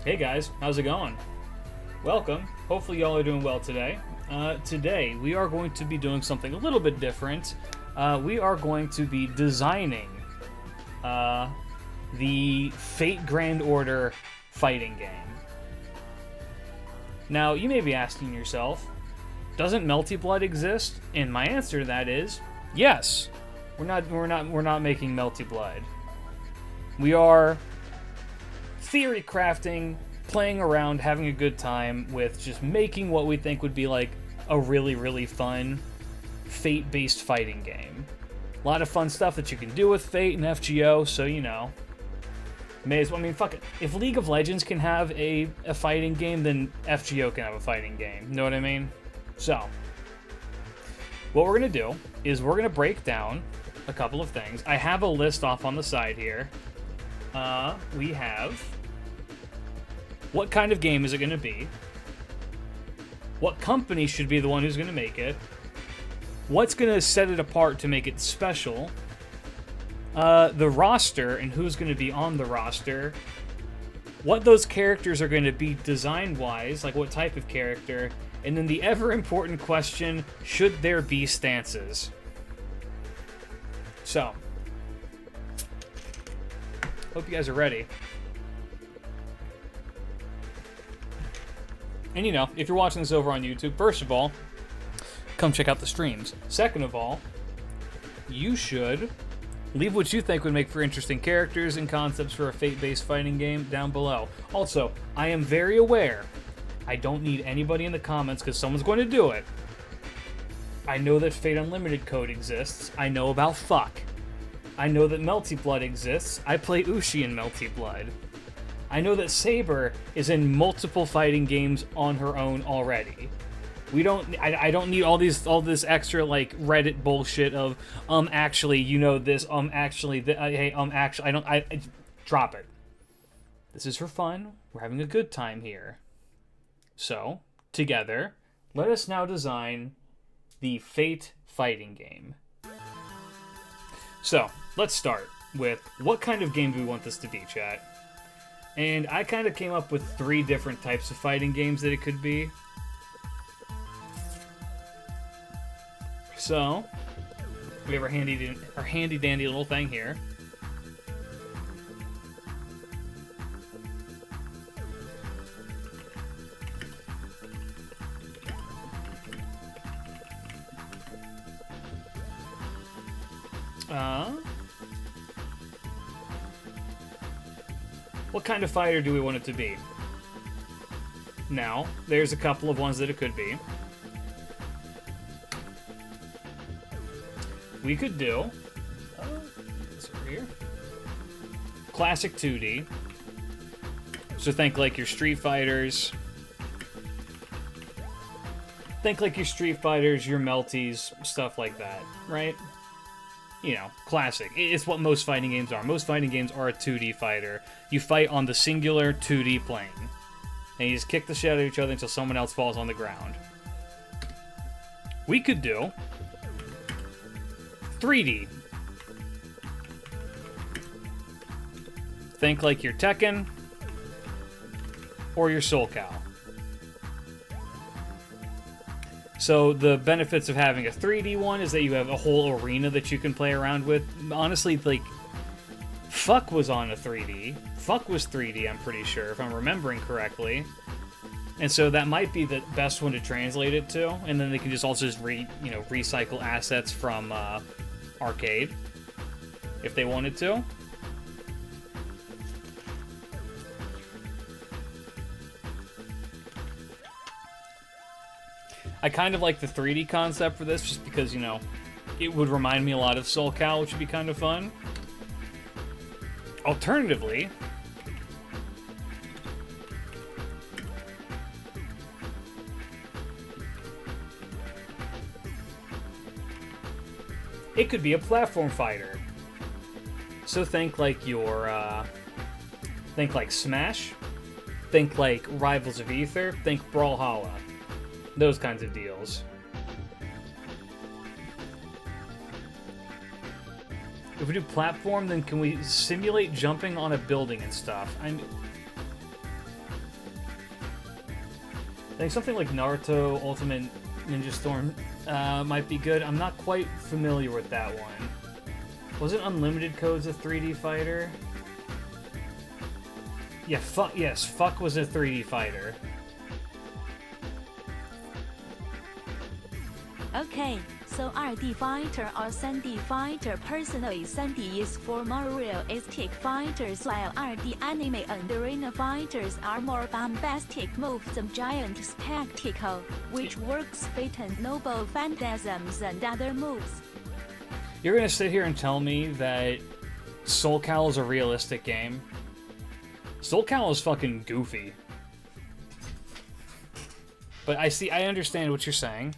Hey guys, how's it going? Welcome. Hopefully y'all are doing well today. Today we are going to be doing something a little bit different. We are going to be designing the Fate Grand Order fighting game. Now you may be asking yourself, doesn't Melty Blood exist? And my answer to that is yes. We're not making Melty Blood. We are theory crafting, playing around, having a good time with just making what we think would be like a really, really fun Fate-based fighting game. A lot of fun stuff that you can do with Fate and FGO, so you know. May as well, I mean, fuck it. If League of Legends can have a fighting game, then FGO can have a fighting game. You know what I mean? So, what we're going to do is we're going to break down a couple of things. I have a list off on the side here. We have what kind of game is it going to be? What company should be the one who's going to make it? What's going to set it apart to make it special? The roster and who's going to be on the roster. What those characters are going to be design-wise, like what type of character. And then the ever-important question, should there be stances? So, hope you guys are ready. And you know, if you're watching this over on YouTube, first of all, come check out the streams. Second of all, you should leave what you think would make for interesting characters and concepts for a Fate-based fighting game down below. Also, I am very aware I don't need anybody in the comments because someone's going to do it. I know that Fate Unlimited code exists. I know about fuck. I know that Melty Blood exists. I play Ushi in Melty Blood. I know that Saber is in multiple fighting games on her own already. I don't need all this extra like Reddit bullshit of actually you know this actually hey actually I drop it. This is for fun. We're having a good time here. So together, let us now design the Fate fighting game. So let's start with what kind of game do we want this to be, chat? And I kind of came up with 3 different types of fighting games that it could be. So, we have our handy dandy little thing here. What kind of fighter do we want it to be? Now, there's a couple of ones that it could be. We could do this over here. Classic 2D. So think like your Street Fighters. Think like your Street Fighters, your Melties, stuff like that, right? You know, classic. It's what most fighting games are. Most fighting games are a 2D fighter. You fight on the singular 2D plane. And you just kick the shit out of each other until someone else falls on the ground. We could do 3D. Think like your Tekken or your Soul Cow. So the benefits of having a 3D one is that you have a whole arena that you can play around with. Honestly, like, Fuck was on a 3D. Fuck was 3D, I'm pretty sure, if I'm remembering correctly. And so that might be the best one to translate it to. And then they can just also just recycle assets from arcade if they wanted to. I kind of like the 3D concept for this just because, you know, it would remind me a lot of Soul Cal, which would be kind of fun. Alternatively, it could be a platform fighter. So think like your, think like Smash, think like Rivals of Aether, think Brawlhalla. Those kinds of deals. If we do platform, then can we simulate jumping on a building and stuff? think something like Naruto Ultimate Ninja Storm might be good. I'm not quite familiar with that one. Wasn't Unlimited Codes a 3D fighter? Yeah, yes, Fuck was a 3D fighter. Okay, so 2D fighter or 3D fighter. Personally, 3D is for more realistic fighters, while 2D anime and arena fighters are more bombastic moves and giant spectacle, which works fit and noble phantasms and other moves. You're gonna sit here and tell me that Soul Cal is a realistic game? Soul Cal is fucking goofy. But I understand what you're saying.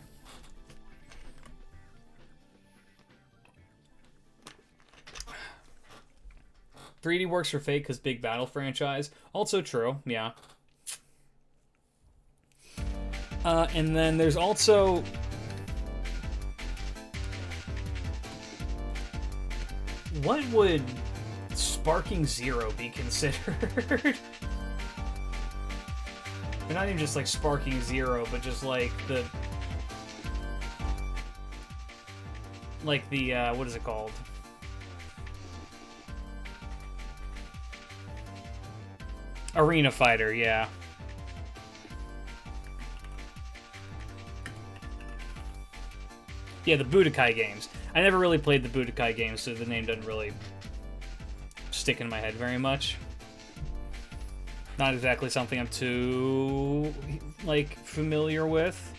"3D works for Fate because big battle franchise." Also true, yeah. And then there's also... what would Sparking Zero be considered? Or not even just like Sparking Zero, but just like the... like the, what is it called? Arena Fighter, yeah. Yeah, the Budokai games. I never really played the Budokai games, so the name doesn't really stick in my head very much. Not exactly something I'm too, like, familiar with.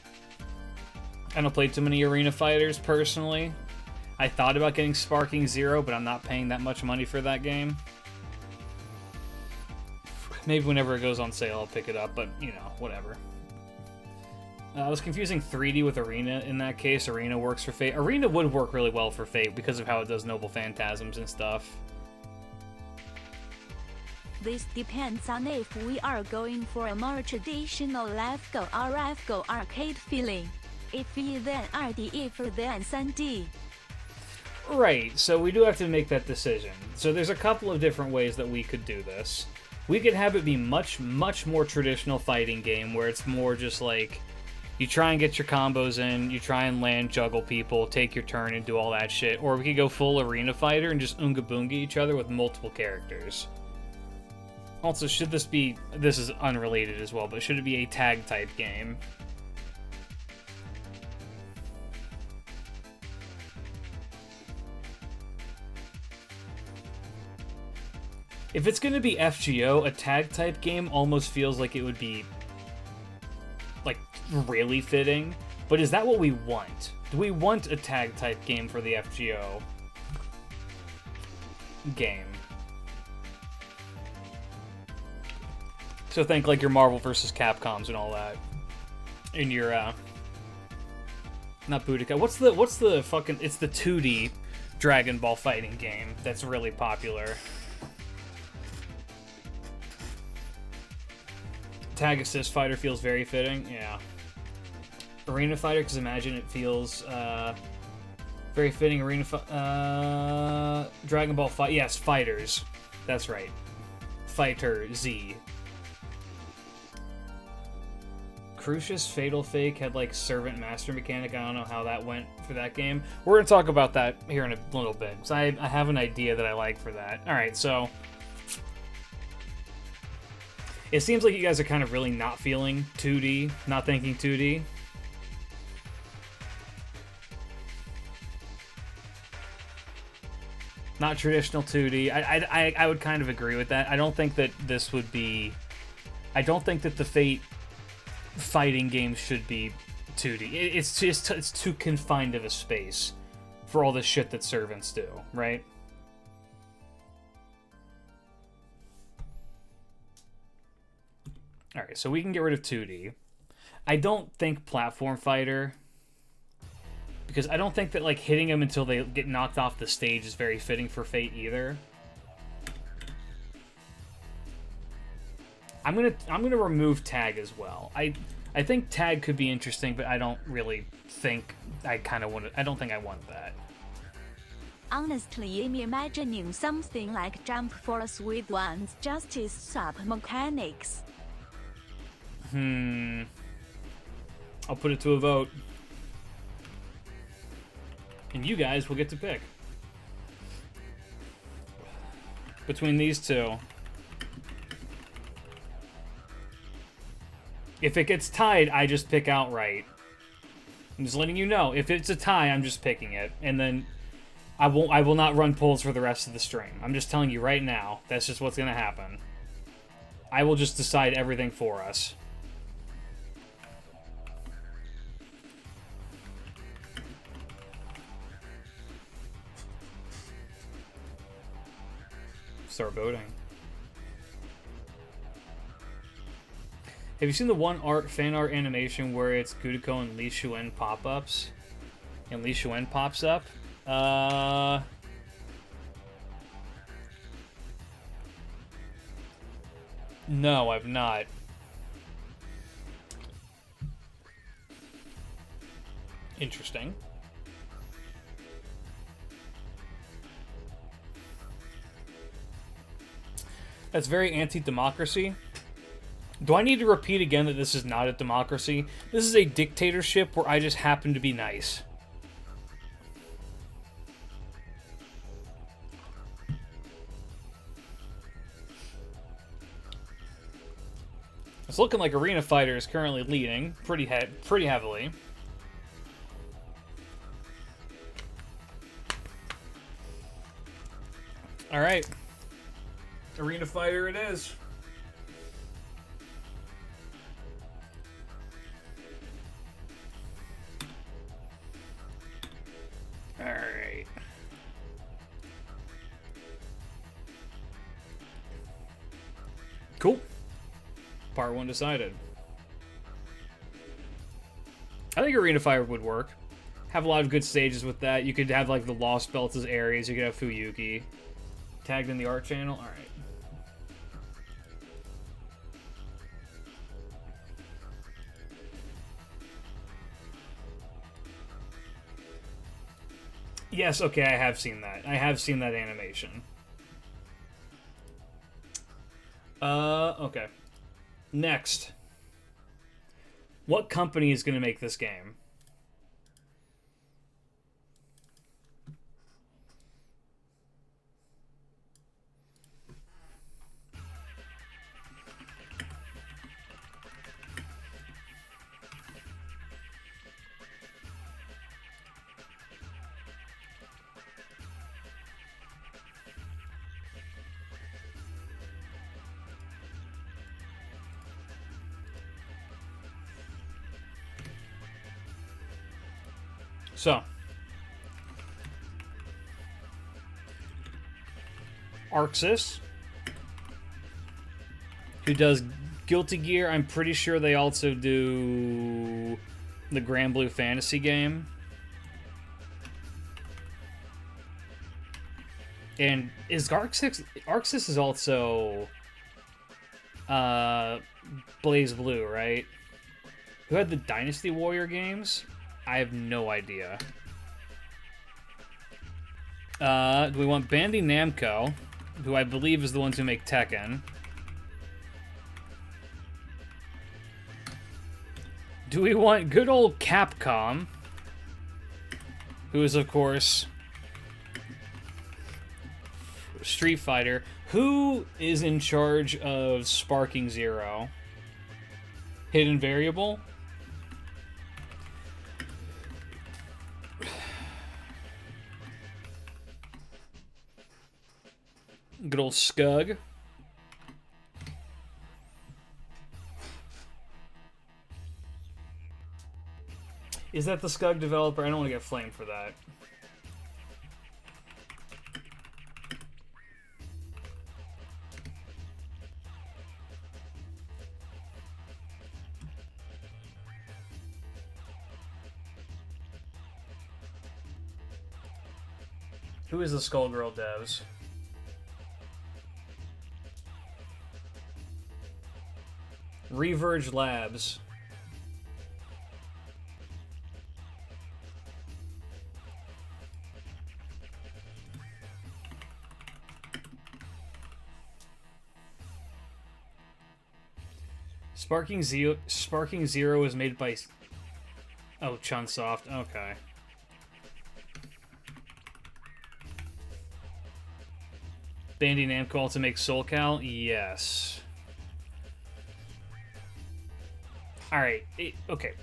I don't play too many Arena Fighters, personally. I thought about getting Sparking Zero, but I'm not paying that much money for that game. Maybe whenever it goes on sale, I'll pick it up, but, you know, whatever. I was confusing 3D with Arena in that case. Arena works for Fate. Arena would work really well for Fate because of how it does Noble Phantasms and stuff. This depends on if we are going for a more traditional LEFGO or FGO arcade feeling. If we then 2D, if then 3D. Right, so we do have to make that decision. So there's a couple of different ways that we could do this. We could have it be much, much more traditional fighting game where it's more just like you try and get your combos in, you try and land, juggle people, take your turn, and do all that shit. Or we could go full Arena Fighter and just Oonga Boonga each other with multiple characters. Also, should this be... this is unrelated as well, but should it be a tag-type game? If it's going to be FGO, a tag-type game almost feels like it would be, like, really fitting. But is that what we want? Do we want a tag-type game for the FGO game? So think, like, your Marvel vs. Capcoms and all that. And your, not Budokai. What's the fucking... it's the 2D Dragon Ball fighting game that's really popular. Tag Assist Fighter feels very fitting, yeah. Arena Fighter, because imagine it feels very fitting. Dragon Ball Fight, yes, Fighters. That's right. Fighter Z. Crucius Fatal Fake had like Servant Master mechanic. I don't know how that went for that game. We're going to talk about that here in a little bit, because I have an idea that I like for that. Alright, so... it seems like you guys are kind of really not feeling 2D, not thinking 2D. Not traditional 2D. I would kind of agree with that. I don't think that this would be... I don't think that the Fate fighting games should be 2D. It's too confined of a space for all the shit that Servants do, right? Alright, so we can get rid of 2D. I don't think Platform Fighter, because I don't think that like hitting them until they get knocked off the stage is very fitting for Fate either. I'm gonna remove Tag as well. I think Tag could be interesting, but I don't really think I don't think I want that. Honestly, I'm imagining something like Jump Force with one's Justice Swap mechanics. I'll put it to a vote. And you guys will get to pick. Between these two. If it gets tied, I just pick outright. I'm just letting you know. If it's a tie, I'm just picking it. And then I will not run polls for the rest of the stream. I'm just telling you right now. That's just what's going to happen. I will just decide everything for us. Start voting. Have you seen the fan art animation where it's Gudiko and Li Shuen pop-ups? And Li Shuen pops up? No, I've not. Interesting. That's very anti-democracy. Do I need to repeat again that this is not a democracy? This is a dictatorship where I just happen to be nice. It's looking like Arena Fighter is currently leading pretty heavily. All right. Arena Fighter it is. All right. Cool. Part 1 decided. I think Arena Fighter would work. Have a lot of good stages with that. You could have like the Lost Belts as areas. You could have Fuyuki tagged in the art channel. All right. Yes, okay, I have seen that. I have seen that animation. Okay. Next. What company is going to make this game? So, Arxis, who does Guilty Gear. I'm pretty sure they also do the Grand Blue Fantasy game. And is Arxis is also Blaze Blue, right? Who had the Dynasty Warrior games? I have no idea. Do we want Bandai Namco, who I believe is the ones who make Tekken? Do we want good old Capcom, who is, of course, Street Fighter? Who is in charge of Sparking Zero? Hidden Variable? Good old Scug. Is that the Scug developer? I don't want to get flamed for that. Who is the Skullgirl devs? Reverge Labs. Sparking Zero is made by Oh, Chunsoft. Okay. Bandai Namco to make Soul Cal? Yes. Alright, okay.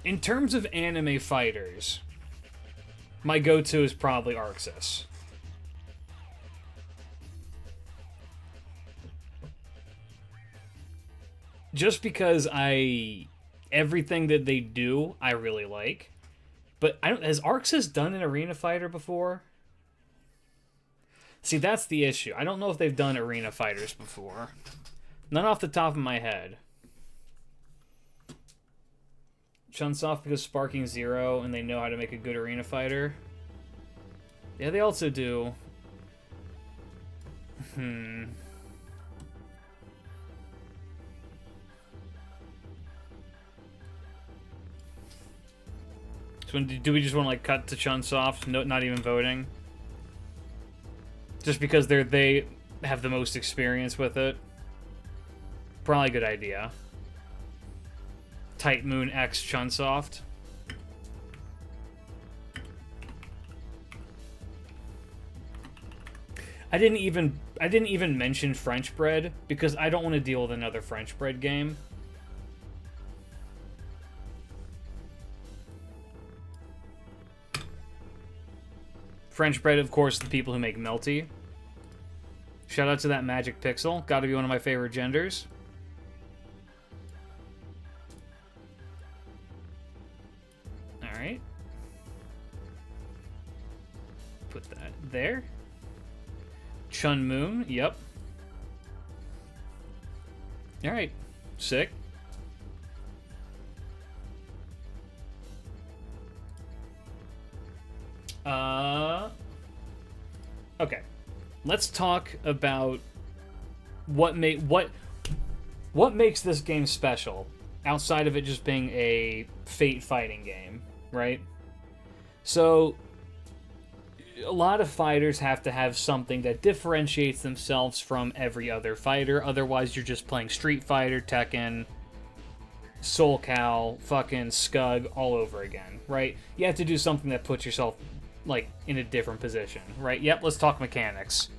In terms of anime fighters, my go-to is probably Arxis. Just because everything that they do, I really like. But has Arxis done an arena fighter before? See, that's the issue. I don't know if they've done arena fighters before. None off the top of my head. Chunsoft because Sparking Zero and they know how to make a good arena fighter. Yeah, they also do. So do we just want to like cut to Chunsoft? No, not even voting. Just because they have the most experience with it. Probably a good idea. Tight Moon X Chunsoft. I didn't even mention French Bread because I don't want to deal with another French Bread game. French Bread, of course, the people who make Melty. Shout out to that Magic Pixel. Gotta be one of my favorite genders. Alright. Put that there. Chun Moon, yep. Alright. Sick. Okay. Let's talk about what makes this game special outside of it just being a Fate fighting game, right? So a lot of fighters have to have something that differentiates themselves from every other fighter. Otherwise, you're just playing Street Fighter, Tekken, Soul Cal, fucking Scug all over again, right? You have to do something that puts yourself like in a different position, right? Yep, let's talk mechanics.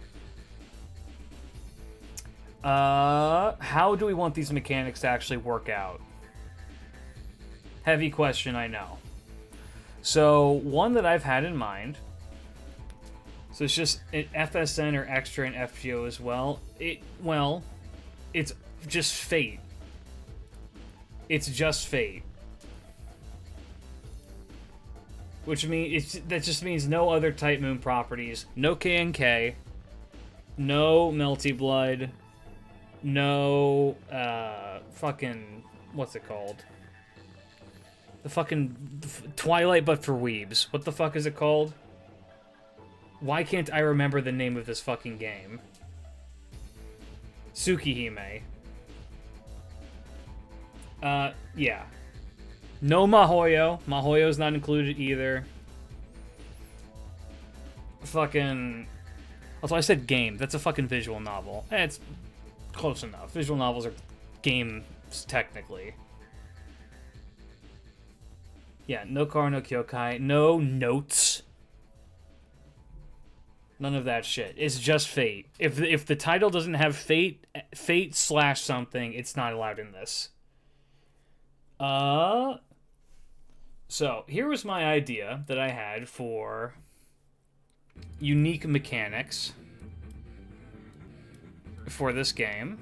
How do we want these mechanics to actually work out? Heavy question, I know. So, one that I've had in mind, so it's just an FSN or Extra and FGO as well. It's just Fate. It's just Fate. Which means that just means no other Type Moon properties, no KNK, no Melty Blood, no fucking what's it called? The fucking Twilight, but for weebs. What the fuck is it called? Why can't I remember the name of this fucking game? Tsukihime. Yeah. No Mahoyo. Mahoyo's not included either. Fucking... Also, I said game. That's a fucking visual novel. It's close enough. Visual novels are games, technically. Yeah, no Kara, no Kyokai, no notes. None of that shit. It's just Fate. If the title doesn't have Fate / something, it's not allowed in this. So, here was my idea that I had for unique mechanics for this game.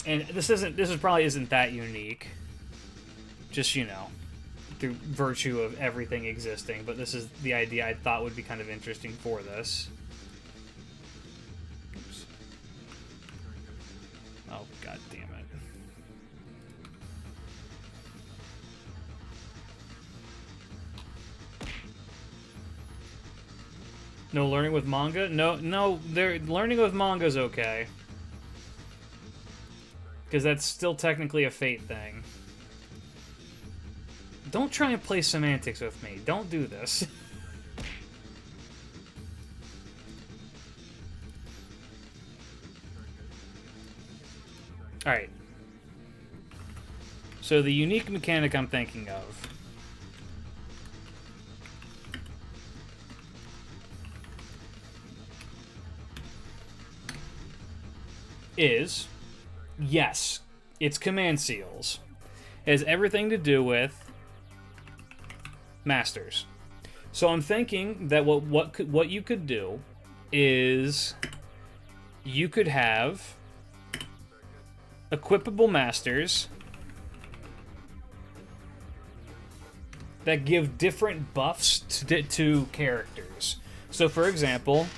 And this probably isn't that unique. Just, you know, through virtue of everything existing, but this is the idea I thought would be kind of interesting for this. Oops. Oh, god damn it. No learning with manga? No, learning with manga's okay. Because that's still technically a Fate thing. Don't try and play semantics with me. Don't do this. Alright. So the unique mechanic I'm thinking of is, yes, it's command seals. It has everything to do with masters. So I'm thinking that what you could do is you could have equipable masters that give different buffs to characters. So for example,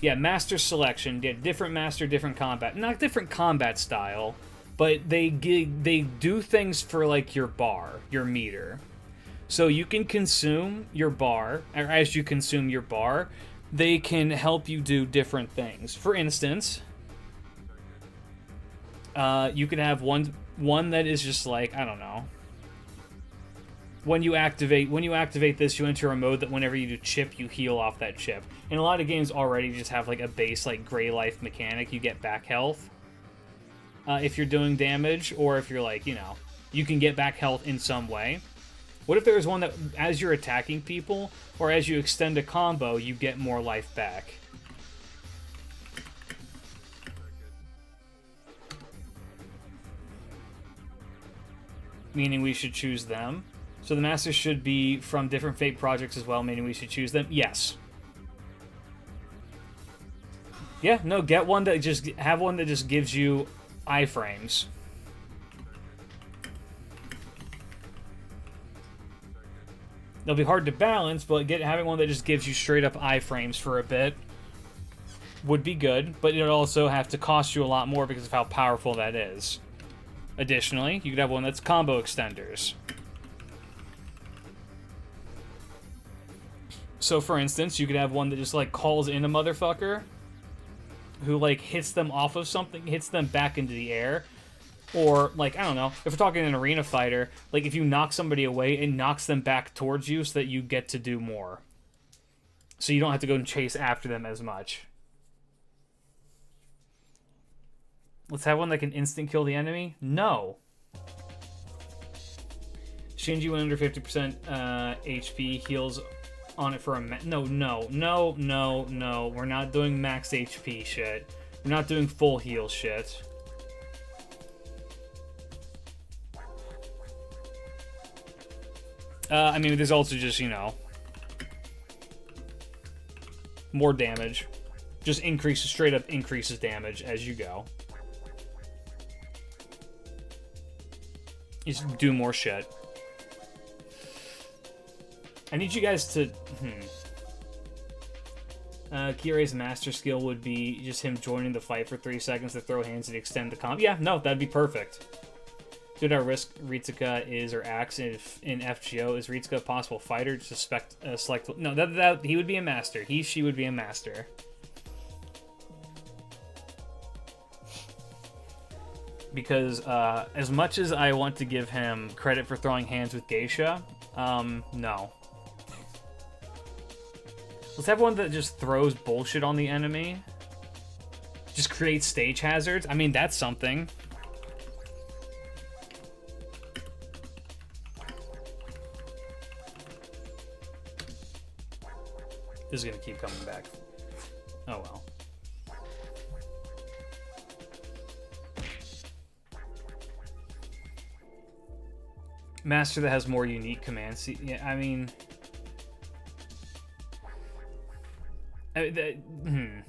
yeah, master selection, yeah, different master, different combat. Not different combat style, but they do things for like your bar, your meter. So you can consume your bar, or as you consume your bar, they can help you do different things. For instance, you could have one that is just like, I don't know. When you activate this, you enter a mode that whenever you do chip, you heal off that chip. And a lot of games already just have like a base like gray life mechanic. You get back health if you're doing damage, or if you're like, you know, you can get back health in some way. What if there was one that, as you're attacking people, or as you extend a combo, you get more life back? Meaning we should choose them. So the masters should be from different Fate projects as well, meaning we should choose them? Yes. Yeah, no, get one that just, have one that just gives you iframes. They'll be hard to balance, but having one that just gives you straight up iframes for a bit would be good, but it'll also have to cost you a lot more because of how powerful that is. Additionally, you could have one that's combo extenders. So for instance, you could have one that just like calls in a motherfucker who like hits them off of something, hits them back into the air. Or, like, I don't know, if we're talking an arena fighter, like, if you knock somebody away, it knocks them back towards you so that you get to do more. So you don't have to go and chase after them as much. Let's have one that can instant kill the enemy? No. Shinji went under 50% HP, heals on it for a... No. We're not doing max HP shit. We're not doing full heal shit. I mean, there's also just, you know, more damage. Just increases, straight up increases damage as you go. You just do more shit. I need you guys to... Kirei's master skill would be just him joining the fight for 3 seconds to throw hands and extend the comp. Yeah, no, that'd be perfect. Should our risk Ritsuka is or acts in FGO? Is Ritsuka a possible fighter? To select... No, that he would be a master. She would be a master. Because as much as I want to give him credit for throwing hands with Geisha, no. Let's have one that just throws bullshit on the enemy. Just creates stage hazards. I mean, that's something. This is going to keep coming back. Oh, well. Master that has more unique commands. Yeah, I mean... I'm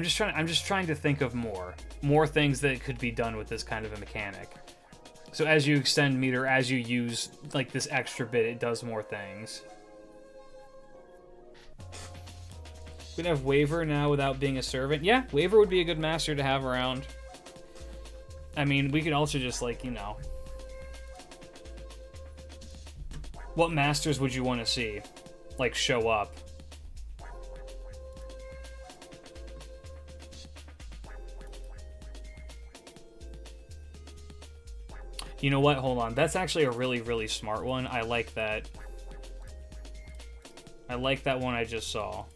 just trying to think of more things that could be done with this kind of a mechanic. So as you extend meter, as you use like this extra bit, it does more things. We can have Waver now without being a servant. Yeah, Waver would be a good master to have around. I mean, we could also just, like, you know... What masters would you want to see, like, show up? You know what? Hold on. That's actually a really, really smart one. I like that. I like that one I just saw.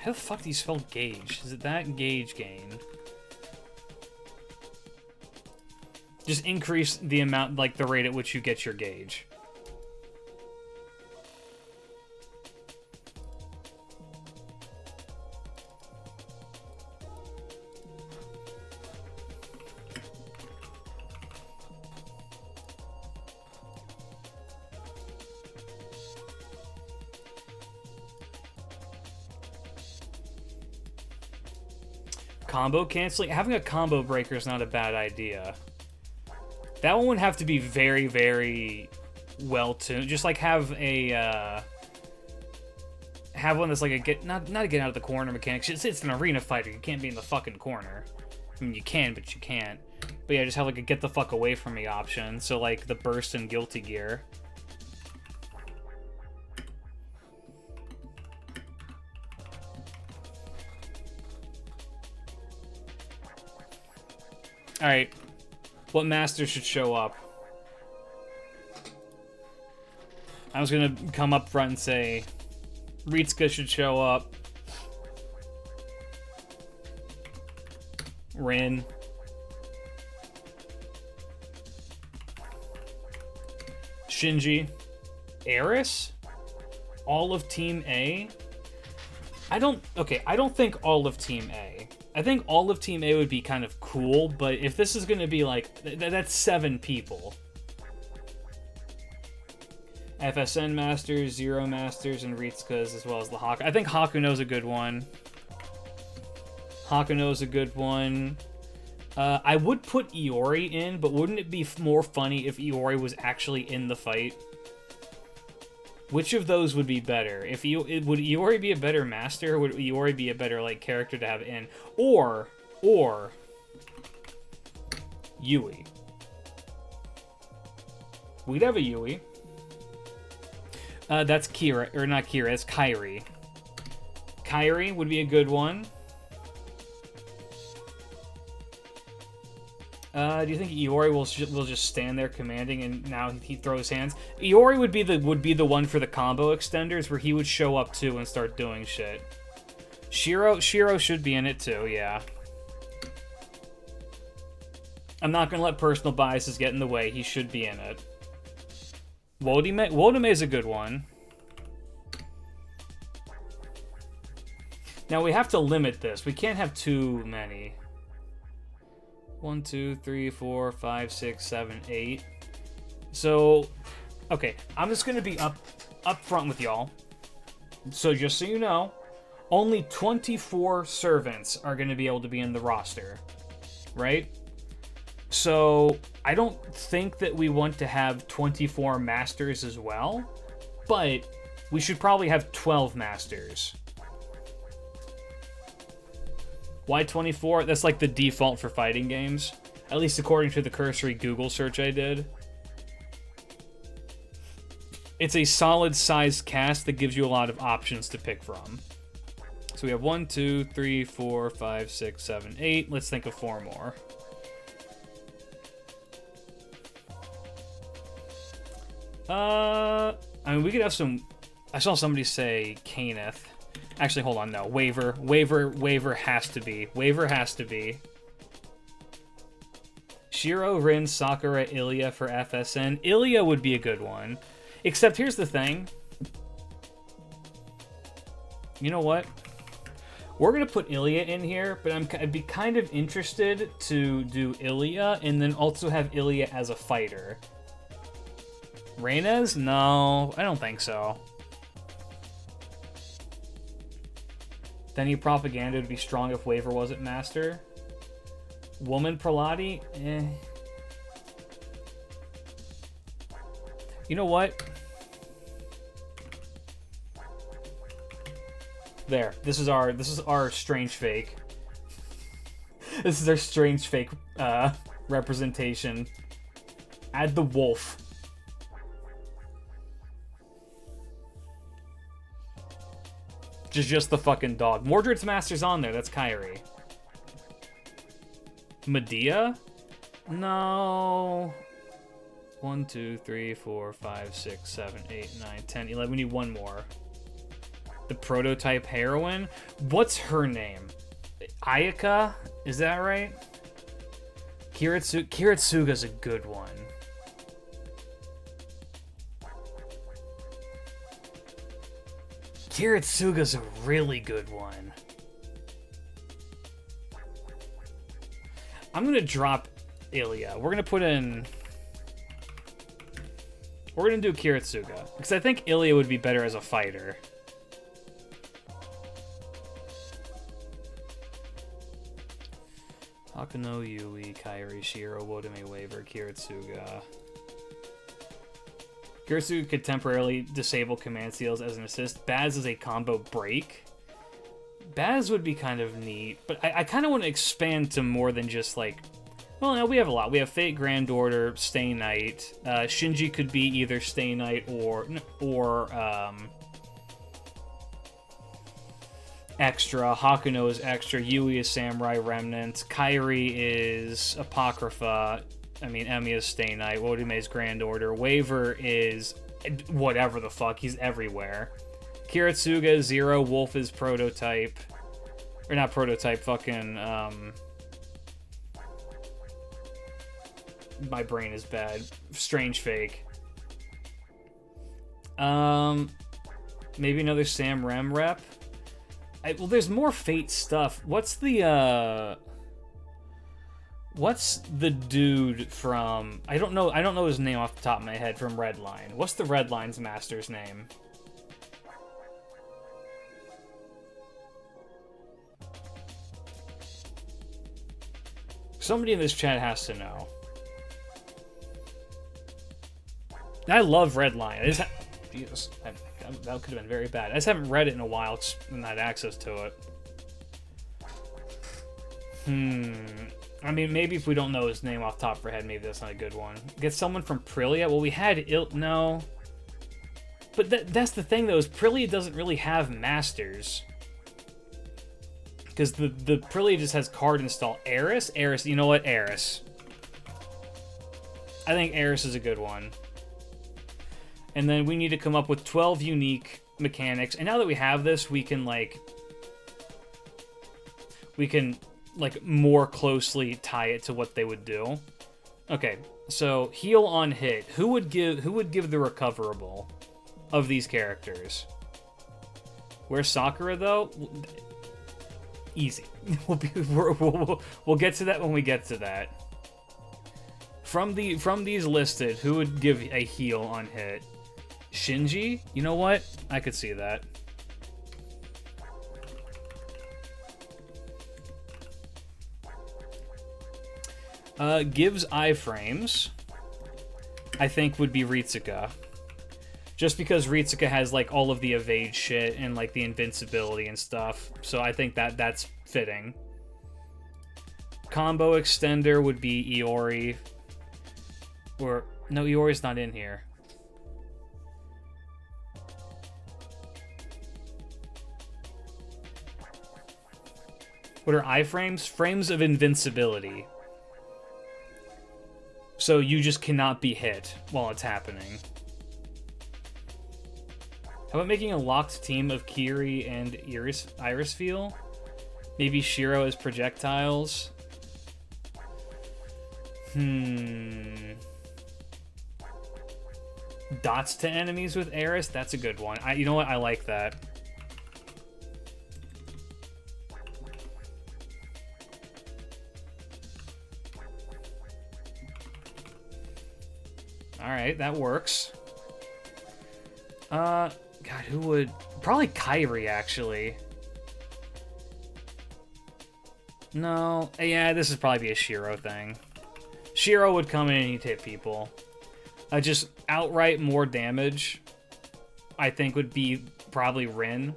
How the fuck do you spell gauge? Is it that gauge gain? Just increase the amount, like the rate at which you get your gauge. Combo canceling? Having a combo breaker is not a bad idea. That one would have to be very, very well tuned. Just like have a have one that's like a get not a get out of the corner mechanic. It's an arena fighter. You can't be in the fucking corner. I mean, you can, but you can't. But yeah, just have like a get the fuck away from me option. So like the burst and guilty gear. Alright, what master should show up? I was gonna come up front and say Ritsuka should show up. Rin. Shinji. Eris? All of Team A? I don't think all of Team A. I think all of Team A would be kind of cool, but if this is going to be like... that's 7 people. FSN Masters, Zero Masters, and Ritsuka's, as well as the Haku. I think Hakuno's a good one. Hakuno's a good one. I would put Iori in, but wouldn't it be more funny if Iori was actually in the fight? Which of those would be better? Would Iori be a better master, or would Iori be a better like character to have in? Or Yui. We'd have a Yui. That's Kira, or not Kira, it's Kairi. Kairi would be a good one. Do you think Iori will just stand there commanding and now he throws hands? Iori would be the one for the combo extenders where he would show up too and start doing shit. Shiro should be in it too, yeah. I'm not gonna let personal biases get in the way. He should be in it. Wodime is a good one. Now we have to limit this. We can't have too many. 1, 2, 3, 4, 5, 6, 7, 8. So, okay, I'm just gonna be up front with y'all. So just so you know, only 24 servants are gonna be able to be in the roster, right? So I don't think that we want to have 24 masters as well, but we should probably have 12 masters. Why 24? That's like the default for fighting games. At least according to the cursory Google search I did. It's a solid sized cast that gives you a lot of options to pick from. So we have 1, 2, 3, 4, 5, 6, 7, 8. Let's think of 4 more. I mean, we could have some... I saw somebody say Kaneth. Actually, hold on, no. Waver has to be. Waver has to be. Shiro, Rin, Sakura, Ilya for FSN. Ilya would be a good one. Except here's the thing. You know what? We're going to put Ilya in here, but I'd be kind of interested to do Ilya and then also have Ilya as a fighter. Reynez? No, I don't think so. Then Propaganda would be strong if Waver wasn't master. Woman Pralati? Eh. You know what? There. This is our strange fake. This is our strange fake representation. Add the wolf. Just the fucking dog. Mordred's master's on there. That's Kairi. Medea? No. 1, 2, 3, 4, 5, 6, 7, 8, 9, 10, 11. We need one more. the prototype heroine. What's her name? Ayaka? Is that right? Kiritsuga's a good one. Kiritsuga's a really good one. I'm gonna drop Ilya. We're gonna put in... We're gonna do Kiritsuga, because I think Ilya would be better as a fighter. Hakuno, Yui, Kairi, Shiro, Wotome, Waver, Kiritsuga. Kiritsuga could temporarily disable command seals as an assist. Baz is a combo break. Baz would be kind of neat, but I kind of want to expand to more than just like... Well, no, we have a lot. We have Fate Grand Order, Stay Night. Shinji could be either Stay Night or extra. Hakuno is extra. Yui is Samurai Remnant. Kairi is Apocrypha. I mean, Emi is Stay Night. Wotome is Grand Order. Waver is whatever the fuck. He's everywhere. Kiritsuga is Zero. Wolf is Prototype. Or not Prototype, fucking... My brain is bad. Strange Fake. Maybe another Sam Rem rep. Well, there's more Fate stuff. What's the dude from... I don't know his name off the top of my head from Redline. What's the Redline's master's name? Somebody in this chat has to know. I love Redline. Jesus, that could have been very bad. I just haven't read it in a while and had access to it. I mean, maybe if we don't know his name off the top of our head, maybe that's not a good one. Get someone from Prillia? Well, we had no. But that's the thing, though, is Prillia doesn't really have masters. Because the Prillia just has card install. Eris? Eris, you know what? Eris. I think Eris is a good one. And then we need to come up with 12 unique mechanics. And now that we have this, we can more closely tie it to what they would do. Okay, so heal on hit. Who would give the recoverable of these characters? Where's Sakura though? Easy. We'll get to that when we get to that. From these listed, who would give a heal on hit? Shinji? You know what? I could see that. Gives iframes, I think would be Ritsuka. Just because Ritsuka has like all of the evade shit and like the invincibility and stuff. So I think that's fitting. Combo extender would be Iori. Or no, Iori's not in here. What are iframes? Frames of invincibility. So you just cannot be hit while it's happening. How about making a locked team of Kiri and Iris Feel? Maybe Shiro as projectiles? Dots to enemies with Eris? That's a good one. You know what? I like that. Alright, that works. God, who would... Probably Kairi, actually. No. Yeah, this would probably be a Shiro thing. Shiro would come in and he'd hit people. Just outright more damage, I think, would be probably Rin.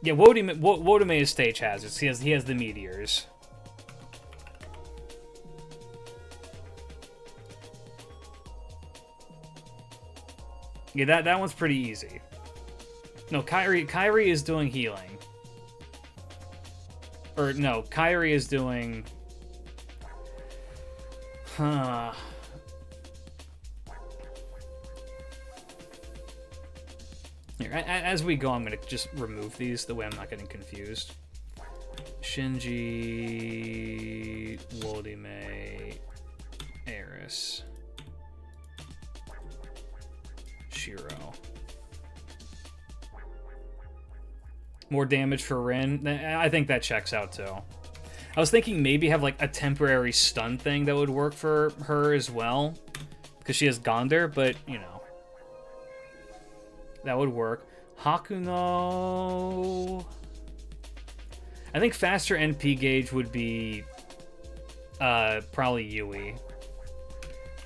Yeah, Wotome is stage hazards. He has the meteors. Yeah, that one's pretty easy. No, Kairi is doing healing. Or no, Kairi is doing... Huh. Here, as we go, I'm going to just remove these, the way I'm not getting confused. Shinji, Wodime, Eris, Shiro. More damage for Rin. I think that checks out, too. I was thinking maybe have, like, a temporary stun thing that would work for her as well. Because she has Gonder, but, you know. That would work. Hakuno... I think faster NP gauge would be probably Yui.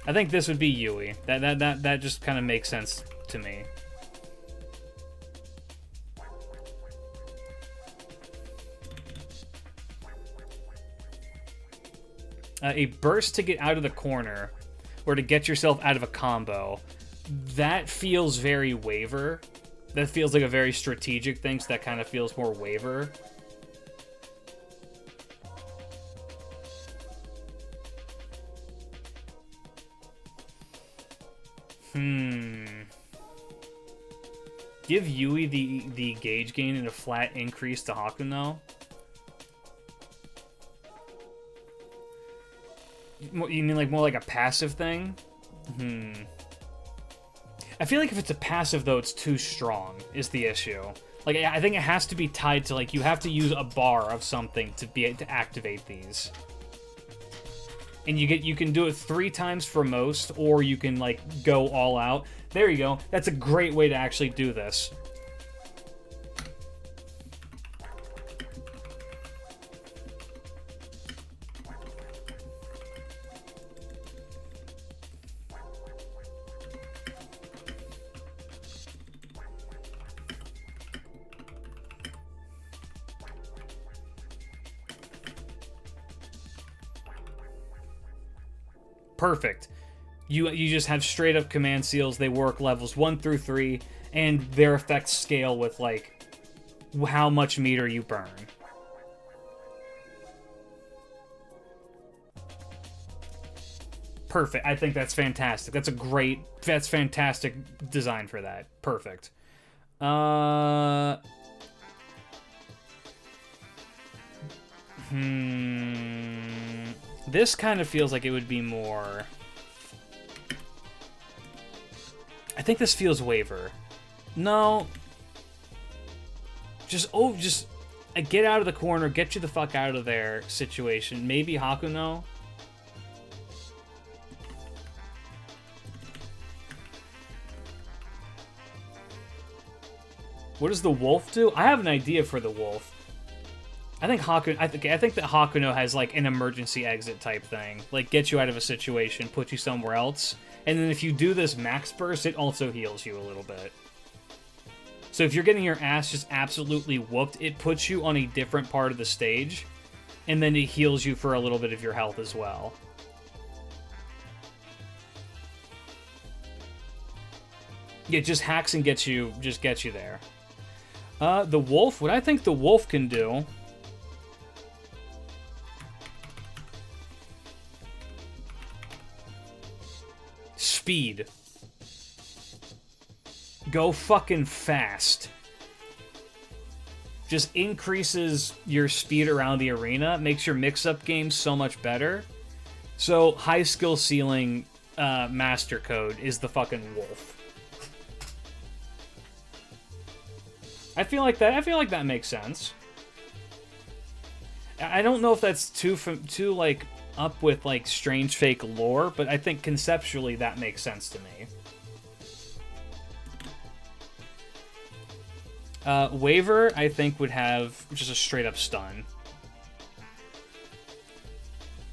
I think this would be Yui. That just kind of makes sense to me. A burst to get out of the corner, or to get yourself out of a combo. That feels very waiver. That feels like a very strategic thing, so that kind of feels more waiver. Give Yui the gauge gain and a flat increase to Hakuno. You mean like more like a passive thing? I feel like if it's a passive though, it's too strong is the issue. Like I think it has to be tied to like you have to use a bar of something to be to activate these. And you can do it 3 times for most, or you can like go all out. There you go. That's a great way to actually do this. Perfect. You just have straight up command seals. They work levels 1 through 3, and their effects scale with like how much meter you burn. Perfect. I think that's fantastic. That's fantastic design for that. Perfect. This kind of feels like it would be more... I think this feels waiver. No. Just a get out of the corner, get you the fuck out of there situation. Maybe Hakuno. What does the wolf do? I have an idea for the wolf. I think that Hakuno has like an emergency exit type thing. Like get you out of a situation, put you somewhere else. And then if you do this max burst, it also heals you a little bit. So if you're getting your ass just absolutely whooped, it puts you on a different part of the stage. And then it heals you for a little bit of your health as well. It just hacks and gets you there. The wolf, what I think the wolf can do... Speed. Go fucking fast. Just increases your speed around the arena, makes your mix-up game so much better. So, high skill ceiling master code is the fucking wolf. I feel like that makes sense. I don't know if that's too like up with like strange fake lore, but I think conceptually that makes sense to me. Waver, I think, would have just a straight up stun.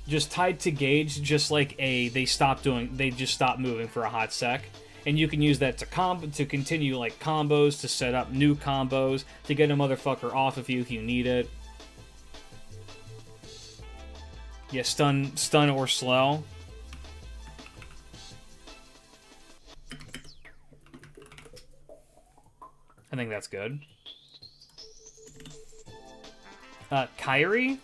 Just tied to gauge, just like they just stop moving for a hot sec. And you can use that to continue like combos, to set up new combos, to get a motherfucker off of you if you need it. Yeah, stun or slow. I think that's good. Kairi?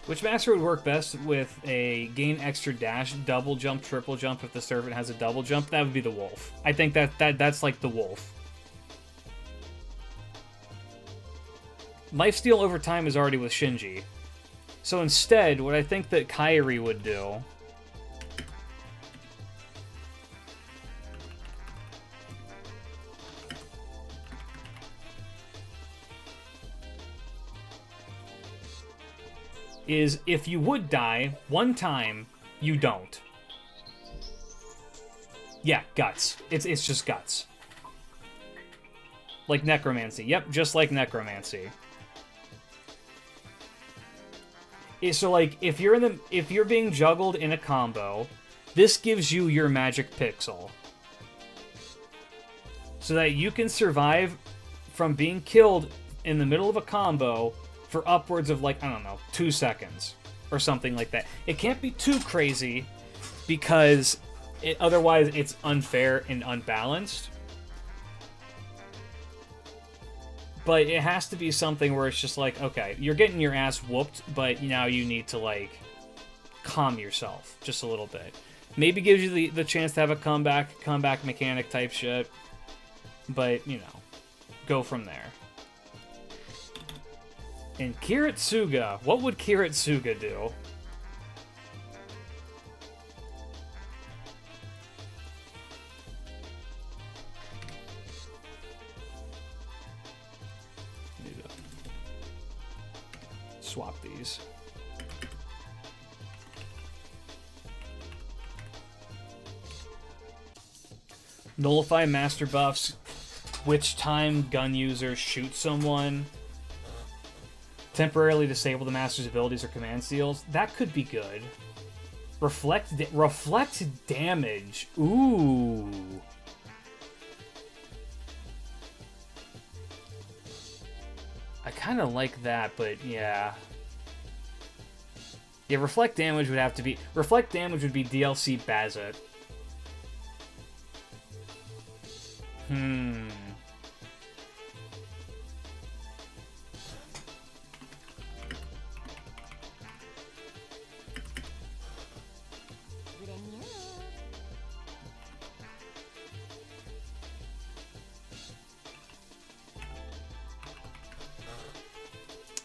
Which master would work best with a gain extra dash, double jump, triple jump if the servant has a double jump? That would be the wolf. I think that's like the wolf. Lifesteal over time is already with Shinji. So instead, what I think that Kairi would do is if you would die one time, you don't. Yeah, guts. It's just guts. Like necromancy. Yep, just like necromancy. So like if you're being juggled in a combo, this gives you your magic pixel. So that you can survive from being killed in the middle of a combo for upwards of, like, I don't know, 2 seconds or something like that. It can't be too crazy because otherwise it's unfair and unbalanced. But it has to be something where it's just like, okay, you're getting your ass whooped, but now you need to, like, calm yourself just a little bit. Maybe gives you the chance to have a comeback mechanic type shit. But, you know, go from there. And Kiritsuga. What would Kiritsuga do? Need to swap these. Nullify master buffs. Which time gun users shoot someone. Temporarily disable the master's abilities or command seals. That could be good. Reflect damage. Ooh. I kind of like that, but yeah. Yeah, reflect damage would have to be... Reflect damage would be DLC Bazet.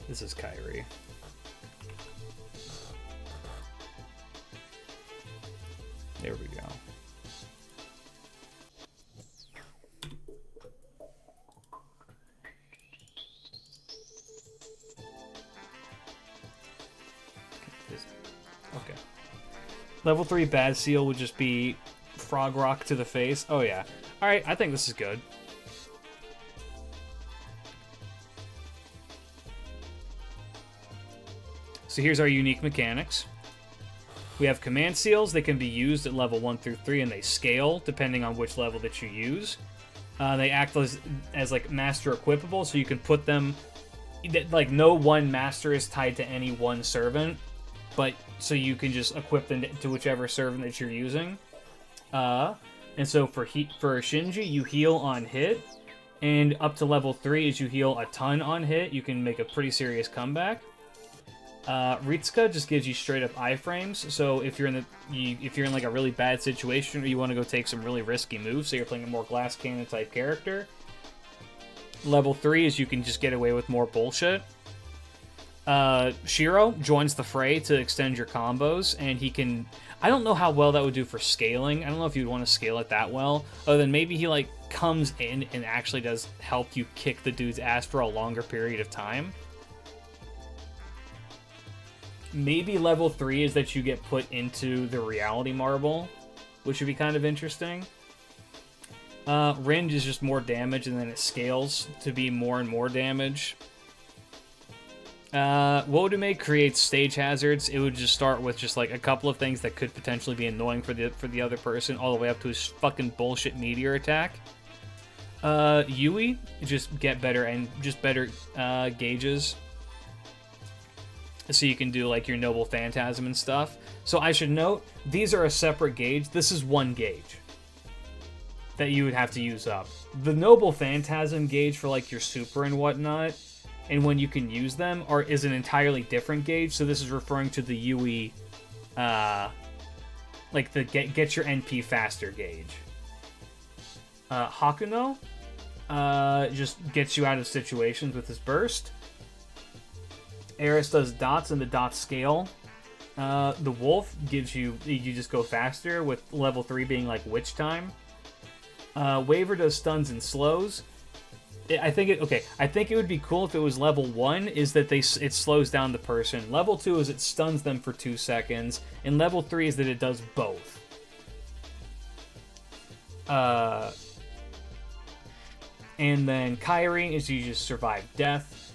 This is Kairi. There we go. Okay. Level 3 Bad Seal would just be Frog Rock to the face. Oh yeah. Alright, I think this is good. So here's our unique mechanics. We have command seals. They can be used at level 1 through 3, and they scale depending on which level that you use. They act as like master equipable, so you can put them... Like, no one master is tied to any one servant, but so you can just equip them to whichever servant that you're using. And so for Shinji, you heal on hit, and up to level 3, as you heal a ton on hit, you can make a pretty serious comeback. Ritsuka just gives you straight up iframes, so if you're in like a really bad situation or you want to go take some really risky moves, so you're playing a more glass cannon type character, level 3 is you can just get away with more bullshit. Shiro joins the fray to extend your combos, and he can... I don't know how well that would do for scaling. I don't know if you'd want to scale it that well, other than maybe he like comes in and actually does help you kick the dude's ass for a longer period of time. Maybe level 3 is that you get put into the reality marble, which would be kind of interesting. Ringe is just more damage, and then it scales to be more and more damage. What would it make? Create stage hazards. It would just start with just like a couple of things that could potentially be annoying for the other person, all the way up to his fucking bullshit meteor attack. Yui, just get better and just better gauges. So you can do like your Noble Phantasm and stuff. So I should note, these are a separate gauge. This is one gauge that you would have to use up. The Noble Phantasm gauge for like your super and whatnot and when you can use them is an entirely different gauge. So this is referring to the UE, like the get your NP faster gauge. Hakuno just gets you out of situations with his burst. Eris does dots, and the dots scale. The wolf gives you just go faster, with level 3 being like witch time. Waver does stuns and slows. I think it would be cool if it was level 1 is that it slows down the person. Level 2 is it stuns them for 2 seconds, and level 3 is that it does both. And then Kairi is you just survive death.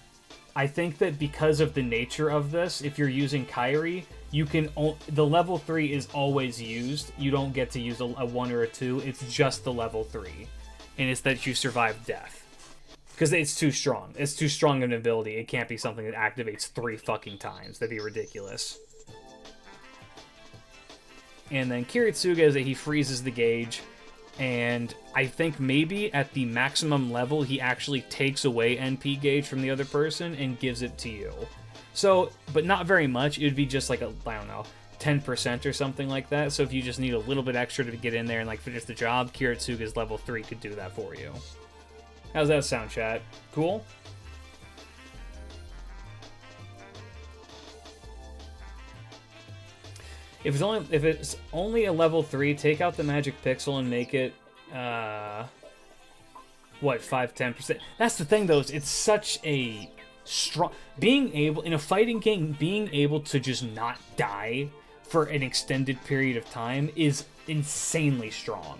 I think that because of the nature of this, if you're using Kairi, the level 3 is always used. You don't get to use a 1 or a 2. It's just the level 3. And it's that you survive death. Because it's too strong. It's too strong of an ability. It can't be something that activates 3 fucking times. That'd be ridiculous. And then Kiritsuga is that he freezes the gauge. And I think maybe at the maximum level, he actually takes away NP gauge from the other person and gives it to you. So, but not very much. It would be just like I don't know, 10% or something like that. So if you just need a little bit extra to get in there and like finish the job, Kiritsuga's level 3 could do that for you. How's that sound, chat? Cool? If it's only a level 3, take out the magic pixel and make it, 5-10%? That's the thing, though. It's such a strong... Being able, in a fighting game, being able to just not die for an extended period of time is insanely strong.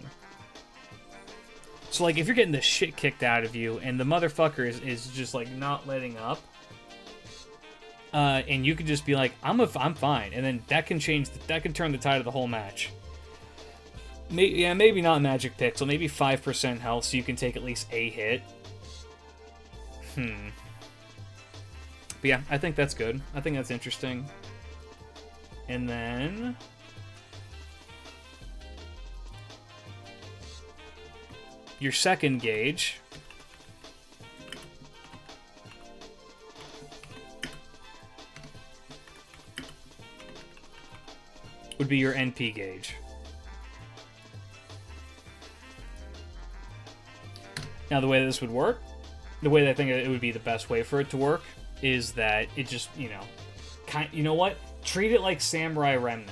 So, like, if you're getting the shit kicked out of you, and the motherfucker is just, like, not letting up, and you could just be like, I'm fine, and then that can turn the tide of the whole match. Maybe not magic pixel, maybe 5% health, so you can take at least a hit. But yeah, I think that's good. I think that's interesting. And then... your second gauge would be your NP gauge. Now, the way this would work, the way that I think it would be the best way for it to work, is that it just, you know what? Treat it like Samurai Remnant.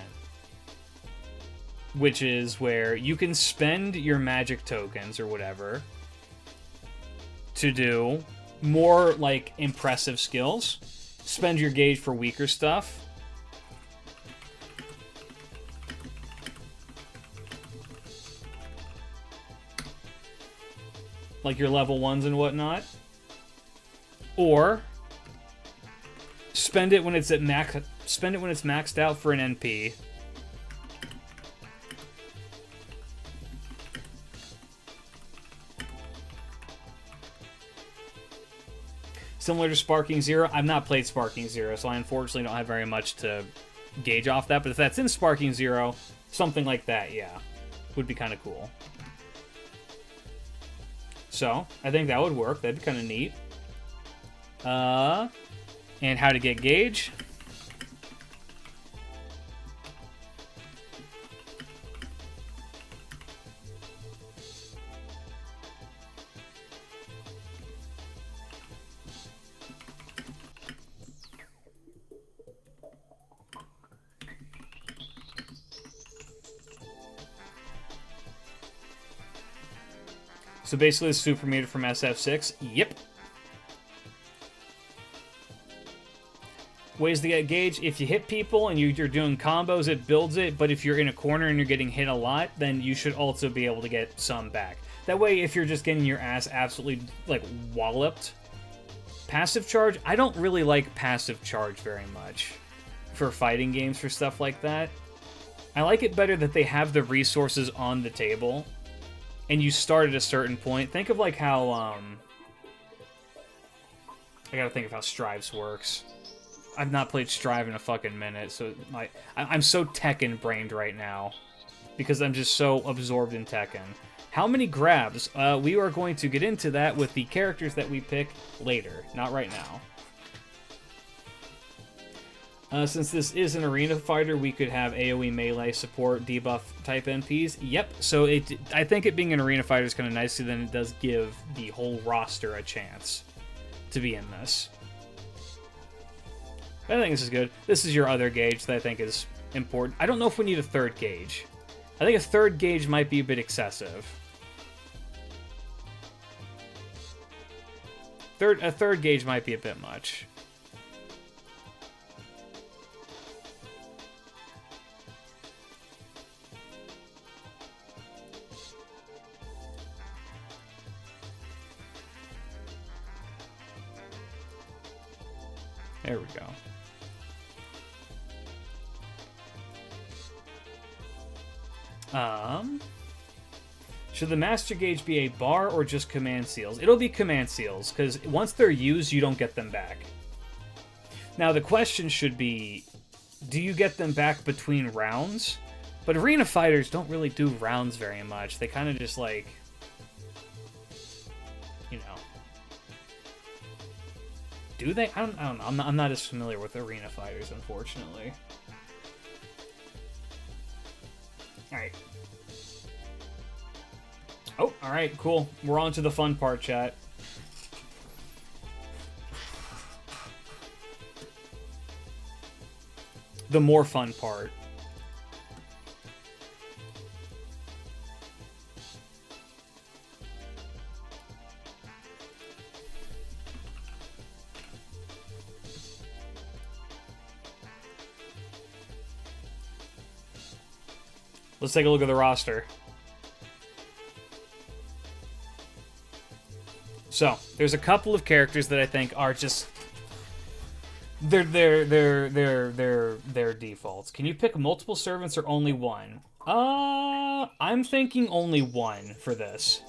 Which is where you can spend your magic tokens or whatever to do more, like, impressive skills. Spend your gauge for weaker stuff. Like your level 1s and whatnot. Or spend it when it's maxed out for an NP. Similar to Sparking Zero. I've not played Sparking Zero, so I unfortunately don't have very much to gauge off that. But if that's in Sparking Zero, something like that, yeah, would be kind of cool. So, I think that would work. That'd be kind of neat. And how to get gauge. So basically, the super meter from SF6. Yep. Ways to get gauge. If you hit people and you're doing combos, it builds it. But if you're in a corner and you're getting hit a lot, then you should also be able to get some back. That way, if you're just getting your ass absolutely, like, walloped. Passive charge. I don't really like passive charge very much for fighting games, for stuff like that. I like it better that they have the resources on the table. And you start at a certain point. Think of like how, I gotta think of how Strives works. I've not played Strive in a fucking minute, so I'm so Tekken-brained right now. Because I'm just so absorbed in Tekken. How many grabs? We are going to get into that with the characters that we pick later, not right now. Since this is an arena fighter, we could have AoE melee support debuff type NPs. Yep, so I think it being an arena fighter is kind of nice, so then it does give the whole roster a chance to be in this. I think this is good. This is your other gauge that I think is important. I don't know if we need a third gauge. I think a third gauge might be a bit excessive. A third gauge might be a bit much. There we go. Should the master gauge be a bar or just command seals? It'll be command seals, because once they're used, you don't get them back. Now, the question should be, do you get them back between rounds? But arena fighters don't really do rounds very much. They kind of just, like, you know. Do they? I don't know. I'm not as familiar with arena fighters, unfortunately. Alright. Oh, alright, cool. We're on to the fun part, chat. The more fun part. Let's take a look at the roster. So, there's a couple of characters that I think are just they're defaults. Can you pick multiple servants or only one? I'm thinking only one for this.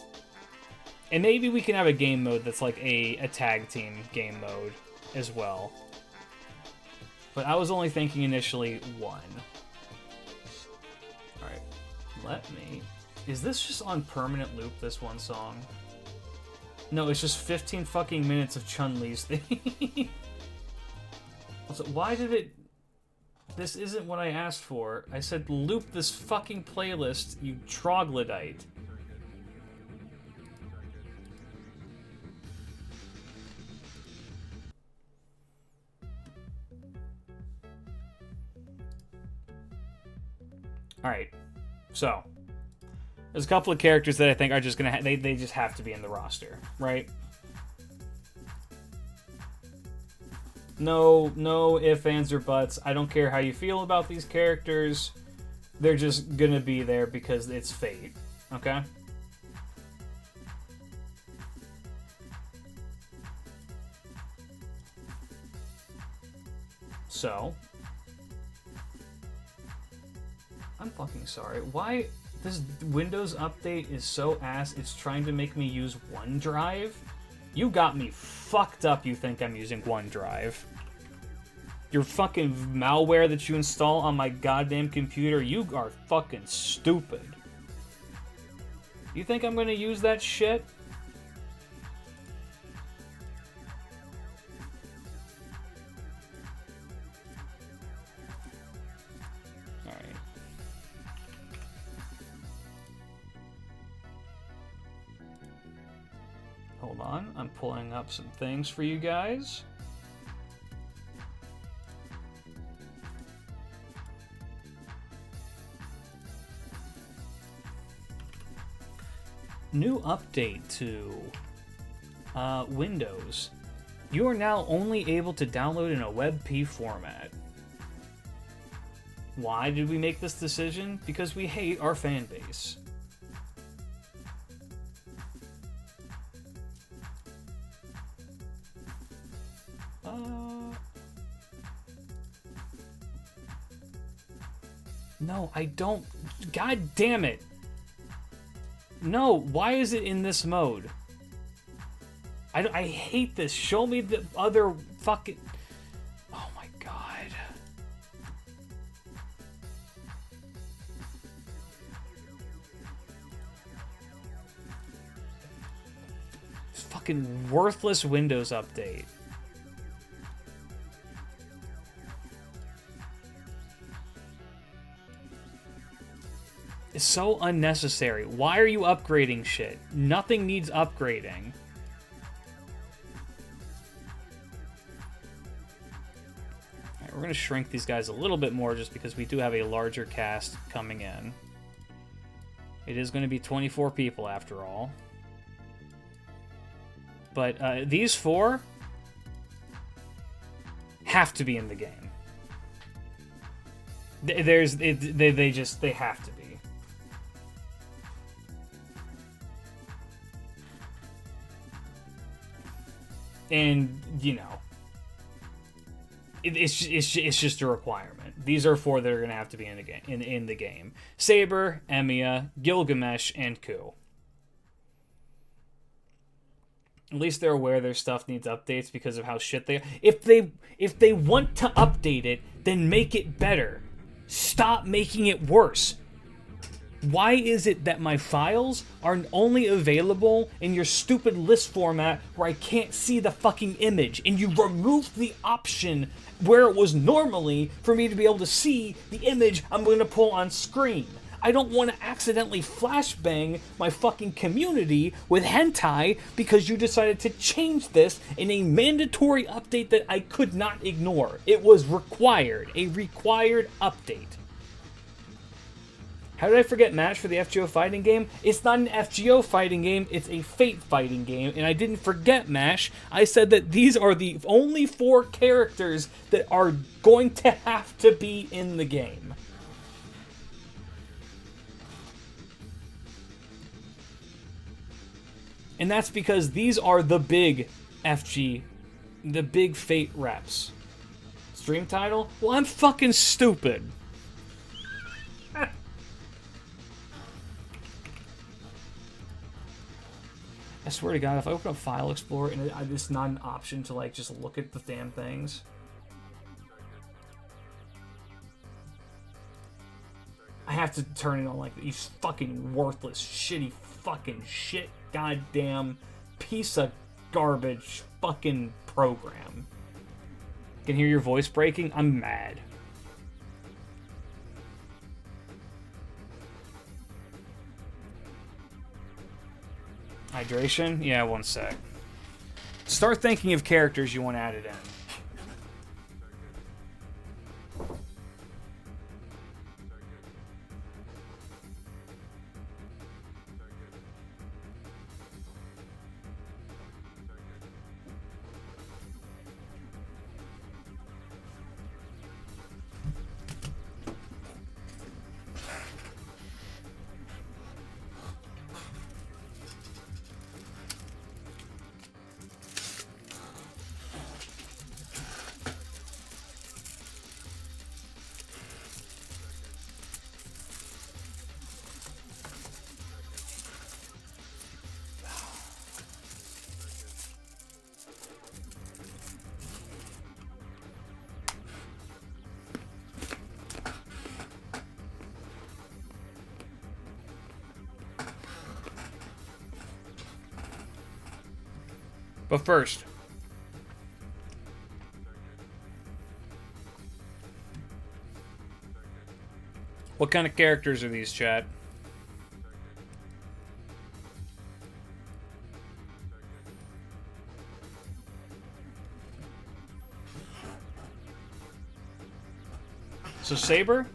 And maybe we can have a game mode that's like a tag team game mode as well. But I was only thinking initially one. Alright, let me... Is this just on permanent loop, this one song? No, it's just 15 fucking minutes of Chun-Li's theme. Also, why did it... This isn't what I asked for. I said loop this fucking playlist, you troglodyte. Alright, so... There's a couple of characters that I think are just gonna they just have to be in the roster, right? No ifs, ands, or buts. I don't care how you feel about these characters. They're just gonna be there because it's fate, okay? So... I'm fucking sorry. Why... This Windows update is so ass, it's trying to make me use OneDrive? You got me fucked up, you think I'm using OneDrive. Your fucking malware that you install on my goddamn computer, you are fucking stupid. You think I'm gonna use that shit? Hold on, I'm pulling up some things for you guys. New update to Windows. You are now only able to download in a WebP format. Why did we make this decision? Because we hate our fan base. No, I don't. God damn it. No, why is it in this mode? I hate this. Show me the other fucking... Oh my god. This fucking worthless Windows update. It's so unnecessary. Why are you upgrading shit? Nothing needs upgrading. Alright, we're going to shrink these guys a little bit more just because we do have a larger cast coming in. It is going to be 24 people after all. But these 4 have to be in the game. They have to be. And, you know, it's just a requirement. These are 4 that are going to have to be in the game. In the game, Saber, Emiya, Gilgamesh, and Ku. At least they're aware their stuff needs updates because of how shit they are. If they want to update it, then make it better. Stop making it worse. Why is it that my files are only available in your stupid list format where I can't see the fucking image, and you removed the option where it was normally for me to be able to see the image I'm going to pull on screen? I don't want to accidentally flashbang my fucking community with hentai because you decided to change this in a mandatory update that I could not ignore. It was required, a required update. How did I forget Match for the FGO fighting game? It's not an FGO fighting game, it's a Fate fighting game, and I didn't forget MASH. I said that these are the only 4 characters that are going to have to be in the game. And that's because these are the big FG, the big Fate reps. Stream title? Well, I'm fucking stupid. I swear to God, if I open up File Explorer and it's not an option to, like, just look at the damn things. I have to turn it on, like, these fucking worthless, shitty, fucking shit, goddamn piece of garbage fucking program. Can hear your voice breaking? I'm mad. Hydration? Yeah, one sec. Start thinking of characters you want added in. But first, what kind of characters are these, chat? So Saber?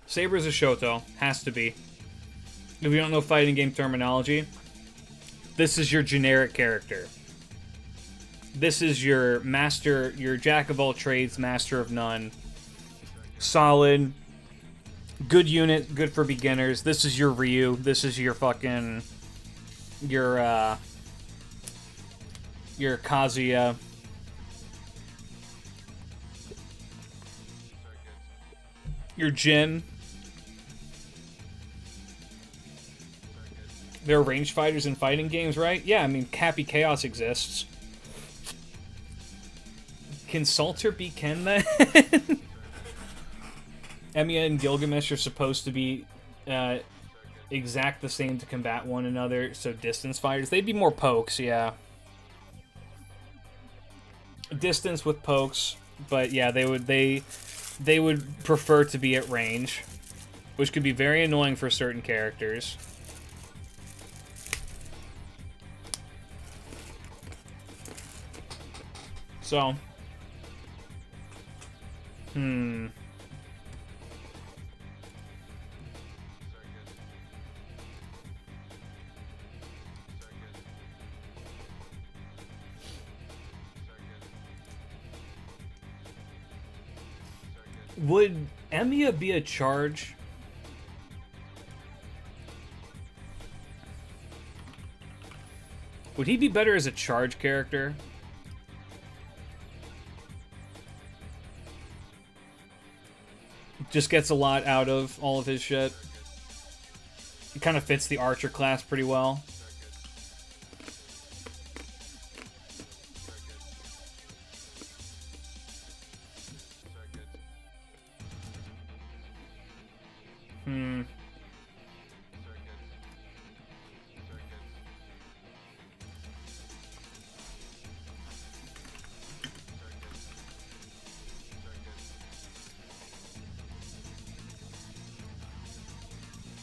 Saber's a Shoto. Has to be. If you don't know fighting game terminology, this is your generic character. This is your master, your jack of all trades, master of none. Solid. Good unit, good for beginners. This is your Ryu. This is your fucking... Your Kazuya. Your Jin. There are ranged fighters in fighting games, right? Yeah, I mean, Happy Chaos exists. Can Salter be Ken then? Emiya and Gilgamesh are supposed to be exact the same to combat one another, so distance fighters. They'd be more pokes, yeah. Distance with pokes, but yeah, they would prefer to be at range, which could be very annoying for certain characters. So, would Emiya be a charge? Would he be better as a charge character? Just gets a lot out of all of his shit. It kind of fits the archer class pretty well.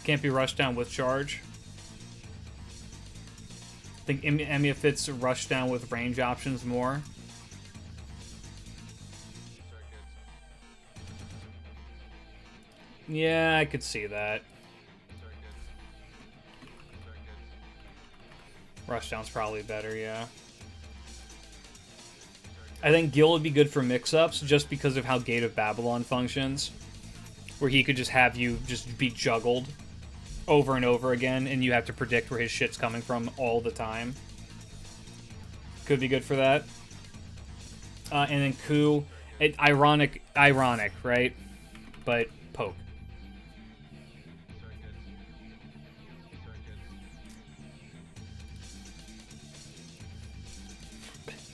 Can't be rushed down with charge. I think Emiya fits rush down with range options more. Yeah, I could see that. Rushdown's probably better, yeah. I think Gil would be good for mix-ups just because of how Gate of Babylon functions. Where he could just have you just be juggled over and over again, and you have to predict where his shit's coming from all the time. Could be good for that. And then Ku, ironic, right? But poke.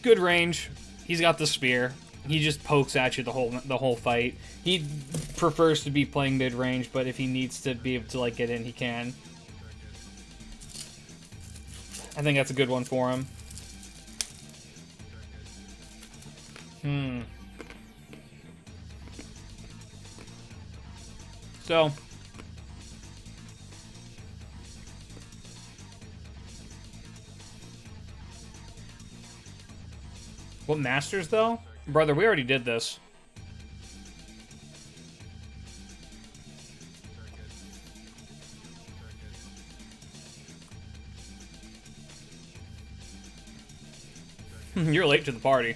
Good range. He's got the spear. He just pokes at you the whole fight. He prefers to be playing mid-range, but if he needs to be able to like get in, he can. I think that's a good one for him. So, what masters though? Brother, we already did this. You're late to the party.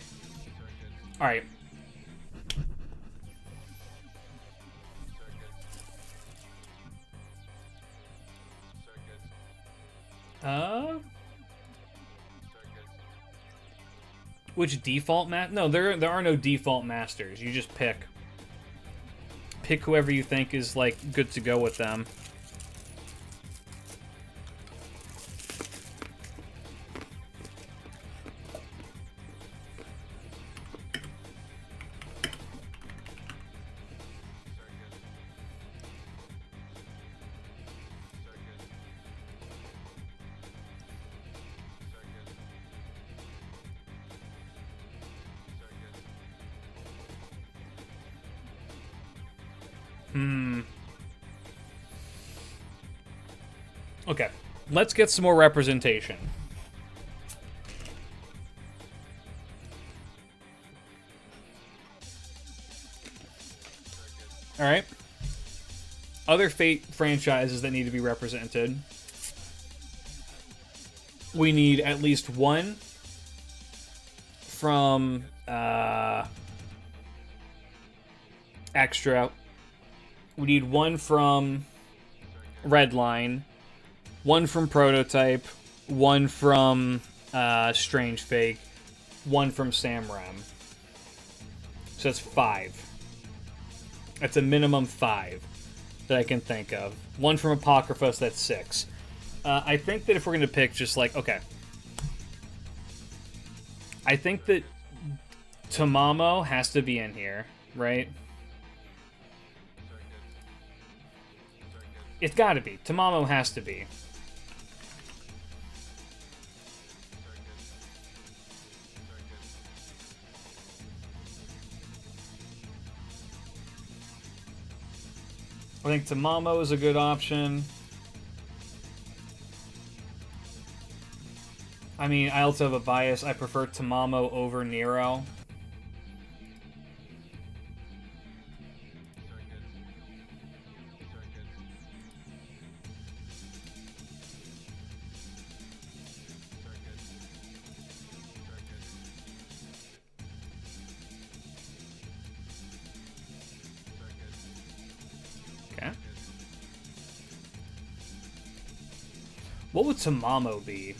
Alright. Which default No, there are no default masters. You just pick. Pick whoever you think is, like, good to go with them. Okay, let's get some more representation. Alright. Other Fate franchises that need to be represented. We need at least one from Extra. We need 1 from Redline, 1 from Prototype, 1 from Strange Fake, 1 from Samram. So that's 5. That's a minimum 5 that I can think of. 1 from Apocryphos, that's 6. I think that if we're going to pick just like, okay. I think that Tamamo has to be in here, right? It's got to be. Tamamo has to be. I think Tamamo is a good option. I mean, I also have a bias. I prefer Tamamo over Nero. What would Tamamo be?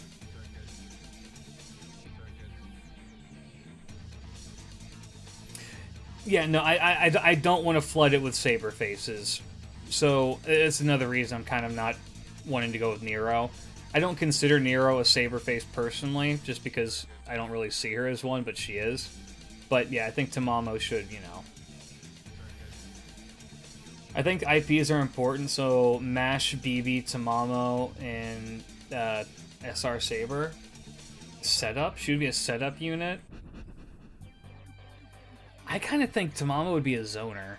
Yeah, no, I don't want to flood it with saber faces. So it's another reason I'm kind of not wanting to go with Nero. I don't consider Nero a saber face personally, just because I don't really see her as one, but she is. But yeah, I think Tamamo should, you know. I think IPs are important, so Mash, BB, Tamamo, and SR Saber. Setup? Should be a setup unit. I kind of think Tamamo would be a zoner.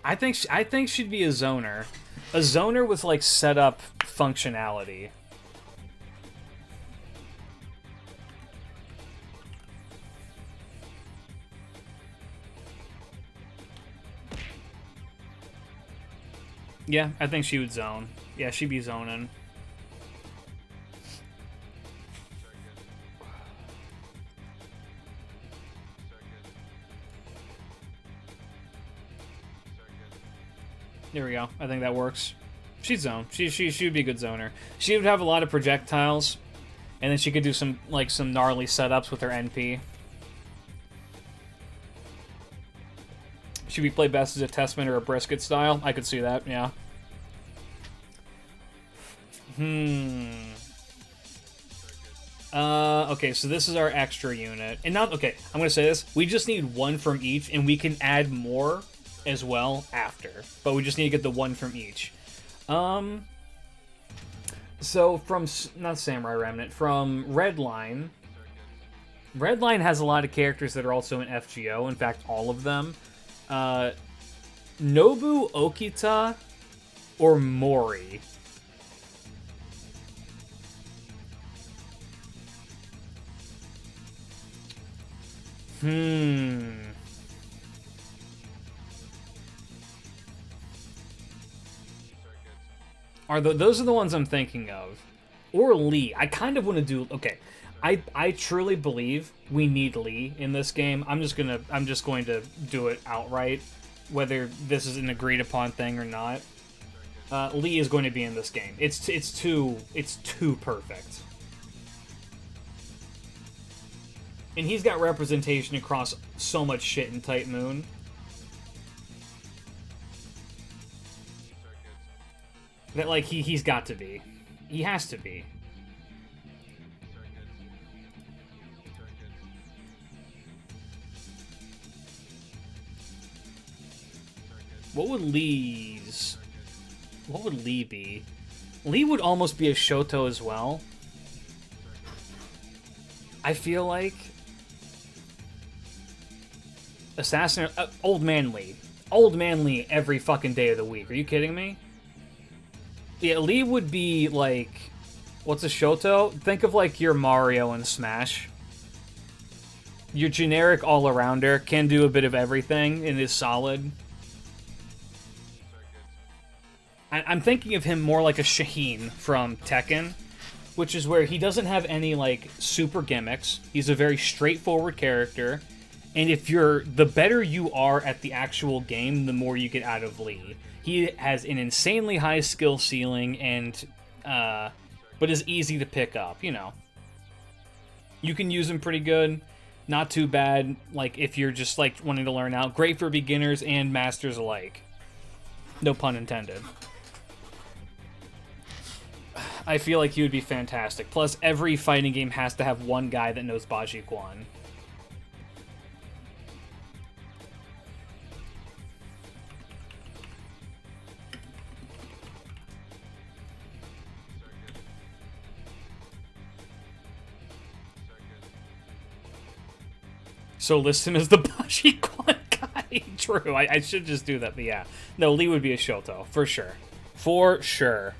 I think she'd be a zoner. A zoner with like setup functionality. Yeah, I think she would zone. Yeah, she'd be zoning. There we go. I think that works. She'd zone. She would be a good zoner. She would have a lot of projectiles, and then she could do some gnarly setups with her NP. Should we play best as a Testament or a Brisket style? I could see that, yeah. Okay, so this is our extra unit. And now, okay, I'm gonna say this. We just need 1 from each, and we can add more as well after. But we just need to get the 1 from each. So from, not Samurai Remnant, from Redline. Redline has a lot of characters that are also in FGO. In fact, all of them. Nobu, Okita, or Mori. Those are the ones I'm thinking of. Or Lee. I kind of want to do... Okay. I truly believe we need Lee in this game. I'm just going to do it outright, whether this is an agreed upon thing or not. Lee is going to be in this game. It's too perfect. And he's got representation across so much shit in Type Moon. That, like, he's got to be. He has to be. What would Lee be? Lee would almost be a Shoto as well. I feel like Assassin... Old Man Lee. Old Man Lee every fucking day of the week. Are you kidding me? Yeah, Lee would be, like... What's a Shoto? Think of, like, your Mario in Smash. Your generic all-arounder, can do a bit of everything, and is solid. I'm thinking of him more like a Shaheen from Tekken. which is where he doesn't have any, like, super gimmicks. He's a very straightforward character, and if you're... the better you are at the actual game, the more you get out of Lee. He has an insanely high skill ceiling, and, but is easy to pick up, you know. You can use him pretty good. Not too bad, like, if you're just, like, wanting to learn out. Great for beginners and masters alike. No pun intended. I feel like he would be fantastic. Plus, every fighting game has to have one guy that knows Baji Quan. So list him as the Baji Quan guy. True, I should just do that, but yeah. No, Lee would be a Shoto, for sure. For sure.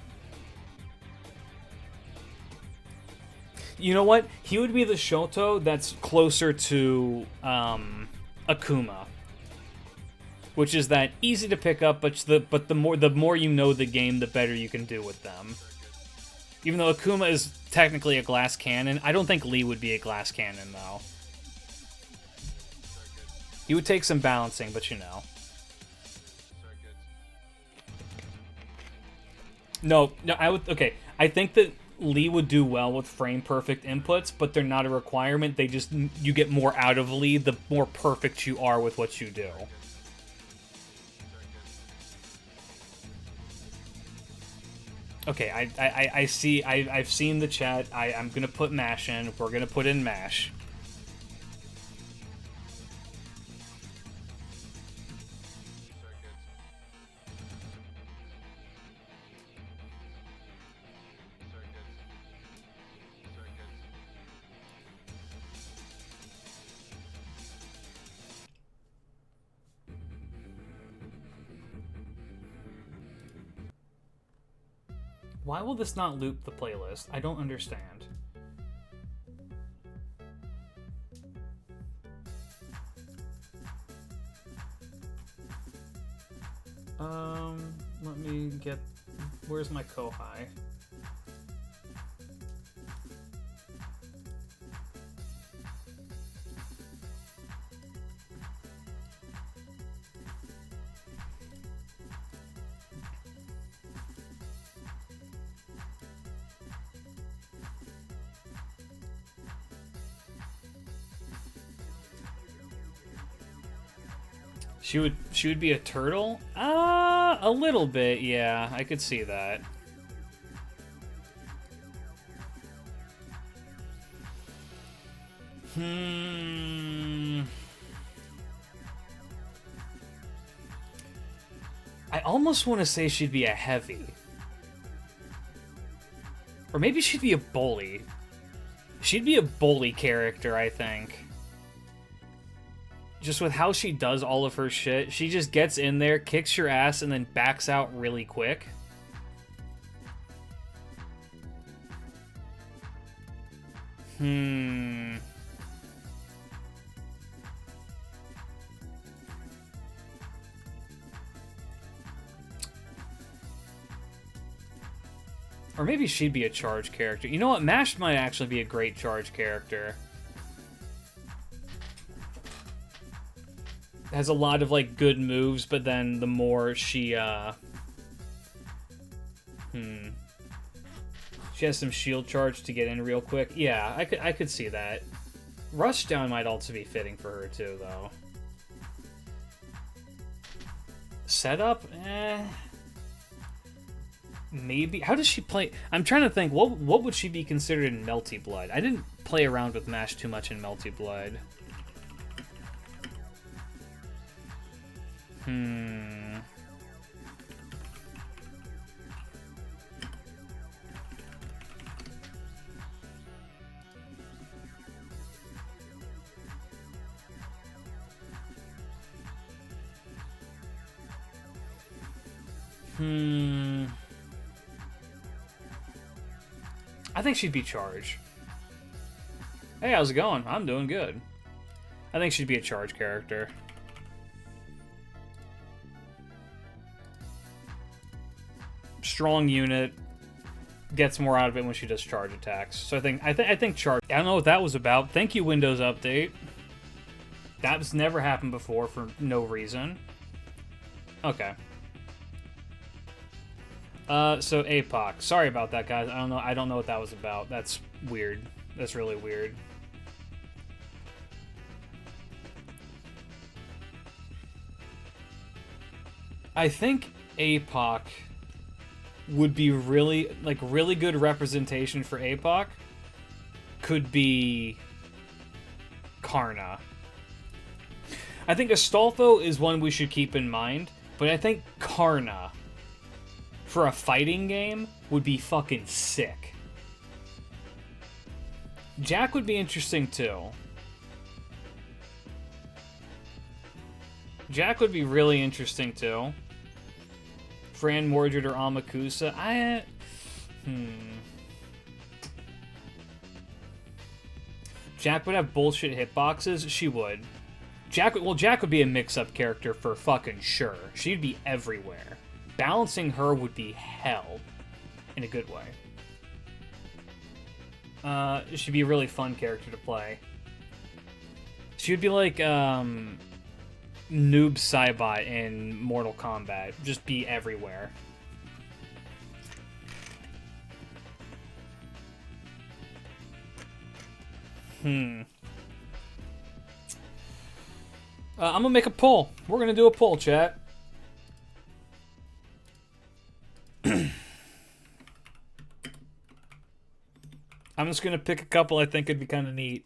You know what? He would be the Shoto that's closer to Akuma, which is that easy to pick up, but the more you know the game, the better you can do with them. Even though Akuma is technically a glass cannon, I don't think Lee would be a glass cannon though. He would take some balancing, but you know. No, I would. Okay, I think that Lee would do well with frame perfect inputs, but they're not a requirement. They just, you get more out of Lee the more perfect you are with what you do. Okay, I see. I've seen the chat. I'm gonna put MASH in. We're gonna put in MASH. Why will this not loop the playlist? I don't understand. Let me get... Where's my Kohai? She would be a turtle? A little bit, yeah. I could see that. I almost want to say she'd be a heavy. Or maybe she'd be a bully. She'd be a bully character, I think. Just with how she does all of her shit, she just gets in there, kicks your ass, and then backs out really quick. Or maybe she'd be a charge character. You know what? MASH might actually be a great charge character. Has a lot of, like, good moves, but then the more she, She has some shield charge to get in real quick. Yeah, I could see that. Rushdown might also be fitting for her, too, though. Setup? Maybe. How does she play? I'm trying to think. What would she be considered in Melty Blood? I didn't play around with MASH too much in Melty Blood. I think she'd be charge. Hey, how's it going? I'm doing good. I think she'd be a charge character. Strong unit. gets more out of it when she does charge attacks. So I think charge. I don't know what that was about. Thank you, Windows Update. That's never happened before for no reason. Okay. So APOC. Sorry about that, guys. I don't know what that was about. That's weird. That's really weird. I think APOC would be really good representation for APOC could be Karna. I think Astolfo is one we should keep in mind, but I think Karna for a fighting game would be fucking sick. Jack would be interesting too. Jack would be really interesting too. Fran, Mordred, or Amakusa. Jack would have bullshit hitboxes. She would. Jack would be a mix-up character for fucking sure. She'd be everywhere. Balancing her would be hell. In a good way. She'd be a really fun character to play. She would be like, Noob Saibot in Mortal Kombat. Just be everywhere. I'm gonna make a poll. We're gonna do a poll, chat. I'm just gonna pick a couple I think would be kind of neat.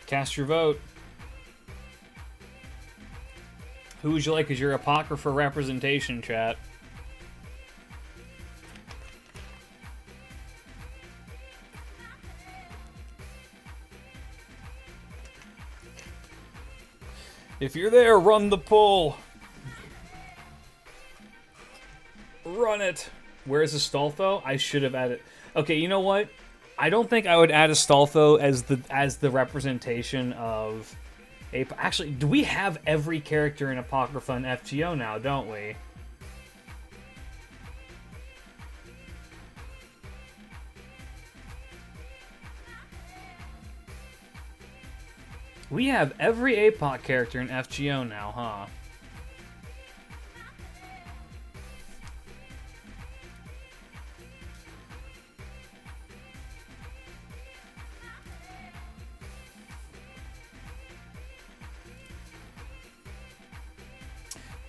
Cast your vote. Who would you like as your Apocrypha representation, chat? If you're there, run the poll. Run it. Where's Astolfo? I should have added. Okay, you know what? I don't think I would add Astolfo as the representation of a. Actually, do we have every character in Apocrypha and FGO now? Don't we? We have every APOC character in FGO now, huh?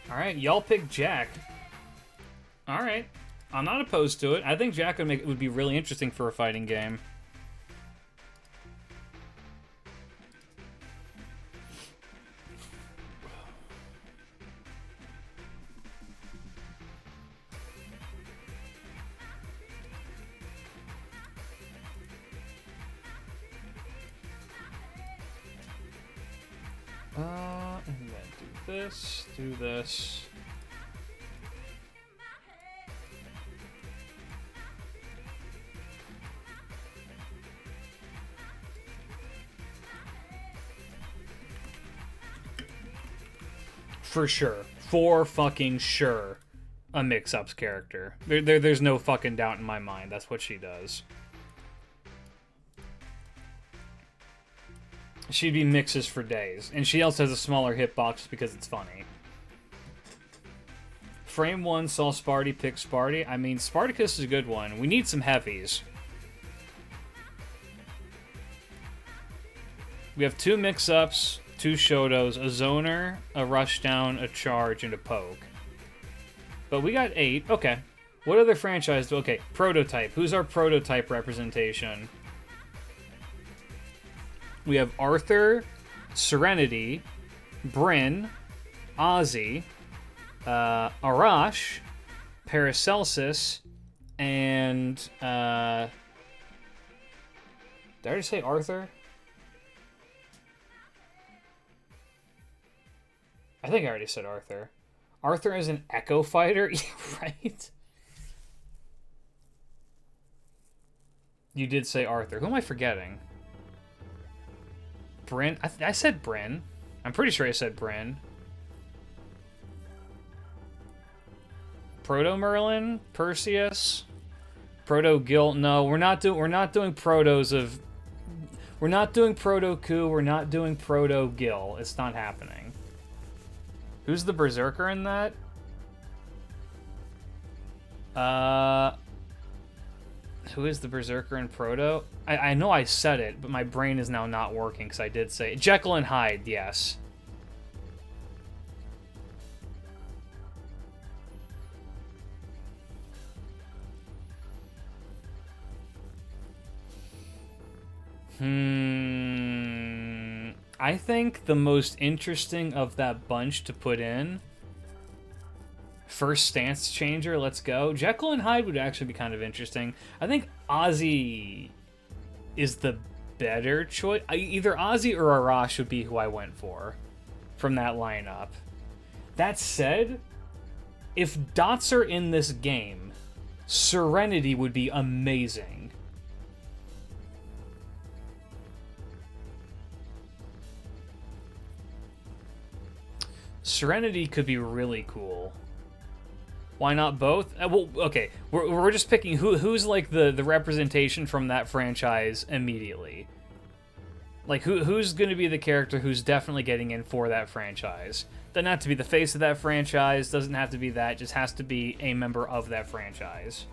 Alright, y'all pick Jack. Alright. I'm not opposed to it. I think Jack would be really interesting for a fighting game. And then do this, do this. For sure. For fucking sure. A Mix-Ups character. There's no fucking doubt in my mind. That's what she does. She'd be mixes for days. And she also has a smaller hitbox because it's funny. Frame 1 saw Sparty pick Sparty. I mean, Spartacus is a good one. We need some heavies. We have 2 mix-ups, 2 Shotos, a zoner, a rushdown, a charge, and a poke. But we got 8. Okay. What other franchise do... Okay, prototype. Who's our prototype representation? We have Arthur, Serenity, Bryn, Ozzy, Arash, Paracelsus, and... Did I already say Arthur? I think I already said Arthur. Arthur is an Echo Fighter? Right? You did say Arthur. Who am I forgetting? Bryn? I said Bryn. I'm pretty sure I said Bryn. Proto Merlin? Perseus? Proto Gil? No, we're not doing protos of... We're not doing Proto Ku. We're not doing Proto Gil. It's not happening. Who's the Berserker in that? Who is the Berserker in Proto? I know I said it, but my brain is now not working because I did say it. Jekyll and Hyde, yes. I think the most interesting of that bunch to put in... First stance changer, let's go. Jekyll and Hyde would actually be kind of interesting. I think Ozzy is the better choice. Either Ozzy or Arash would be who I went for from that lineup. That said, if dots are in this game, Serenity would be amazing. Serenity could be really cool. Why not both? Well, okay, we're just picking who's like the representation from that franchise immediately. Like who's going to be the character who's definitely getting in for that franchise. Doesn't have to be the face of that franchise. Doesn't have to be that. Just has to be a member of that franchise.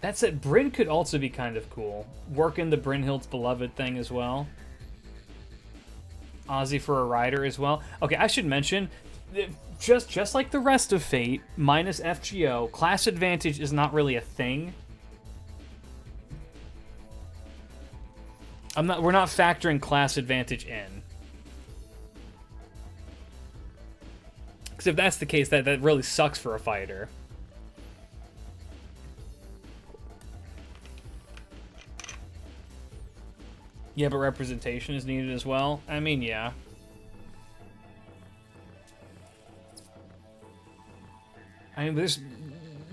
That said, Bryn could also be kind of cool. Working the Brynhild's Beloved thing as well. Ozzy for a rider as well. Okay, I should mention, just like the rest of Fate, minus FGO, class advantage is not really a thing. We're not factoring class advantage in. Because if that's the case, that really sucks for a fighter. Yeah, but representation is needed as well. I mean, yeah. I mean,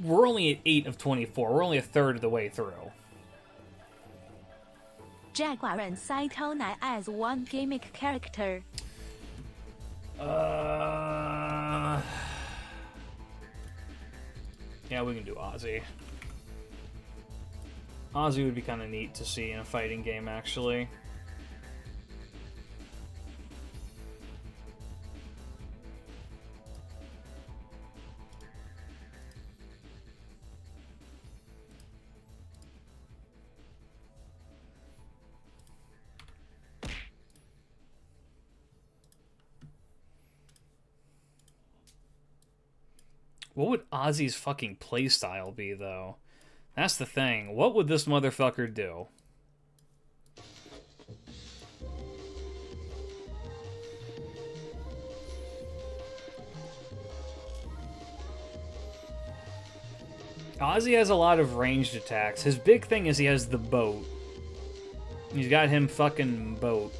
we're only at 8 of 24. We're only a third of the way through. Jaguar and Saito Nai as one gimmick character. Yeah, we can do Ozzy. Ozzy would be kind of neat to see in a fighting game, actually. What would Ozzy's fucking playstyle be, though? That's the thing. What would this motherfucker do? Ozzy has a lot of ranged attacks. His big thing is he has the boat. He's got him fucking boat.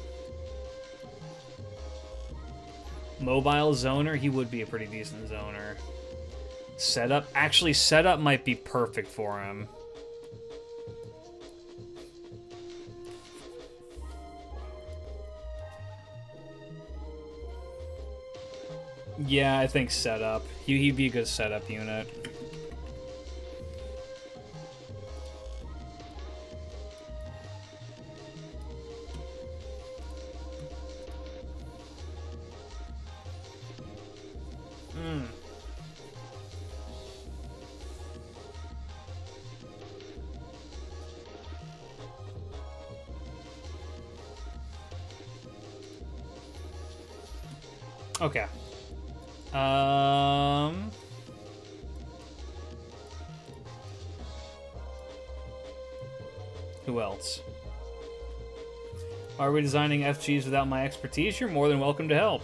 Mobile zoner? He would be a pretty decent zoner. Setup? Actually, setup might be perfect for him. Yeah, I think setup. He'd be a good setup unit. Okay. Who else? Are we designing FGs without my expertise? You're more than welcome to help.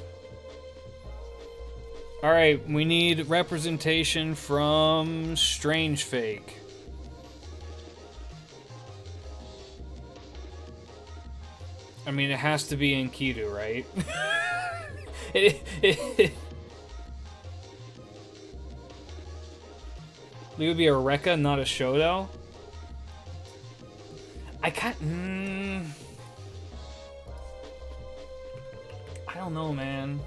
Alright, we need representation from Strange Fake. I mean, it has to be Enkidu, right? It would be a Rekka, not a Shoto. I can't. I don't know, man.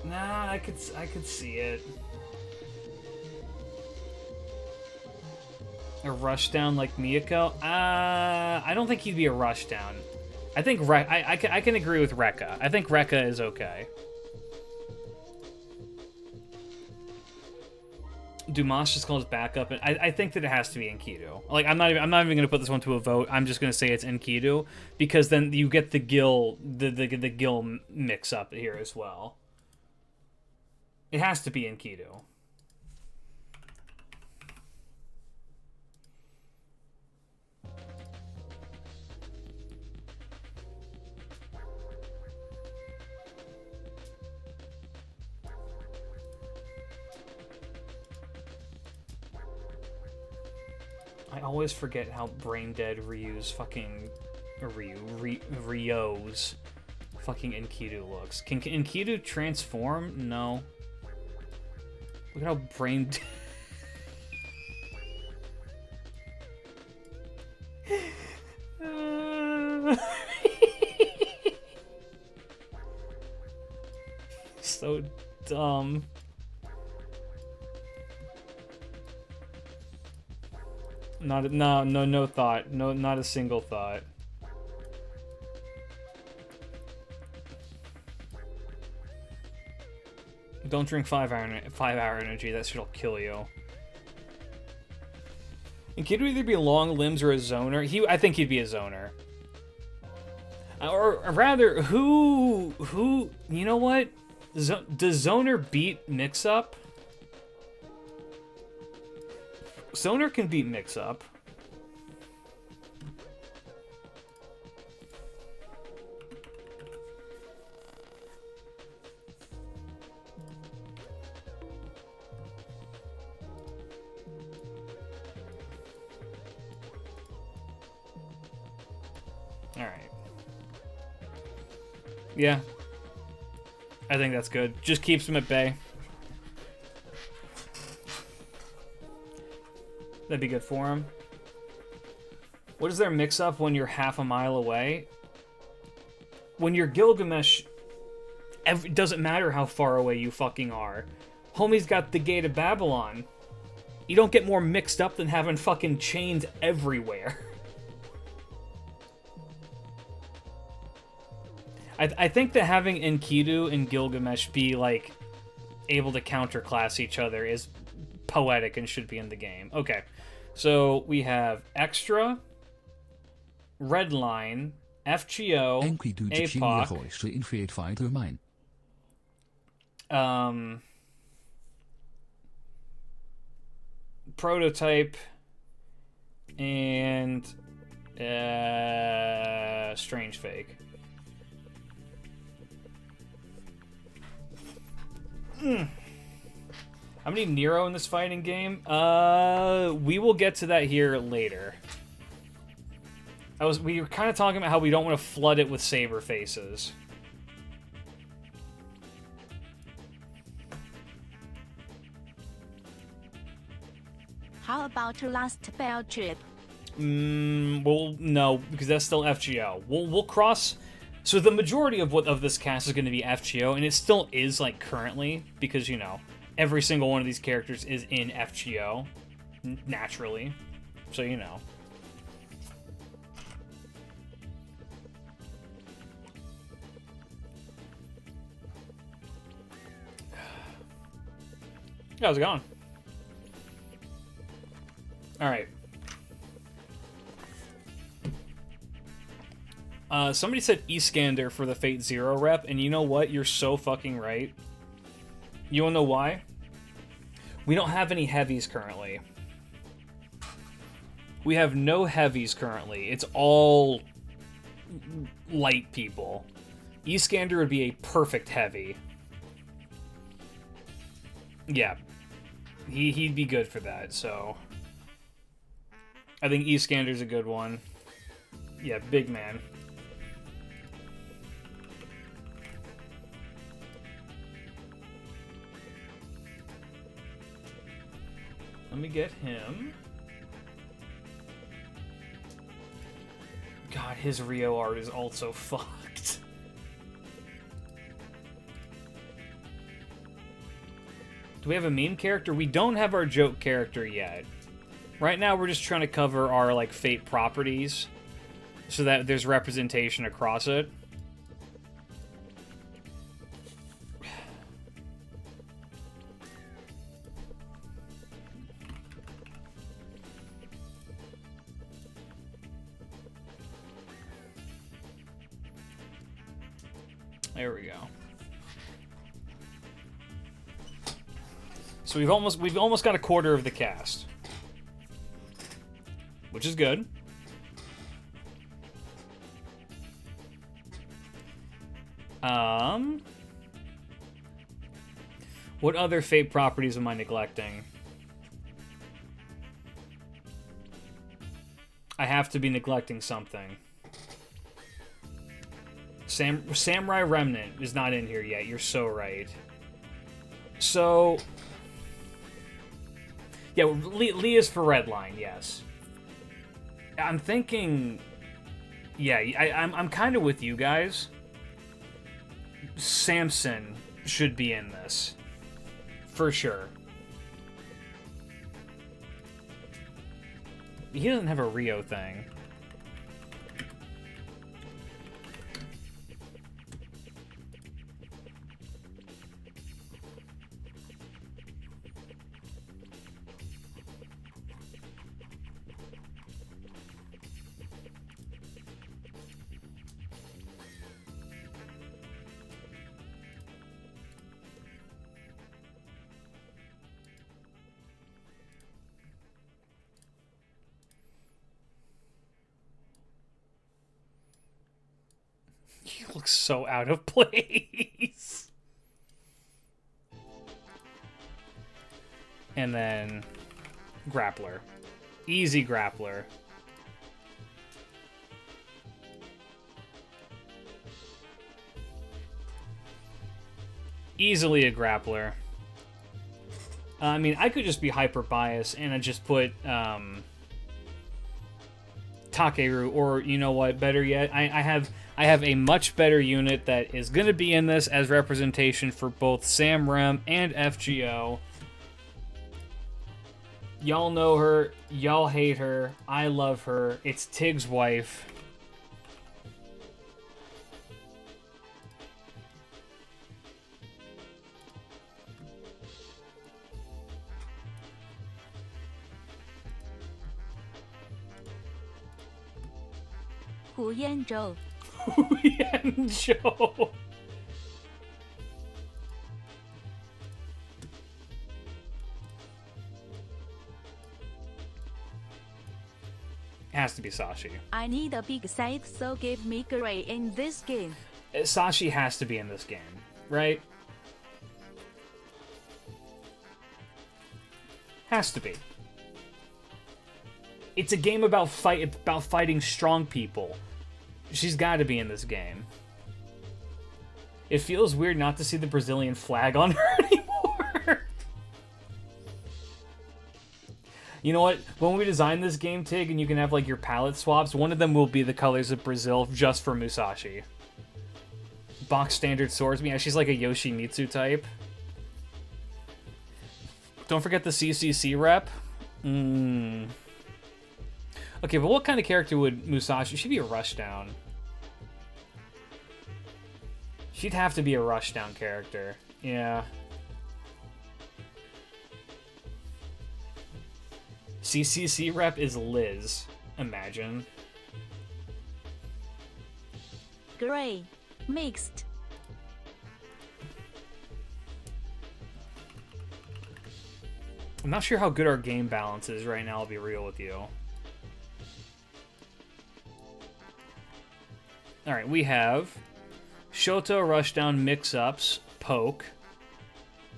Nah, I could see it. A rushdown like Miyako? I don't think he'd be a rushdown. I think I can agree with Rekka. I think Rekka is okay. Dumas just calls backup, and I think that it has to be Enkidu. Like I'm not even gonna put this one to a vote. I'm just gonna say it's Enkidu because then you get the Gil Gil mix up here as well. It has to be Enkidu. I always forget how brain dead Ryo's fucking Ryo's fucking Enkidu looks. Can Enkidu transform? No. Look at how brain so dumb. No thought. No, not a single thought. Don't drink 5-hour energy. That shit'll kill you. And Kid would either be long limbs or a zoner. I think he'd be a zoner. Or rather, who? You know what? Does zoner beat mix-up? Zoner can beat mix-up. Alright. Yeah. I think that's good. Just keeps him at bay. That'd be good for him. What is their mix-up when you're half a mile away? When you're Gilgamesh, it doesn't matter how far away you fucking are. Homie's got the Gate of Babylon. You don't get more mixed up than having fucking chains everywhere. I think that having Enkidu and Gilgamesh be, like, able to counterclass each other is poetic and should be in the game. Okay, so we have Extra, Redline, FGO, APOC, Prototype, and Strange Fake. How many Nero in this fighting game? We will get to that here later. We were kind of talking about how we don't want to flood it with saber faces. How about last bell trip? Well, no, because that's still FGO. We'll cross. So the majority of this cast is going to be FGO, and it still is, like, currently, because, you know, every single one of these characters is in FGO, naturally, so you know. How's it going? Alright. Somebody said Easkander for the Fate Zero rep, and you know what? You're so fucking right. You wanna know why? We don't have any heavies currently. We have no heavies currently. It's all light people. Easkander would be a perfect heavy. Yeah. He'd be good for that, so... I think Easkander's a good one. Yeah, big man. Let me get him. God, his Rio art is also fucked. Do we have a meme character? We don't have our joke character yet. Right now, we're just trying to cover our, like, Fate properties so that there's representation across it. There we go. So we've almost got a quarter of the cast, which is good. What other Fate properties am I neglecting? I have to be neglecting something. Samurai Remnant is not in here yet. You're so right. So, yeah, Lee is for Redline, yes. I'm thinking, yeah, I'm kind of with you guys. Samson should be in this, for sure. He doesn't have a Rio thing. He looks so out of place. And then Grappler. Easy Grappler. Easily a Grappler. I mean, I could just be hyper biased and I just put Takeru, or you know what, better yet, I have a much better unit that is going to be in this as representation for both Sam Rem and FGO. Y'all know her, y'all hate her, I love her. It's Tig's wife. Hu Yanzhou. Yanzhou. Has to be Sashi. I need a big side, so give me Gray in this game. Sashi has to be in this game, right? Has to be. It's a game about fighting strong people. She's got to be in this game. It feels weird not to see the Brazilian flag on her anymore. You know what? When we design this game, Tig, and you can have like your palette swaps, one of them will be the colors of Brazil just for Musashi. Box standard swordsman. Yeah, she's like a Yoshimitsu type. Don't forget the CCC rep. Okay, but what kind of character would Musashi... She'd be a rushdown. She'd have to be a rushdown character. Yeah. CCC rep is Liz. Imagine. Gray. Mixed. I'm not sure how good our game balance is right now, I'll be real with you. Alright, we have Shoto Rushdown mix-ups, poke.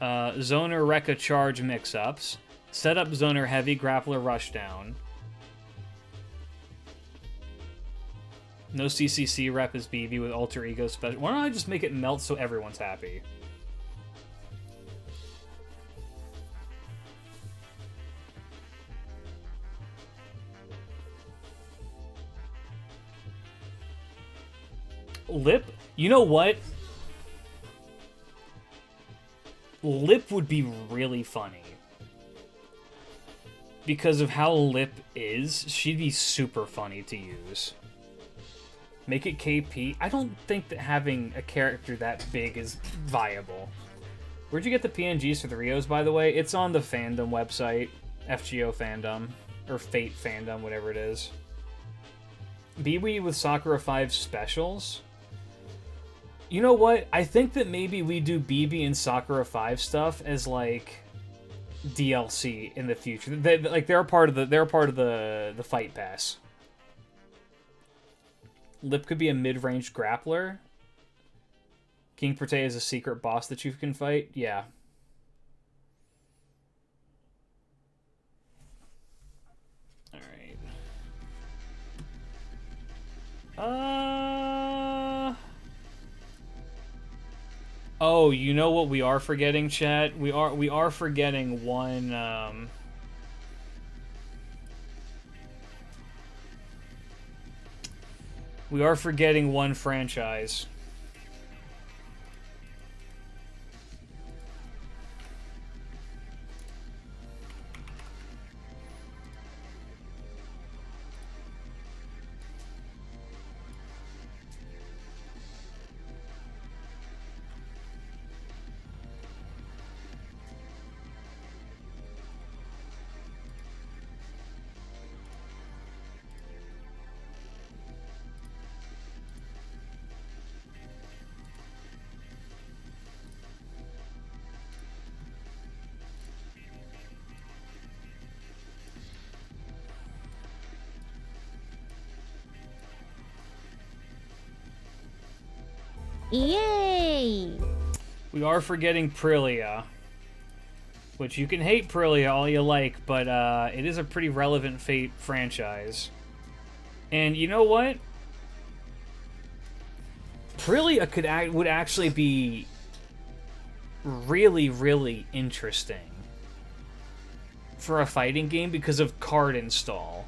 Zoner Rekka charge mix-ups. Setup Zoner heavy grappler rushdown. No CCC rep is BB with alter ego special. Why don't I just make it melt so everyone's happy? Lip? You know what? Lip would be really funny. Because of how Lip is, she'd be super funny to use. Make it KP. I don't think that having a character that big is viable. Where'd you get the PNGs for the Rios, by the way? It's on the fandom website. FGO fandom. Or Fate fandom, whatever it is. BB with Sakura 5 specials? You know what? I think that maybe we do BB and Sakura 5 stuff as, like, DLC in the future. They're part of the fight pass. Lip could be a mid-range grappler. King Protei is a secret boss that you can fight. Yeah. Alright. Oh, you know what we are forgetting, chat? We are forgetting one, we are forgetting one franchise. Yay! We are forgetting Prillia. Which you can hate Prillia all you like, but it is a pretty relevant Fate franchise. And you know what? Prillia would actually be really, really interesting for a fighting game because of card install,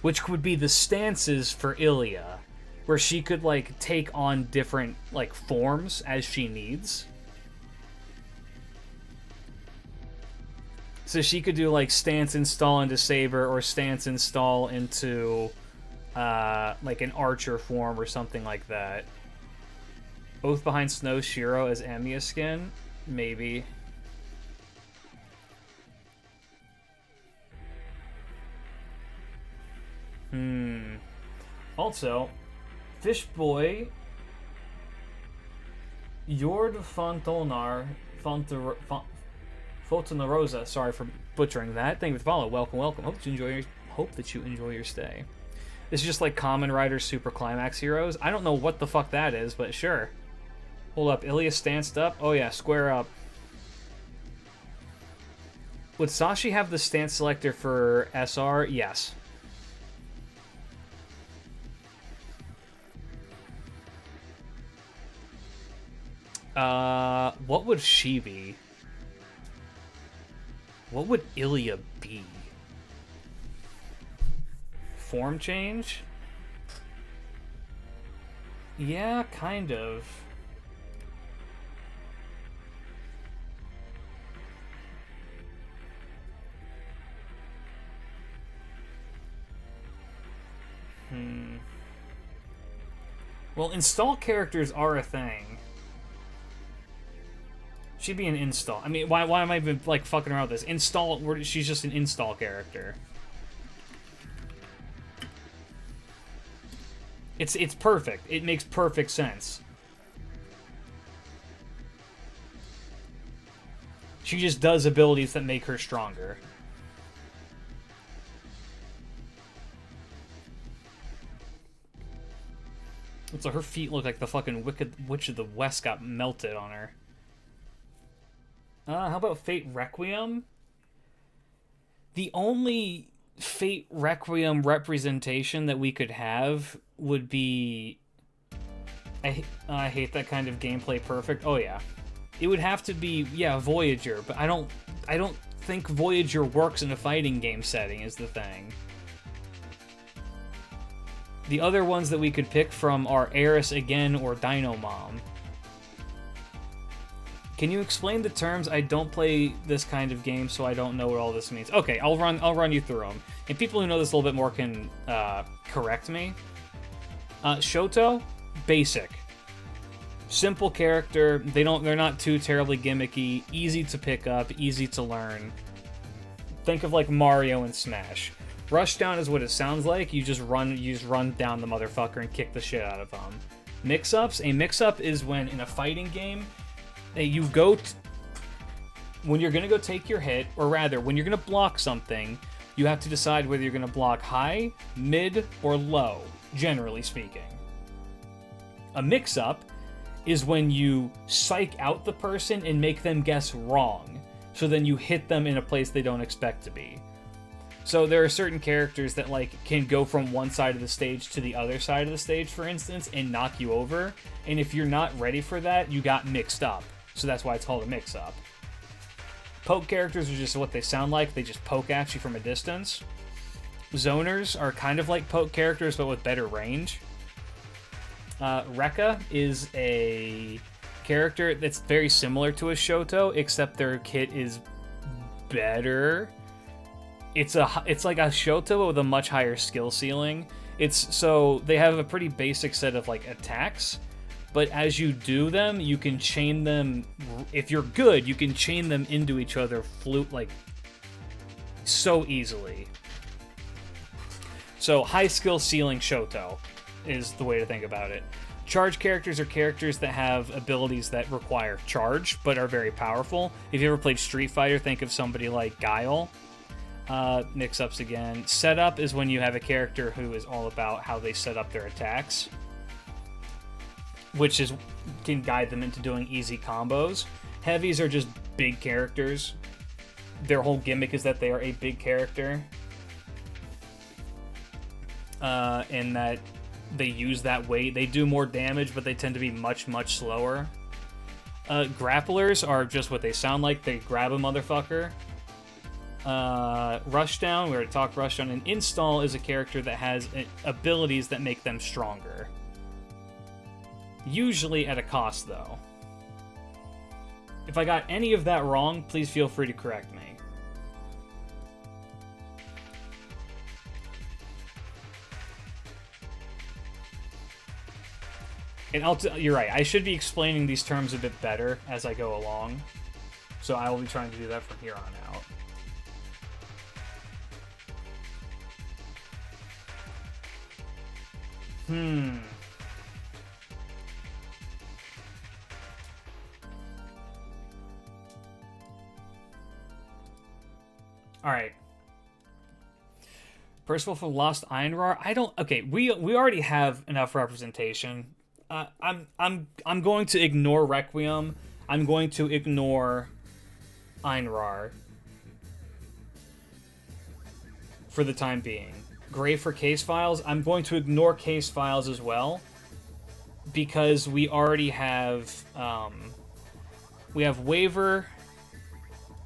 which would be the stances for Ilya, where she could, like, take on different, like, forms as she needs. So she could do, like, stance install into Saber or stance install into, like, an Archer form or something like that. Oath Behind Snow Shiro as Amiya skin? Maybe. Also, Fishboy, Jord Fontanarosa. Sorry for butchering that. Thank you for the follow. Welcome, welcome. Hope that you enjoy your stay. This is just like Kamen Rider Super Climax Heroes. I don't know what the fuck that is, but sure. Hold up, Ilya stanced up. Oh yeah, square up. Would Sashi have the stance selector for SR? Yes. What would she be? What would Ilya be? Form change? Yeah, kind of. Well, install characters are a thing. She'd be an install. I mean, why am I even, like, fucking around with this? Install, she's just an install character. It's perfect. It makes perfect sense. She just does abilities that make her stronger. So her feet look like the fucking Wicked Witch of the West got melted on her. How about Fate Requiem? The only Fate Requiem representation that we could have would be... I hate that kind of gameplay perfect. Oh yeah. It would have to be, yeah, Voyager, but I don't think Voyager works in a fighting game setting is the thing. The other ones that we could pick from are Eris again or Dino Mom. Can you explain the terms? I don't play this kind of game, so I don't know what all this means. Okay, I'll run you through them. And people who know this a little bit more can correct me. Shoto, basic. Simple character. They're not too terribly gimmicky. Easy to pick up, easy to learn. Think of like Mario and Smash. Rushdown is what it sounds like. You just run down the motherfucker and kick the shit out of them. Mix-ups. A mix-up is when in a fighting game, you go when you're gonna go take your hit, or rather, when you're gonna block something, you have to decide whether you're gonna block high, mid, or low, generally speaking. A mix-up is when you psych out the person and make them guess wrong, so then you hit them in a place they don't expect to be. So there are certain characters that like can go from one side of the stage to the other side of the stage, for instance, and knock you over, and if you're not ready for that, you got mixed up. So that's why it's called a mix-up. Poke characters are just what they sound like. They just poke at you from a distance. Zoners are kind of like poke characters, but with better range. Rekka is a character that's very similar to a Shoto, except their kit is better. It's like a Shoto with a much higher skill ceiling. So they have a pretty basic set of like attacks, but as you do them, you can chain them. If you're good, you can chain them into each other like so easily. So high skill ceiling Shoto is the way to think about it. Charge characters are characters that have abilities that require charge, but are very powerful. If you ever played Street Fighter, think of somebody like Guile. Mix-ups again. Setup is when you have a character who is all about how they set up their attacks, which can guide them into doing easy combos. Heavies are just big characters. Their whole gimmick is that they are a big character. And that they use that weight. They do more damage, but they tend to be much, much slower. Grapplers are just what they sound like. They grab a motherfucker. Rushdown, we already talked Rushdown. And Install is a character that has abilities that make them stronger. Usually at a cost, though. If I got any of that wrong, please feel free to correct me. And you're right, I should be explaining these terms a bit better as I go along. So I will be trying to do that from here on out. Alright. Percival for Lost Einrar. Okay, we already have enough representation. I'm going to ignore Requiem. I'm going to ignore Einrar for the time being. Gray for Case Files. I'm going to ignore Case Files as well, because we already have Waver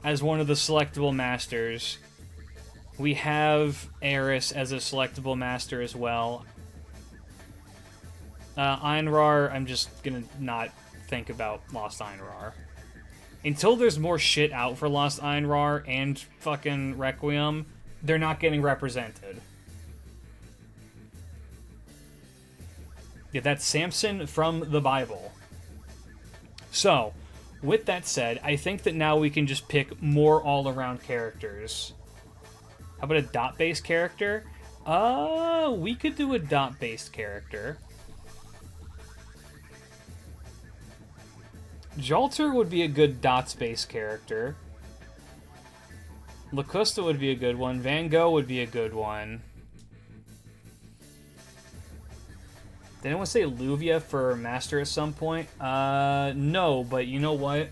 as one of the selectable masters. We have Eris as a selectable master as well. Einrar, I'm just gonna not think about Lost Einrar. Until there's more shit out for Lost Einrar and fucking Requiem, they're not getting represented. Yeah, that's Samson from the Bible. So, with that said, I think that now we can just pick more all-around characters. How about a dot-based character? We could do a dot-based character. Jalter would be a good dots-based character. Lacusta would be a good one. Van Gogh would be a good one. Did anyone say Luvia for Master at some point? No, but you know what?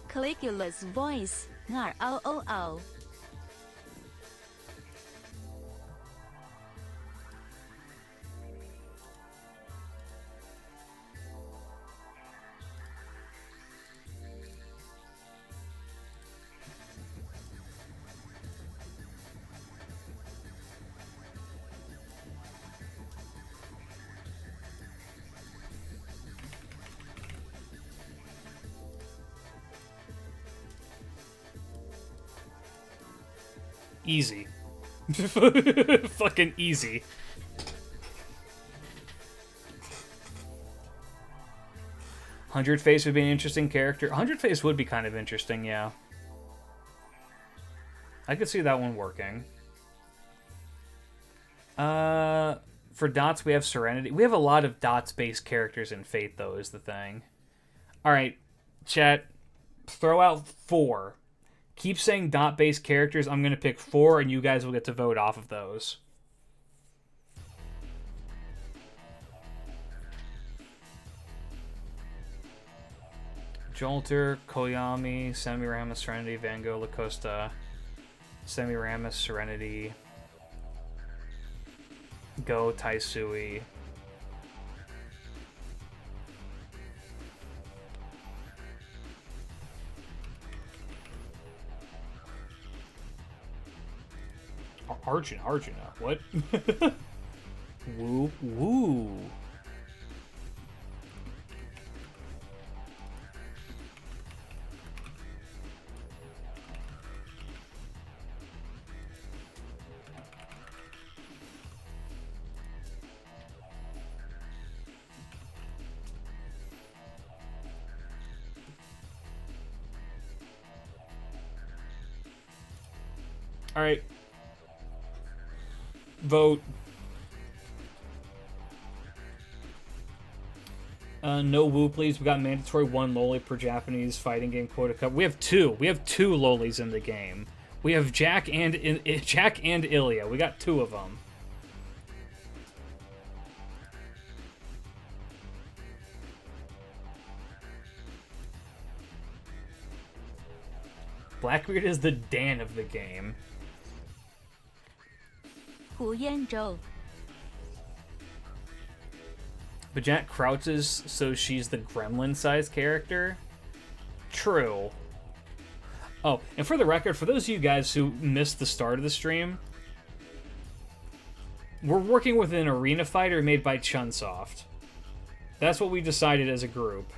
Caligula's voice, ngr. Easy. Fucking easy. Hundred Face would be an interesting character. 100 Face would be kind of interesting, yeah. I could see that one working. For Dots, we have Serenity. We have a lot of Dots-based characters in Fate, though, is the thing. Alright, chat. Throw out 4. Keep saying dot-based characters. I'm going to pick 4, and you guys will get to vote off of those. Jolter, Koyami, Semiramis, Serenity, Van Gogh, Lacosta, Semiramis, Serenity, Go, Taisui. Arjuna, what? Woo. All right. Vote. No woo, please. We got mandatory 1 loli per Japanese fighting game quota cup. We have 2. We have 2 lolis in the game. We have Jack and Ilya. We got 2 of them. Blackbeard is the Dan of the game. Hu Yanzhou. But Jack crouches, so she's the gremlin-sized character? True. Oh, and for the record, for those of you guys who missed the start of the stream, we're working with an arena fighter made by Chunsoft. That's what we decided as a group.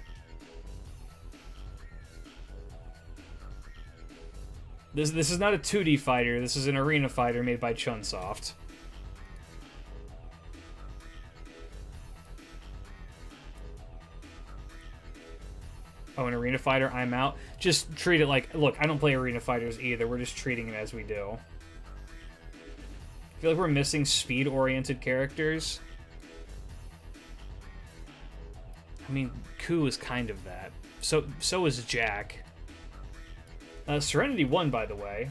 This is not a 2D fighter, this is an arena fighter made by Chunsoft. Oh, an arena fighter, I'm out. Just treat it like, look, I don't play arena fighters either, we're just treating it as we do. I feel like we're missing speed-oriented characters. I mean, Ku is kind of that. So is Jack. Serenity won, by the way.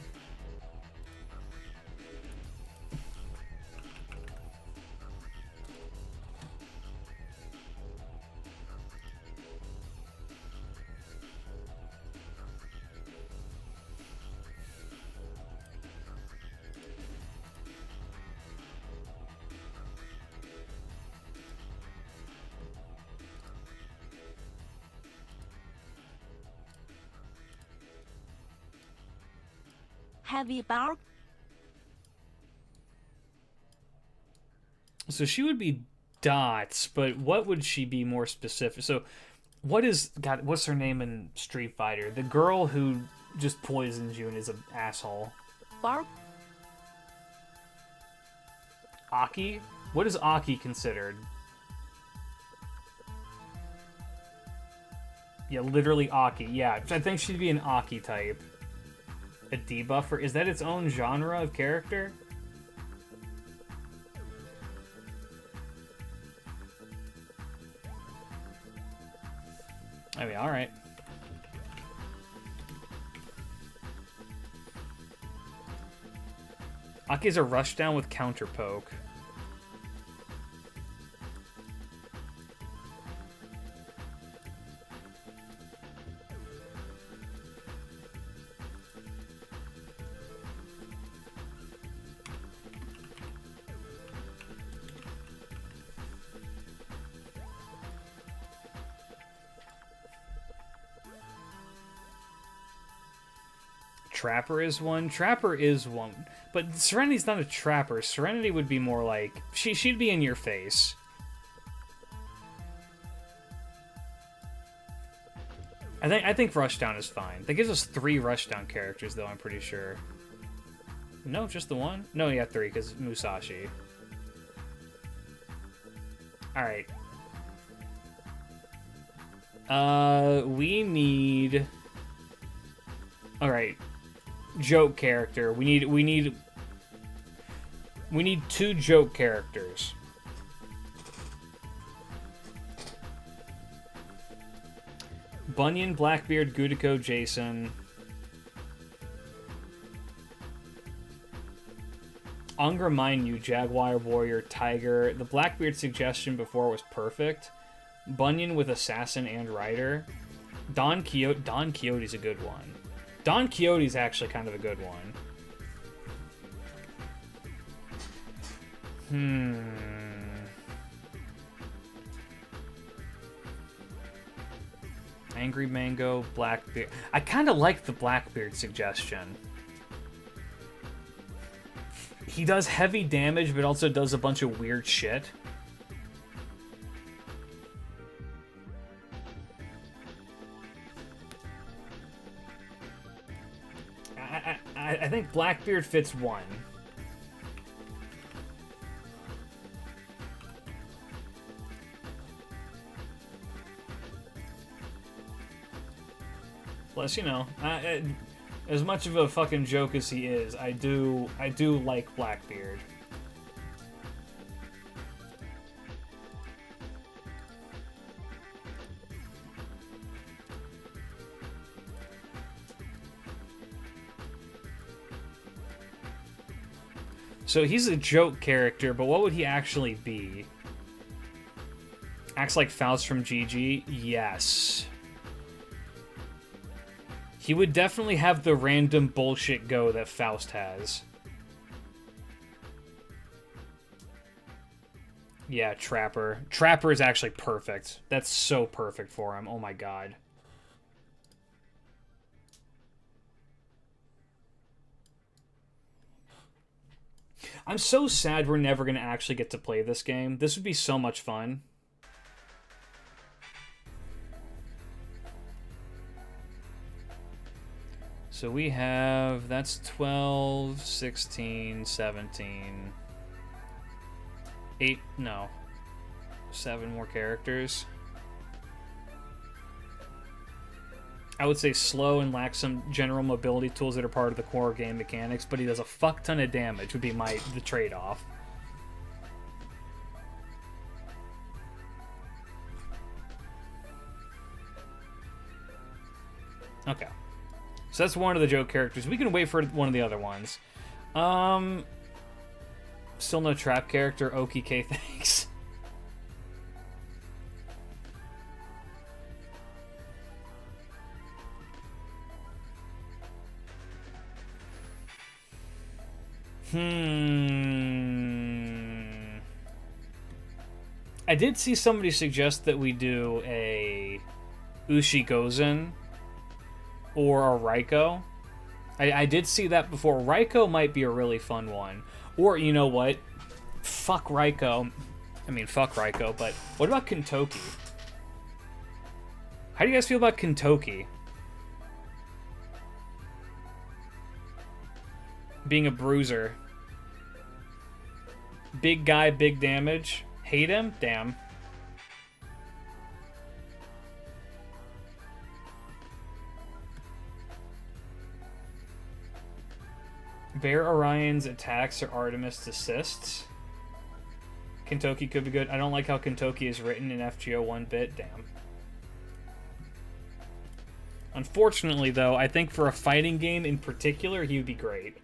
Heavy bar. So she would be Dots, but what would she be more specific? So what's her name in Street Fighter? The girl who just poisons you and is an asshole. Bar. Aki? What is Aki considered? Yeah, literally Aki. Yeah, I think she'd be an Aki type. A debuffer? Is that its own genre of character? I mean, alright. Aki's a rushdown with counter poke. Trapper is one. Trapper is one. But Serenity's not a trapper. Serenity would be more like... She'd be in your face. I think Rushdown is fine. That gives us 3 Rushdown characters, though, I'm pretty sure. No, just the one? No, yeah, 3, because Musashi. Alright. We need... Alright. Joke character. We need 2 joke characters. Bunyan, Blackbeard, Gudiko, Jason. Angra Mainyu, Jaguar, Warrior, Tiger. The Blackbeard suggestion before was perfect. Bunyan with Assassin and Rider. Don Quixote's a good one. Don Quixote's actually kind of a good one. Angry Mango, Blackbeard. I kind of like the Blackbeard suggestion. He does heavy damage, but also does a bunch of weird shit. I think Blackbeard fits 1. Plus, you know, as much of a fucking joke as he is, I do like Blackbeard. So he's a joke character, but what would he actually be? Acts like Faust from GG? Yes. He would definitely have the random bullshit go that Faust has. Yeah, Trapper. Trapper is actually perfect. That's so perfect for him. Oh my god. I'm so sad we're never going to actually get to play this game. This would be so much fun. So we have, that's 12, 16, 17, 8, no, 7 more characters. I would say slow and lacks some general mobility tools that are part of the core game mechanics, but he does a fuck ton of damage would be the trade-off. Okay. So that's one of the joke characters. We can wait for one of the other ones. Still no trap character. Okie K, thanks. I did see somebody suggest that we do a Ushi-Gozen or a Raiko. I did see that before. Raiko might be a really fun one. Or, you know what? Fuck Raiko. I mean, fuck Raiko, but what about Kentoki? How do you guys feel about Kentoki? Being a bruiser. Big guy, big damage. Hate him? Damn. Bear Orion's attacks are Artemis assists. Kentoki could be good. I don't like how Kentoki is written in FGO 1-bit. Damn. Unfortunately, though, I think for a fighting game in particular, he would be great.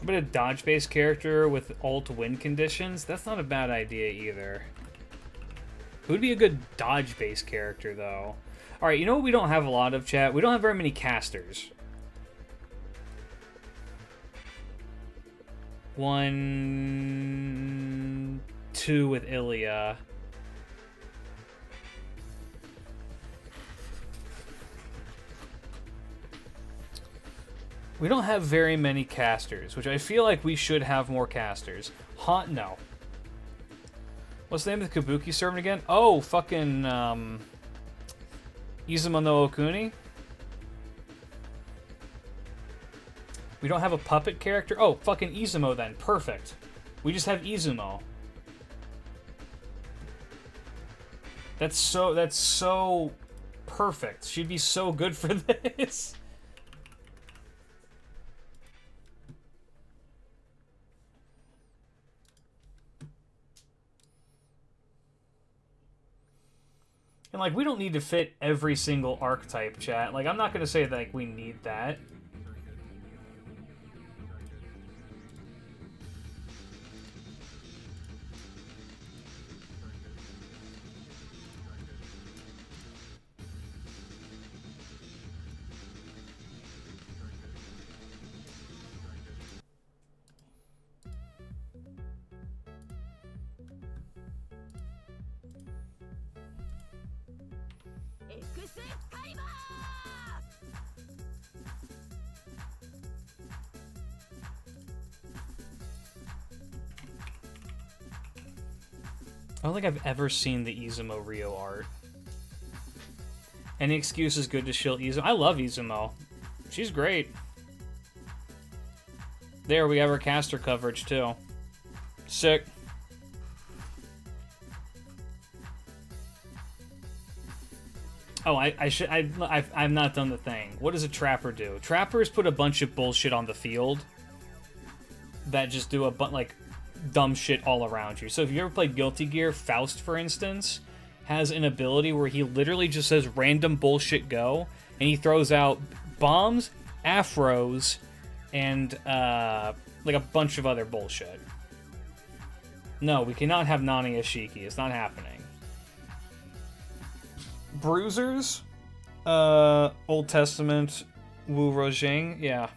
But a dodge-based character with alt win conditions, that's not a bad idea either. Who would be a good dodge-based character, though? Alright, you know what we don't have a lot of, chat? We don't have very many casters. 1, 2 with Ilya. We don't have very many casters, which I feel like we should have more casters. No. What's the name of the Kabuki servant again? Oh, fucking, Izumo no Okuni? We don't have a puppet character? Oh, fucking Izumo then. Perfect. We just have Izumo. That's so perfect. She'd be so good for this. And, like, we don't need to fit every single archetype, chat. Like, I'm not going to say that, like, we need that. I don't think I've ever seen the Izumo Rio art. Any excuse is good to shill Izumo. I love Izumo. She's great. There, we have our caster coverage, too. Sick. Oh, I've not done the thing. What does a trapper do? Trappers put a bunch of bullshit on the field that just do like dumb shit all around you. So if you ever played Guilty Gear, Faust, for instance, has an ability where he literally just says random bullshit go, and he throws out bombs, afros, and like a bunch of other bullshit. No, we cannot have Nani Ashiki. It's not happening. Bruisers, Old Testament, Wu Rojing, yeah.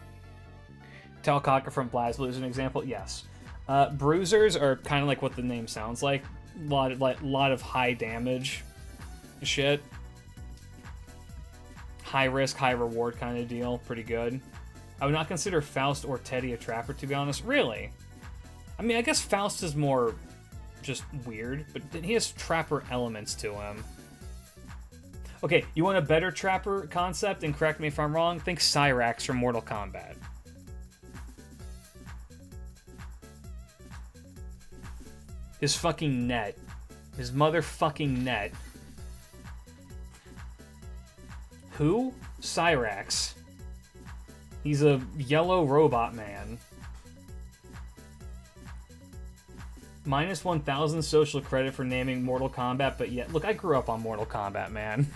Talcaka from BlazBlue is an example, yes. Bruisers are kind of like what the name sounds like. Lot of high damage shit. High risk, high reward kind of deal. Pretty good. I would not consider Faust or Teddy a trapper, to be honest. Really? I mean, I guess Faust is more just weird, but he has trapper elements to him. Okay, you want a better trapper concept, and correct me if I'm wrong, think Cyrax from Mortal Kombat. His fucking net. His motherfucking net. Who? Cyrax. He's a yellow robot man. Minus 1,000 social credit for naming Mortal Kombat, but yet... Look, I grew up on Mortal Kombat, man.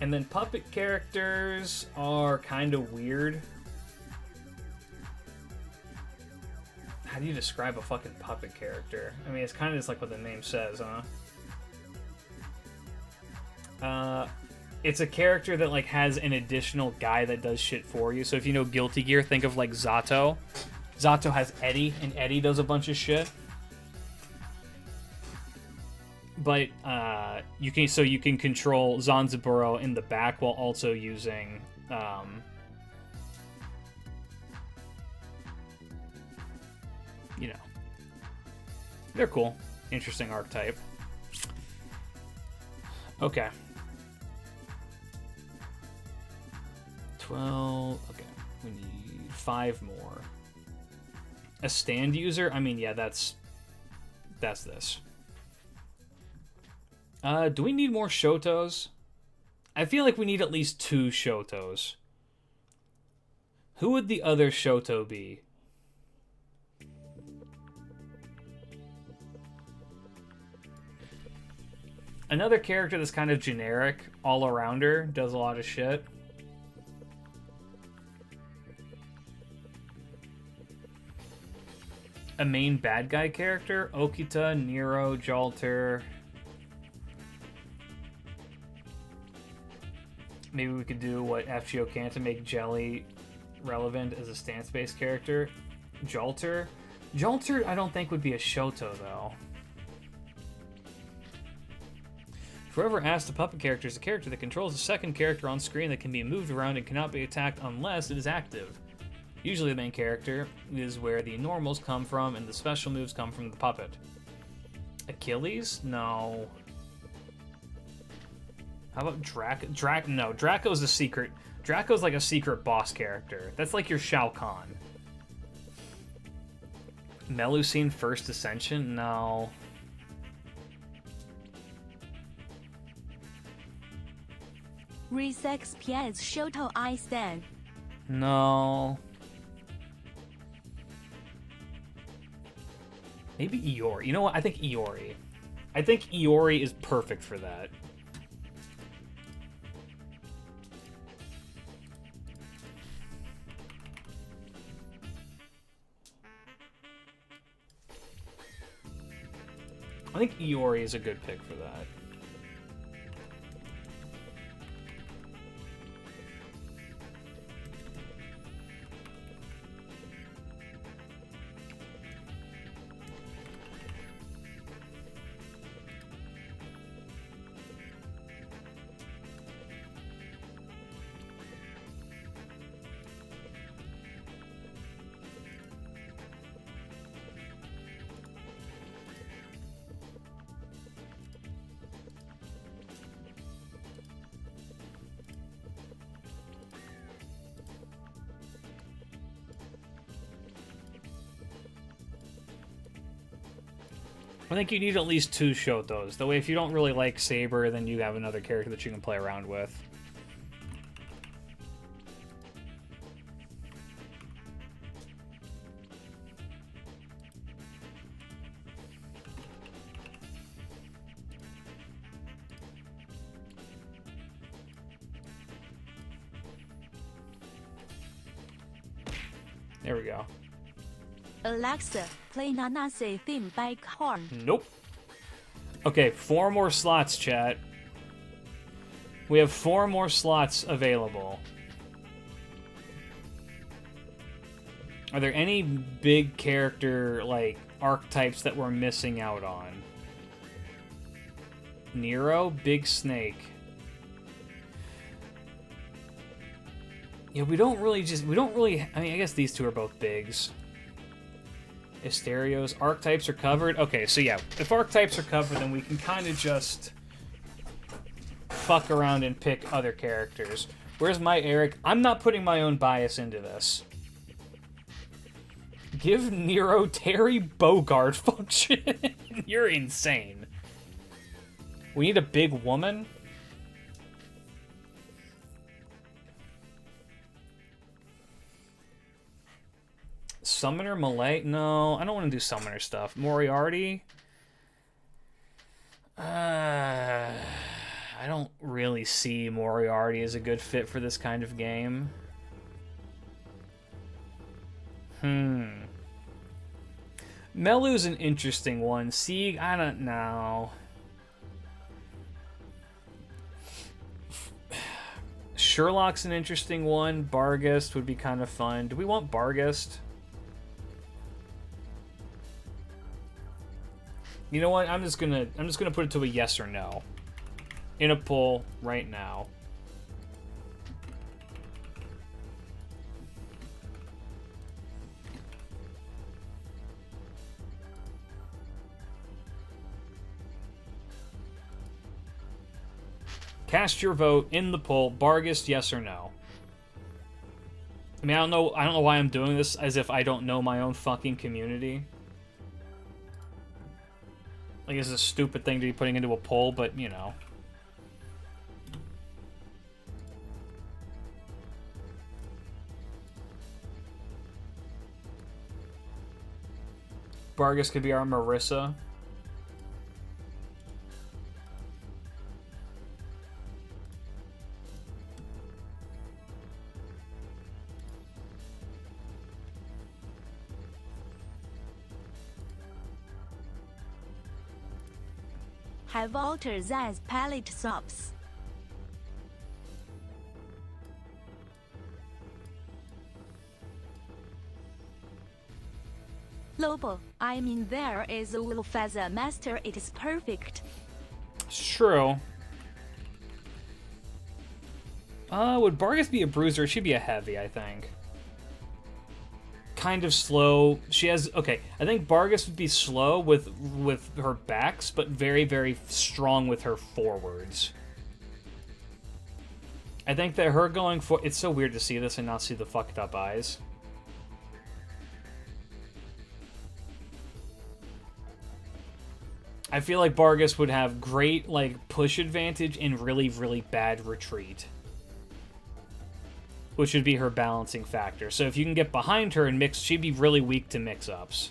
And then puppet characters are kind of weird. How do you describe a fucking puppet character? I mean, it's kind of just like what the name says, huh? It's a character that, like, has an additional guy that does shit for you. So if you know Guilty Gear, think of, like, Zato. Zato has Eddie, and Eddie does a bunch of shit. But, you can control Zanziburo in the back while also using, you know, They're cool. Interesting archetype. Okay. 12. Okay. We need 5 more. A stand user? I mean, yeah, that's this. Do we need more Shotos? I feel like we need at least 2 Shotos. Who would the other Shoto be? Another character that's kind of generic, all-arounder, does a lot of shit. A main bad guy character? Okita, Nero, Jalter. Maybe we could do what FGO can to make Jelly relevant as a stance-based character. Jalter? Jalter, I don't think would be a Shoto, though. Whoever asked a puppet character is a character that controls a second character on screen that can be moved around and cannot be attacked unless it is active. Usually the main character is where the normals come from and the special moves come from the puppet. Achilles? No. How about Draco? No, Draco's a secret. Draco's like a secret boss character. That's like your Shao Kahn. Melusine First Ascension? No. Resex PS Shoto I stand. No. Maybe Iori. You know what? I think Iori. I think Iori is perfect for that. I think Iori is a good pick for that. I think you need at least 2 Shotos. That way, if you don't really like Saber, then you have another character that you can play around with. There we go. Alexa, play Nanase theme by Horn. Nope. Okay, 4 more slots, chat. We have 4 more slots available. Are there any big character, like, archetypes that we're missing out on? Nero, Big Snake. Yeah, we don't really, I mean, I guess these 2 are both bigs. Asterios. Archetypes are covered. Okay, so yeah, if archetypes are covered, then we can kind of just fuck around and pick other characters. Where's my Eric? I'm not putting my own bias into this. Give Nero Terry Bogard function. You're insane. We need a big woman? Summoner Malay? No, I don't want to do Summoner stuff. Moriarty? I don't really see Moriarty as a good fit for this kind of game. Melu's an interesting one. Sieg, I don't know. Sherlock's an interesting one. Barghest would be kind of fun. Do we want Barghest? You know what? I'm just gonna put it to a yes or no. In a poll right now. Cast your vote in the poll. Bargus, yes or no? I mean, I don't know why I'm doing this as if I don't know my own fucking community. Like, it's a stupid thing to be putting into a poll, but, you know. Bargus could be our Marissa. Have Walter Zaz palette swaps. Lobo, I mean there is a wolf as a master, it is perfect. It's true. Would Bargus be a bruiser? She'd be a heavy, I think. Kind of slow. She has... Okay, I think Bargus would be slow with her backs, but very, very strong with her forwards. I think that her going for... It's so weird to see this and not see the fucked up eyes. I feel like Bargus would have great, like, push advantage and really, really bad retreat. Which would be her balancing factor. So if you can get behind her and mix, she'd be really weak to mix-ups.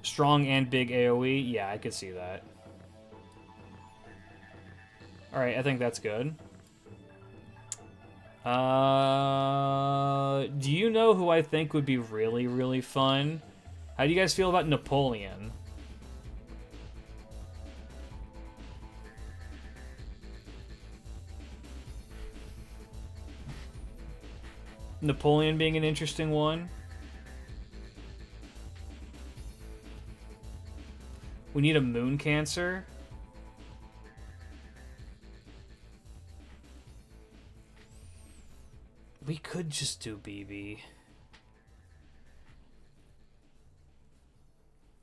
Strong and big AoE? Yeah, I could see that. Alright, I think that's good. Do you know who I think would be really, really fun? How do you guys feel about Napoleon? Napoleon being an interesting one. We need a moon cancer. We could just do BB.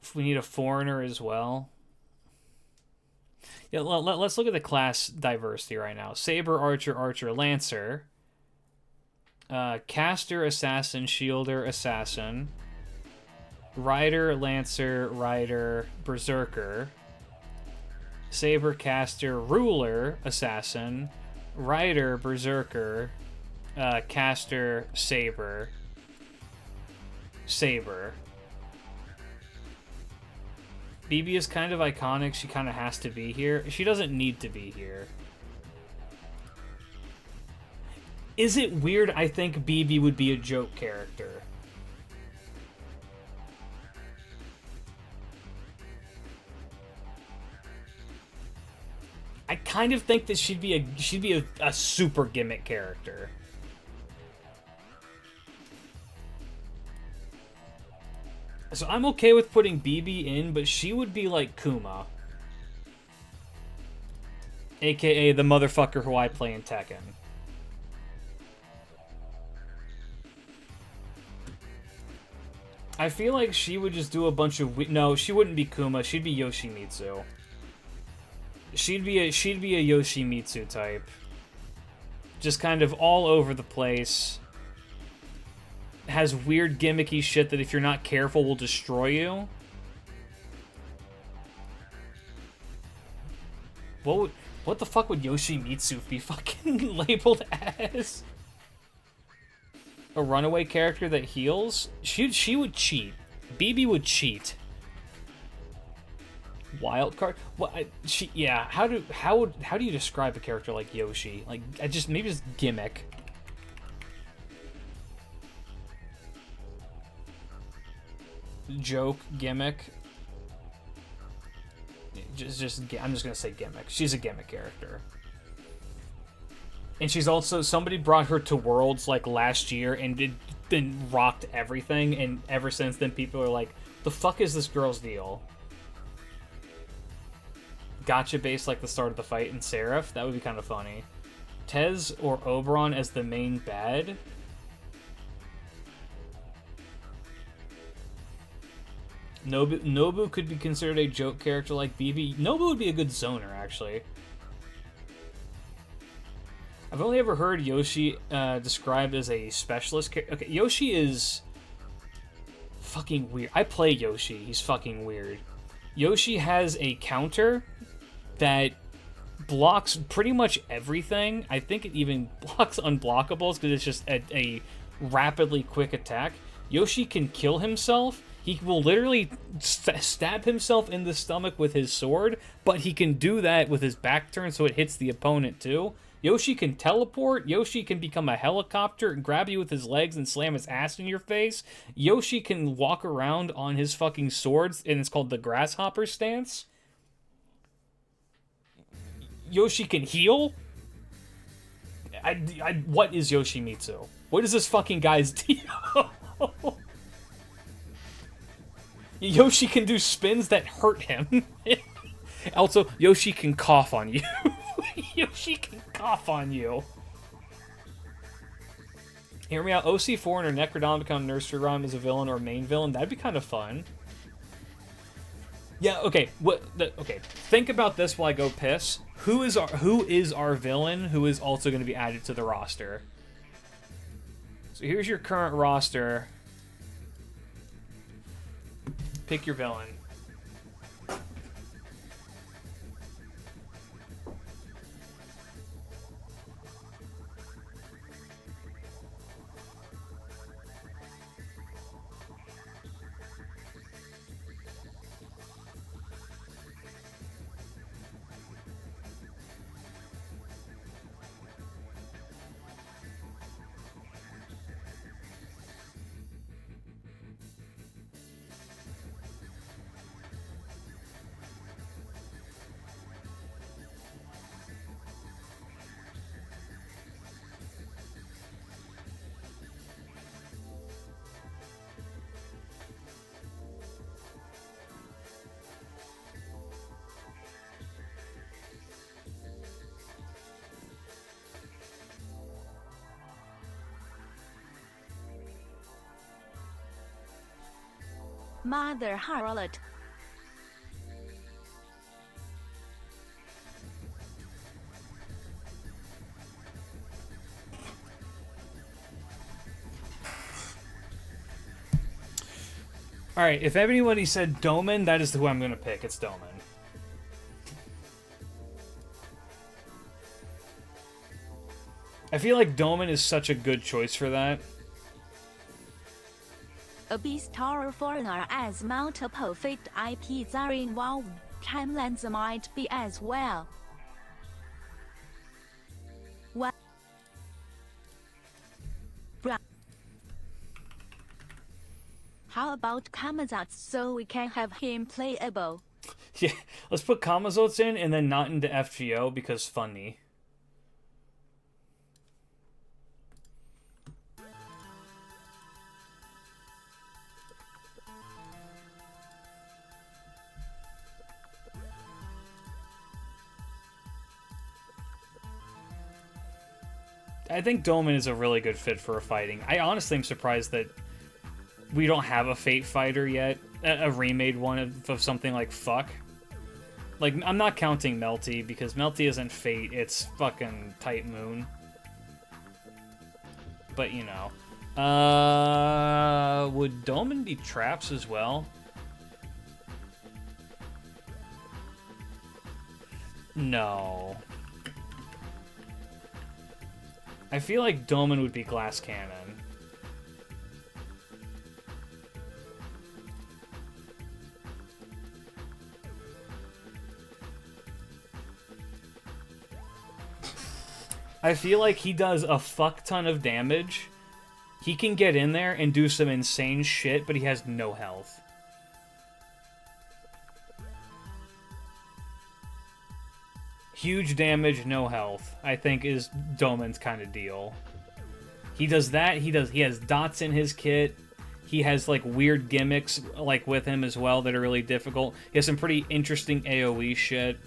If we need a foreigner as well. Yeah, let's look at the class diversity right now. Saber, Archer, Archer, Lancer. Caster, Assassin, Shielder, Assassin. Rider, Lancer, Rider, Berserker. Saber, Caster, Ruler, Assassin. Rider, Berserker. Caster, Saber. Saber. BB is kind of iconic. She kind of has to be here. She doesn't need to be here. Is it weird I think BB would be a joke character? I kind of think that she'd be a super gimmick character. So I'm okay with putting BB in, but she would be like Kuma. AKA the motherfucker who I play in Tekken. I feel like she would just do a bunch of... No, she wouldn't be Kuma. She'd be Yoshimitsu. She'd be a Yoshimitsu type. Just kind of all over the place. Has weird gimmicky shit that if you're not careful will destroy you. What the fuck would Yoshimitsu be fucking labeled as? A runaway character that heals? She would cheat. BB would cheat. Wild card? What? Yeah. How do you describe a character like Yoshi? Like, maybe just gimmick. Joke, gimmick. I'm just gonna say gimmick. She's a gimmick character. And she's also, somebody brought her to Worlds like last year and then rocked everything, and ever since then people are like, the fuck is this girl's deal? Gotcha base like the start of the fight in Seraph, that would be kind of funny. Tez or Oberon as the main bad? Nobu could be considered a joke character like BB. Nobu would be a good zoner, actually. I've only ever heard Yoshi described as a specialist. Okay, Yoshi is fucking weird. I play Yoshi. He's fucking weird. Yoshi has a counter that blocks pretty much everything. I think it even blocks unblockables because it's just a rapidly quick attack. Yoshi can kill himself. He will literally stab himself in the stomach with his sword, but he can do that with his back turned so it hits the opponent too. Yoshi can teleport. Yoshi can become a helicopter and grab you with his legs and slam his ass in your face. Yoshi can walk around on his fucking swords, and it's called the grasshopper stance. Yoshi can heal. What is Yoshimitsu? What is this fucking guy's deal? Yoshi can do spins that hurt him. Also, Yoshi can cough on you. Yoshi can cough on you. Hear me out. OC4 and or Necronomicon Nursery Rhyme as a villain or main villain. That'd be kind of fun. Yeah, okay. Okay. Think about this while I go piss. Who is our villain who is also going to be added to the roster? So here's your current roster. Pick your villain. Mother harlot. Alright, if anybody said Doman, that is who I'm going to pick. It's Doman. I feel like Doman is such a good choice for that. A B-star foreigner as multiple fake IPs are involved. Timelines might be as well. What? How about Kamazats so we can have him playable? Yeah, let's put Kamazots in and then not into FGO because funny. I think Doman is a really good fit for a fighting. I honestly am surprised that we don't have a Fate fighter yet. A remade one of something like Fuck. Like, I'm not counting Melty, because Melty isn't Fate, it's fucking Tight Moon. But, you know. Would Doman be Traps as well? No. I feel like Doman would be Glass Cannon. I feel like he does a fuck ton of damage. He can get in there and do some insane shit, but he has no health. Huge damage, no health, I think is Doman's kind of deal. He does that, he has dots in his kit. He has like weird gimmicks like with him as well that are really difficult. He has some pretty interesting AoE shit.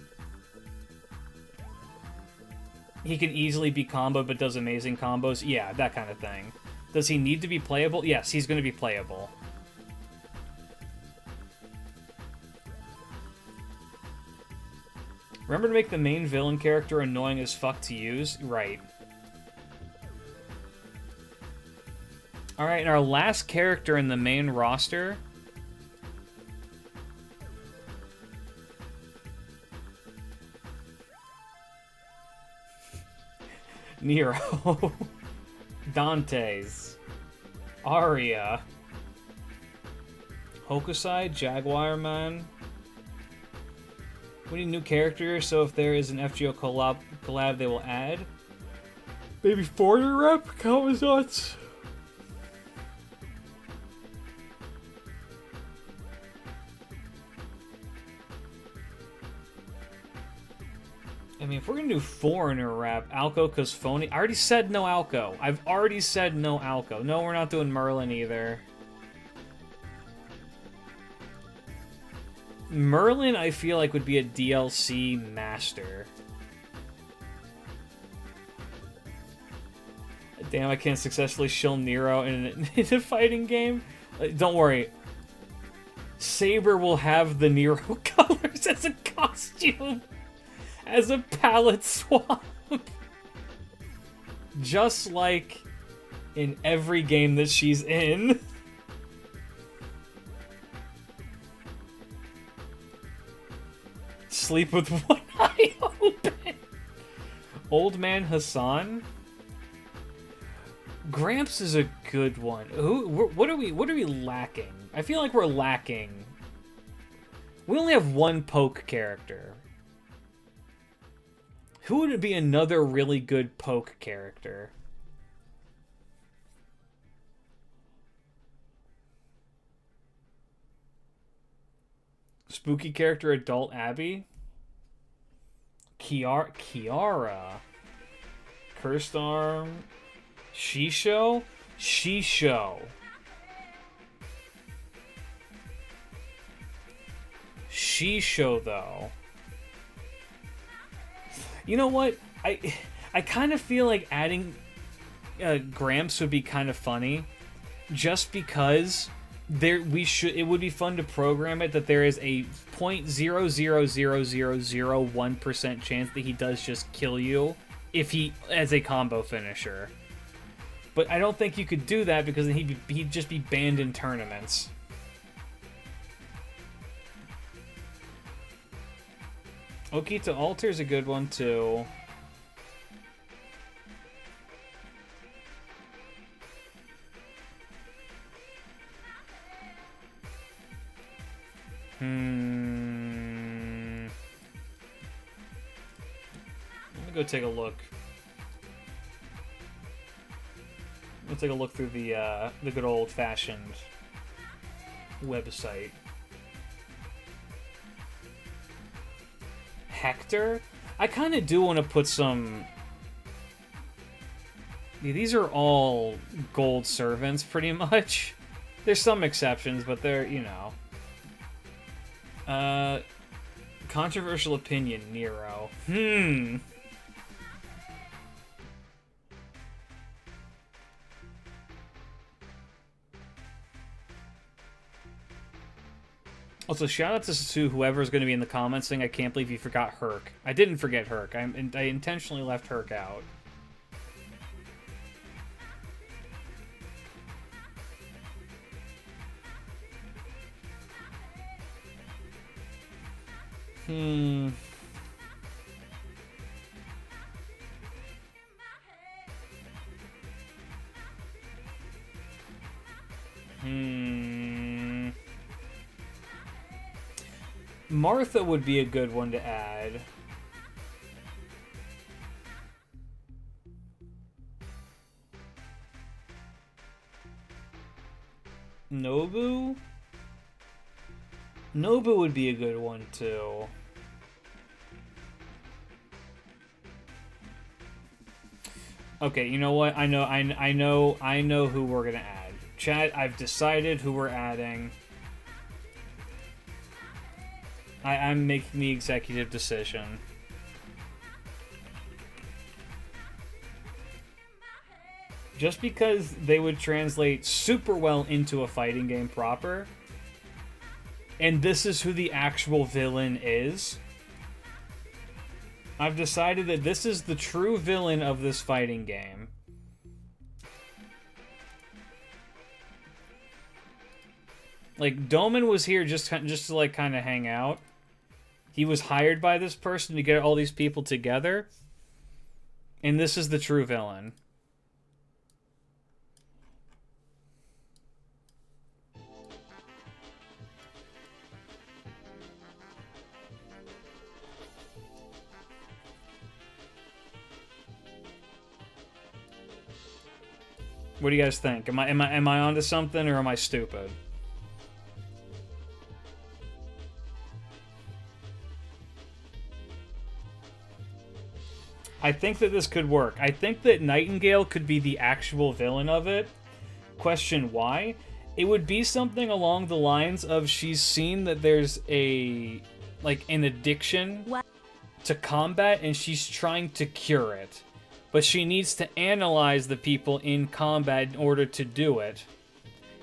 He can easily be comboed but does amazing combos. Yeah, that kind of thing. Does he need to be playable? Yes, he's going to be playable. Remember to make the main villain character annoying as fuck to use? Right. Alright, and our last character in the main roster. Nero. Dante's. Aria. Hokusai, Jaguar Man. We need new characters, so if there is an FGO collab they will add. Maybe foreigner rep? Kawazats. I mean, if we're gonna do foreigner rep, Alco Cosfoni. I already said no Alco. I've already said no Alco. No, we're not doing Merlin either. Merlin, I feel like, would be a DLC master. Damn, I can't successfully shill Nero in a fighting game. Don't worry. Saber will have the Nero colors as a costume. As a palette swap. Just like in every game that she's in. Sleep with one eye open. Old Man Hassan. Gramps is a good one. What are we lacking? I feel like we're lacking. We only have one poke character. Who would be another really good poke character? Spooky character adult Abby? Kiara. Cursed Arm. Shisho? Shisho. Shisho, though. You know what? I kind of feel like adding Gramps would be kind of funny, just because it would be fun to program it that there is a 0.00001% chance that he does just kill you if he as a combo finisher. But I don't think you could do that because then he'd just be banned in tournaments. Okita Alter is a good one, too. Let me go take a look. Let's take a look through the good old-fashioned website. Hector? I kind of do want to put some... Yeah, these are all gold servants, pretty much. There's some exceptions, but they're, you know. Controversial opinion, Nero. Also, shout out to whoever's going to be in the comments saying, I can't believe you forgot Herc. I didn't forget Herc. I intentionally left Herc out. Martha would be a good one to add. Nobu? Nobu would be a good one too. Okay, you know what? I know who we're gonna add. Chat, I've decided who we're adding. I'm making the executive decision. Just because they would translate super well into a fighting game proper, and this is who the actual villain is, I've decided that this is the true villain of this fighting game. Like, Doman was here just to, like, kind of hang out. He was hired by this person to get all these people together. And this is the true villain. What do you guys think? Am I onto something, or am I stupid? I think that this could work. I think that Nightingale could be the actual villain of it. Question why? It would be something along the lines of she's seen that there's an addiction to combat, and she's trying to cure it. But she needs to analyze the people in combat in order to do it.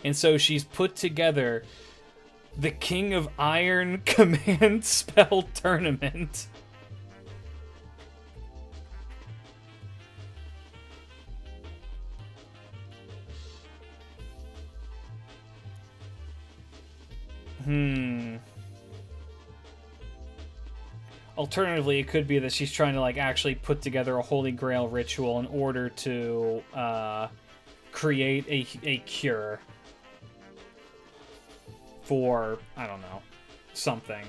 And so she's put together the King of Iron Command Spell Tournament. Alternatively, it could be that she's trying to, like, actually put together a Holy Grail ritual in order to create a cure for, I don't know, something.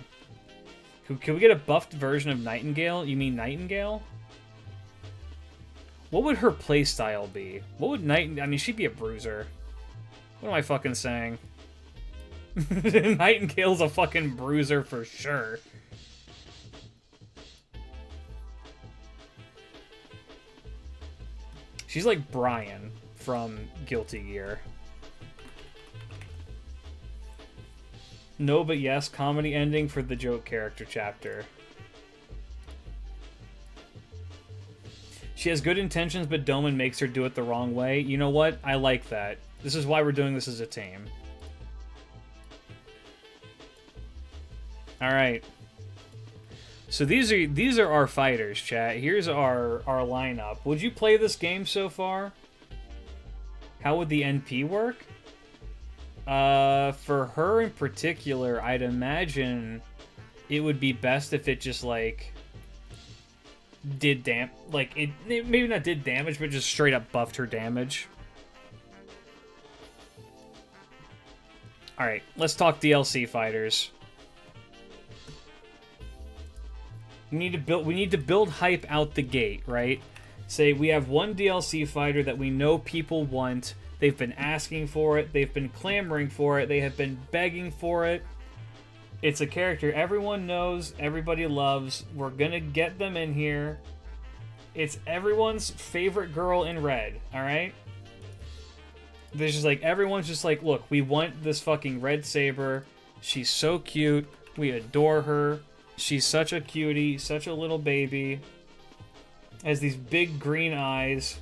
Can we get a buffed version of Nightingale? You mean Nightingale? What would her playstyle be? What would I mean, she'd be a bruiser. What am I fucking saying? Nightingale's a fucking bruiser for sure. She's like Brian from Guilty Gear. No, but yes, comedy ending for the joke character chapter. She has good intentions, but Doman makes her do it the wrong way. You know what? I like that. This is why we're doing this as a team. Alright. So these are our fighters, chat. Here's our lineup. Would you play this game so far? How would the NP work? For her in particular, I'd imagine it would be best if it just, like, did it maybe not did damage, but just straight up buffed her damage. Alright, let's talk DLC fighters. We need to build hype out the gate, right? Say we have one DLC fighter that we know people want. They've been asking for it. They've been clamoring for it. They have been begging for it. It's a character everyone knows, everybody loves. We're gonna get them in here. It's everyone's favorite girl in red, alright? There's just like, everyone's just like, look, we want this fucking red saber. She's so cute. We adore her. She's such a cutie, such a little baby. Has these big green eyes.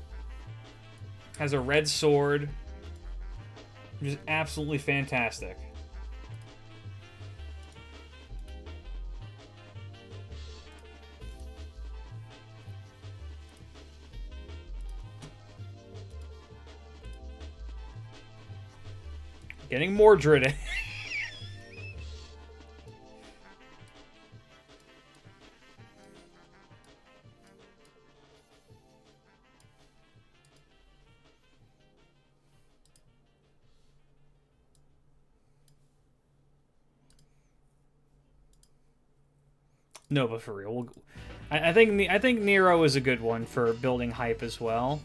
Has a red sword. Just absolutely fantastic. Getting Mordred. No, but for real, I think Nero is a good one for building hype as well.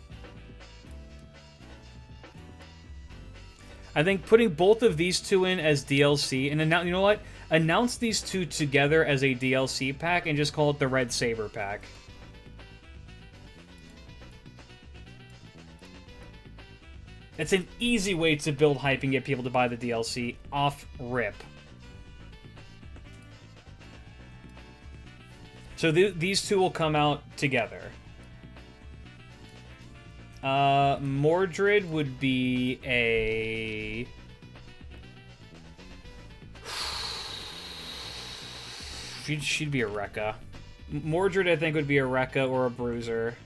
I think putting both of these two in as DLC, and you know what? Announce these two together as a DLC pack and just call it the Red Saber pack. It's an easy way to build hype and get people to buy the DLC off rip. So these two will come out together. Mordred would be a... She'd be a Rekka. Mordred, I think, would be a Rekka or a Bruiser.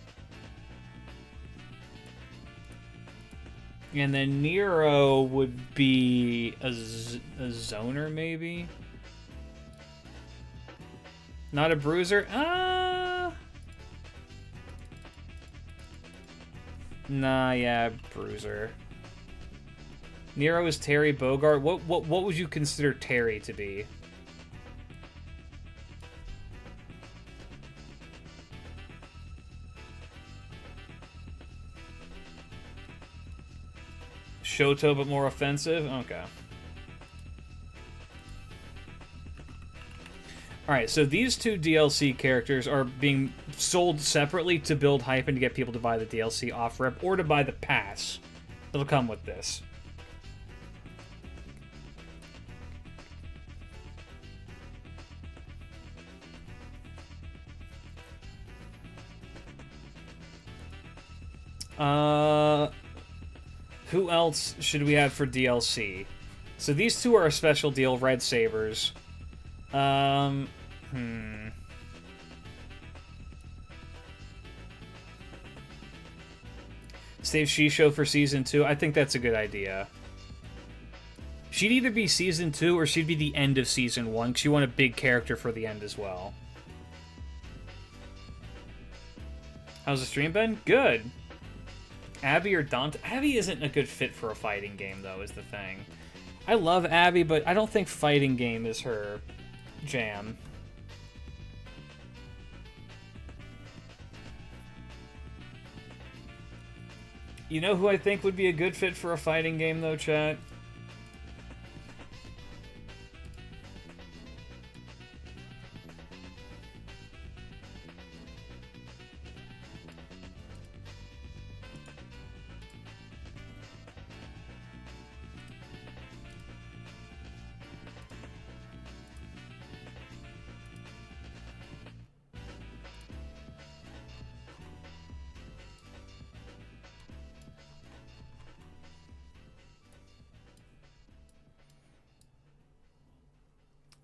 And then Nero would be a zoner, maybe? Not a bruiser? Nah, yeah, bruiser. Nero is Terry Bogard. What would you consider Terry to be? Shoto, but more offensive? Okay. Alright, so these two DLC characters are being sold separately to build hype and to get people to buy the DLC off-rep, or to buy the pass that'll come with this. Who else should we have for DLC? So these two are a special deal, Red Sabers. Save Shisho for Season 2. I think that's a good idea. She'd either be Season 2 or she'd be the end of Season 1, because you want a big character for the end as well. How's the stream been? Good. Abby or Dante? Abby isn't a good fit for a fighting game, though, is the thing. I love Abby, but I don't think fighting game is her jam. You know who I think would be a good fit for a fighting game, though, chat?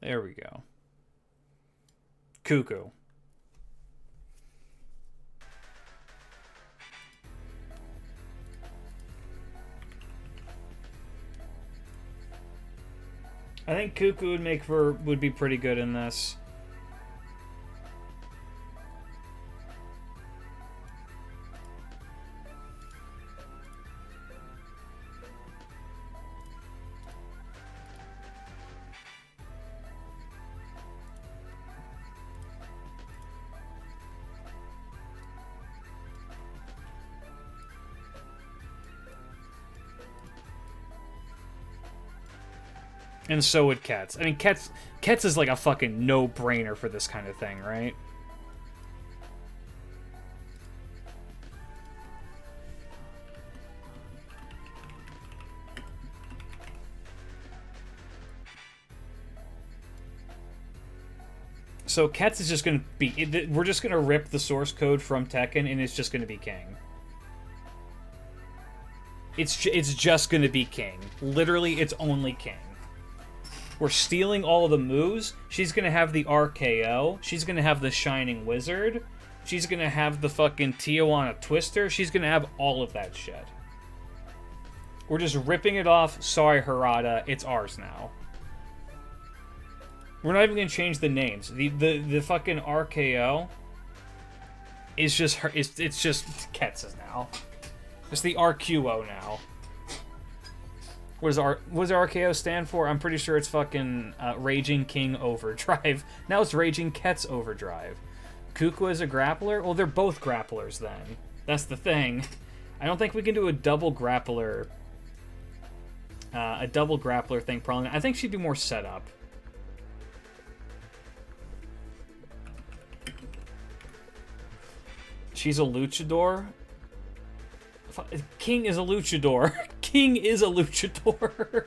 There we go. Cuckoo. I think Cuckoo would be pretty good in this. And so would Ketz. I mean, Ketz is like a fucking no-brainer for this kind of thing, right? So Ketz is just going to be... We're just going to rip the source code from Tekken, and it's just going to be King. It's just going to be King. Literally, it's only King. We're stealing all of the moves. She's going to have the RKO. She's going to have the Shining Wizard. She's going to have the fucking Tijuana Twister. She's going to have all of that shit. We're just ripping it off. Sorry, Harada. It's ours now. We're not even going to change the names. The fucking RKO is just her. It's just Ketz's now. It's the RQO now. What does RKO stand for? I'm pretty sure it's fucking Raging King Overdrive. Now it's Raging Ketz Overdrive. Cuckoo is a grappler? Well, they're both grapplers then. That's the thing. I don't think we can do a double grappler. A double grappler thing probably. I think she'd be more set up. She's a luchador? King is a luchador. King is a luchador.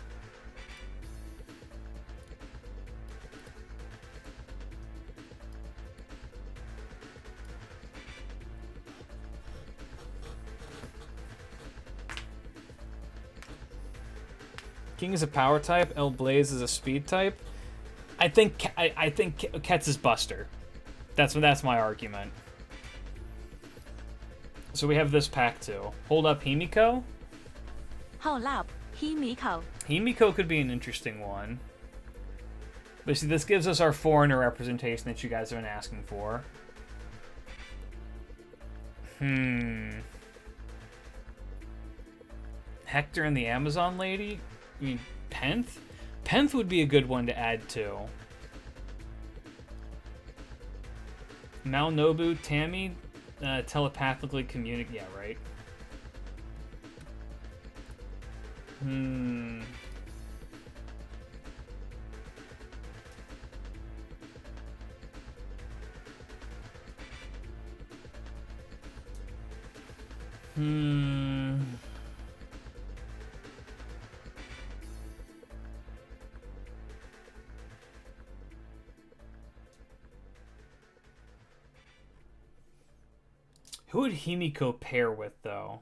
King is a power type. El Blaze is a speed type. I think Ketz is Buster. That's my argument. So we have this pack too. Hold up Himiko. Hold up, Himiko. Himiko could be an interesting one. But see, this gives us our foreigner representation that you guys have been asking for. Hector and the Amazon lady? I mean, Penth? Penth would be a good one to add to. Malnobu, Tammy, telepathically communicate. Yeah, right. Who would Himiko pair with, though?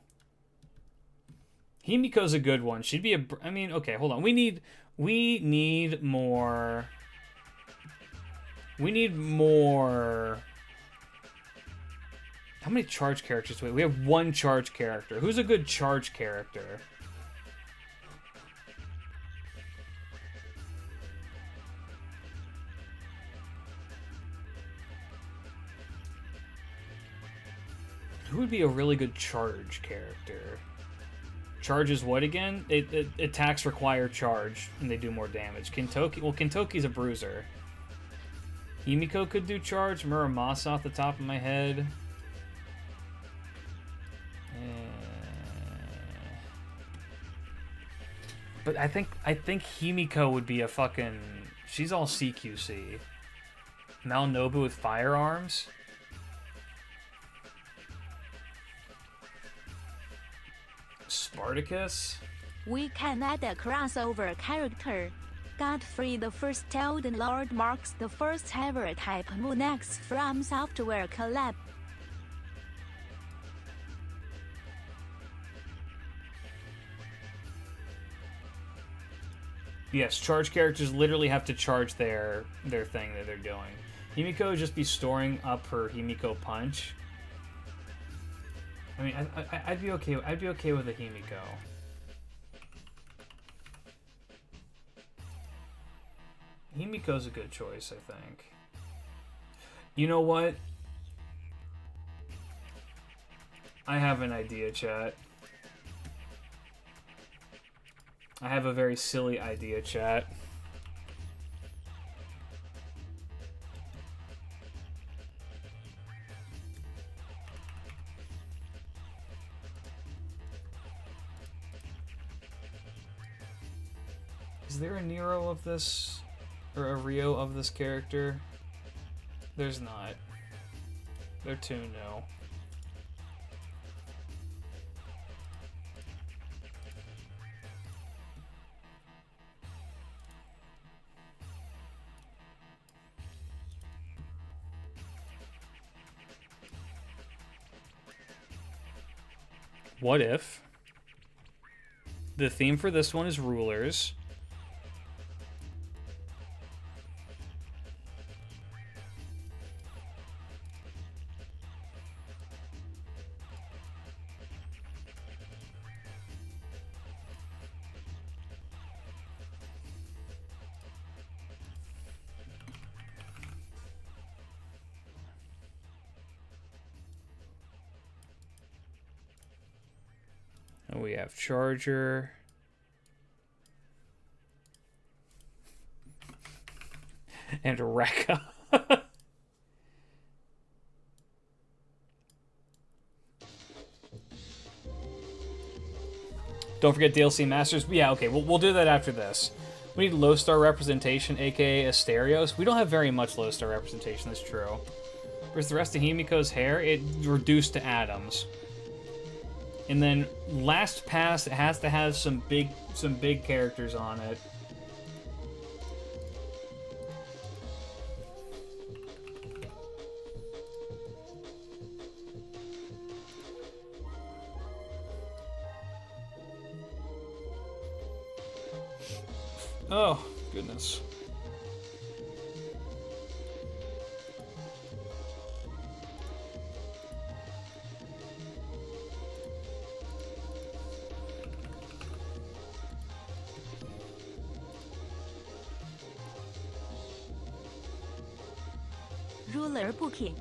Himiko's a good one. She'd be a... I mean, okay, hold on. We need more... We need more... How many charge characters do we have? We have one charge character. Who's a good charge character? Who would be a really good charge character? Charge is what again? Attacks require charge, and they do more damage. Kintoki... Well, Kintoki's a bruiser. Himiko could do charge. Muramasa off the top of my head. But I think Himiko would be a fucking... She's all CQC. Malnobu with firearms. Spartacus. We can add a crossover character. Godfrey the First Elden Lord marks the first ever type Moonex from Software collab. Yes, charge characters literally have to charge their thing that they're doing. Himiko would just be storing up her Himiko punch. I mean, I'd be okay. I'd be okay with a Himiko. Himiko's a good choice, I think. You know what? I have an idea, chat. I have a very silly idea, chat. Is there a Nero of this, or a Rio of this character? There's not. They're too new. What if the theme for this one is rulers? And we have Charger. And Rekka. Don't forget DLC Masters. Yeah, okay, we'll do that after this. We need low star representation, aka Asterios. We don't have very much low star representation, that's true. Whereas the rest of Himiko's hair, it reduced to atoms. And then last pass, it has to have some big characters on it. Oh, goodness. ruler booking.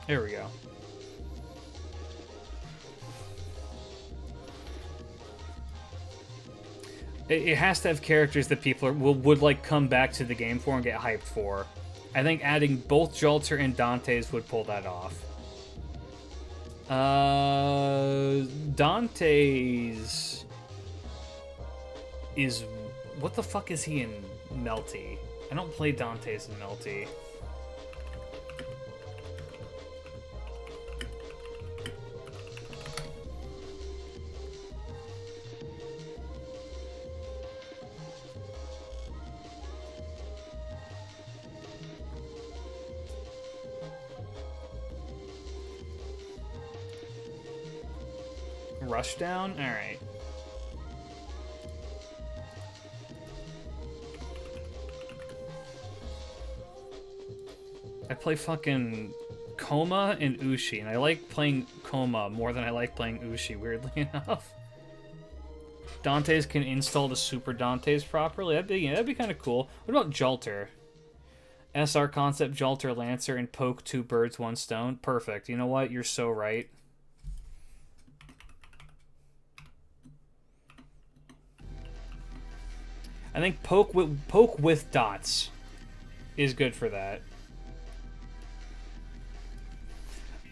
There we go. It has to have characters that people would like come back to the game for and get hyped for. I think adding both Jolter and Dante's would pull that off. Dante's is... What the fuck is he in Melty? I don't play Dante's in Melty. Rushdown? Alright. I play fucking Koma and Ushi, and I like playing Koma more than I like playing Ushi, weirdly enough. Dante's can install the Super Dante's properly. That'd be kind of cool. What about Jolter? SR Concept, Jolter, Lancer, and Poke 2 birds, 1 stone. Perfect. You know what? You're so right. I think poke with dots is good for that.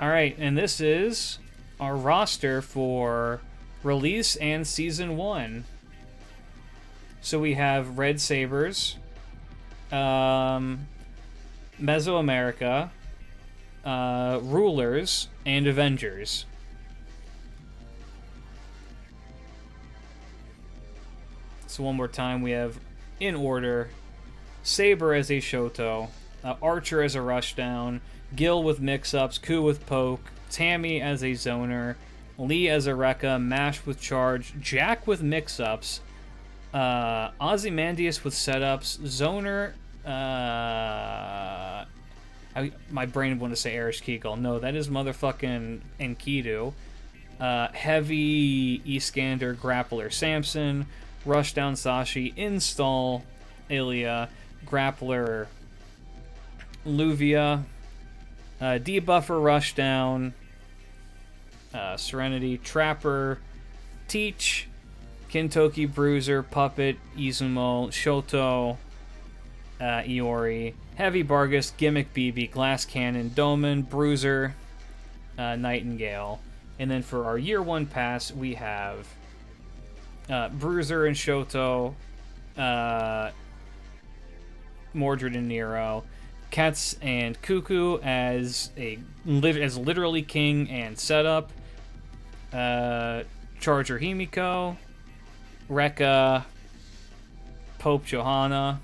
Alright, and this is our roster for release and Season 1. So we have Red Sabers, Mesoamerica, Rulers, and Avengers. So one more time, we have, in order, Saber as a Shoto, Archer as a Rushdown, Gil with mix-ups, Ku with Poke, Tammy as a Zoner, Lee as a Rekka, Mash with Charge, Jack with mix-ups, Ozymandias with setups, Zoner, my brain wanted to say Erish Kegel. No, that is motherfucking Enkidu. Heavy, Eskander, Grappler, Samson, Rushdown, Sashi, Install, Ilya, Grappler, Luvia, Debuffer, Rushdown, Serenity, Trapper, Teach, Kintoki, Bruiser, Puppet, Izumo, Shoto, Iori, Heavy Bargus, Gimmick BB, Glass Cannon, Doman, Bruiser, Nightingale. And then for our Year 1 pass, we have Bruiser and Shoto, Mordred and Nero, Kets and Cuckoo as literally King and setup, Charger Himiko, Rekka, Pope Johanna,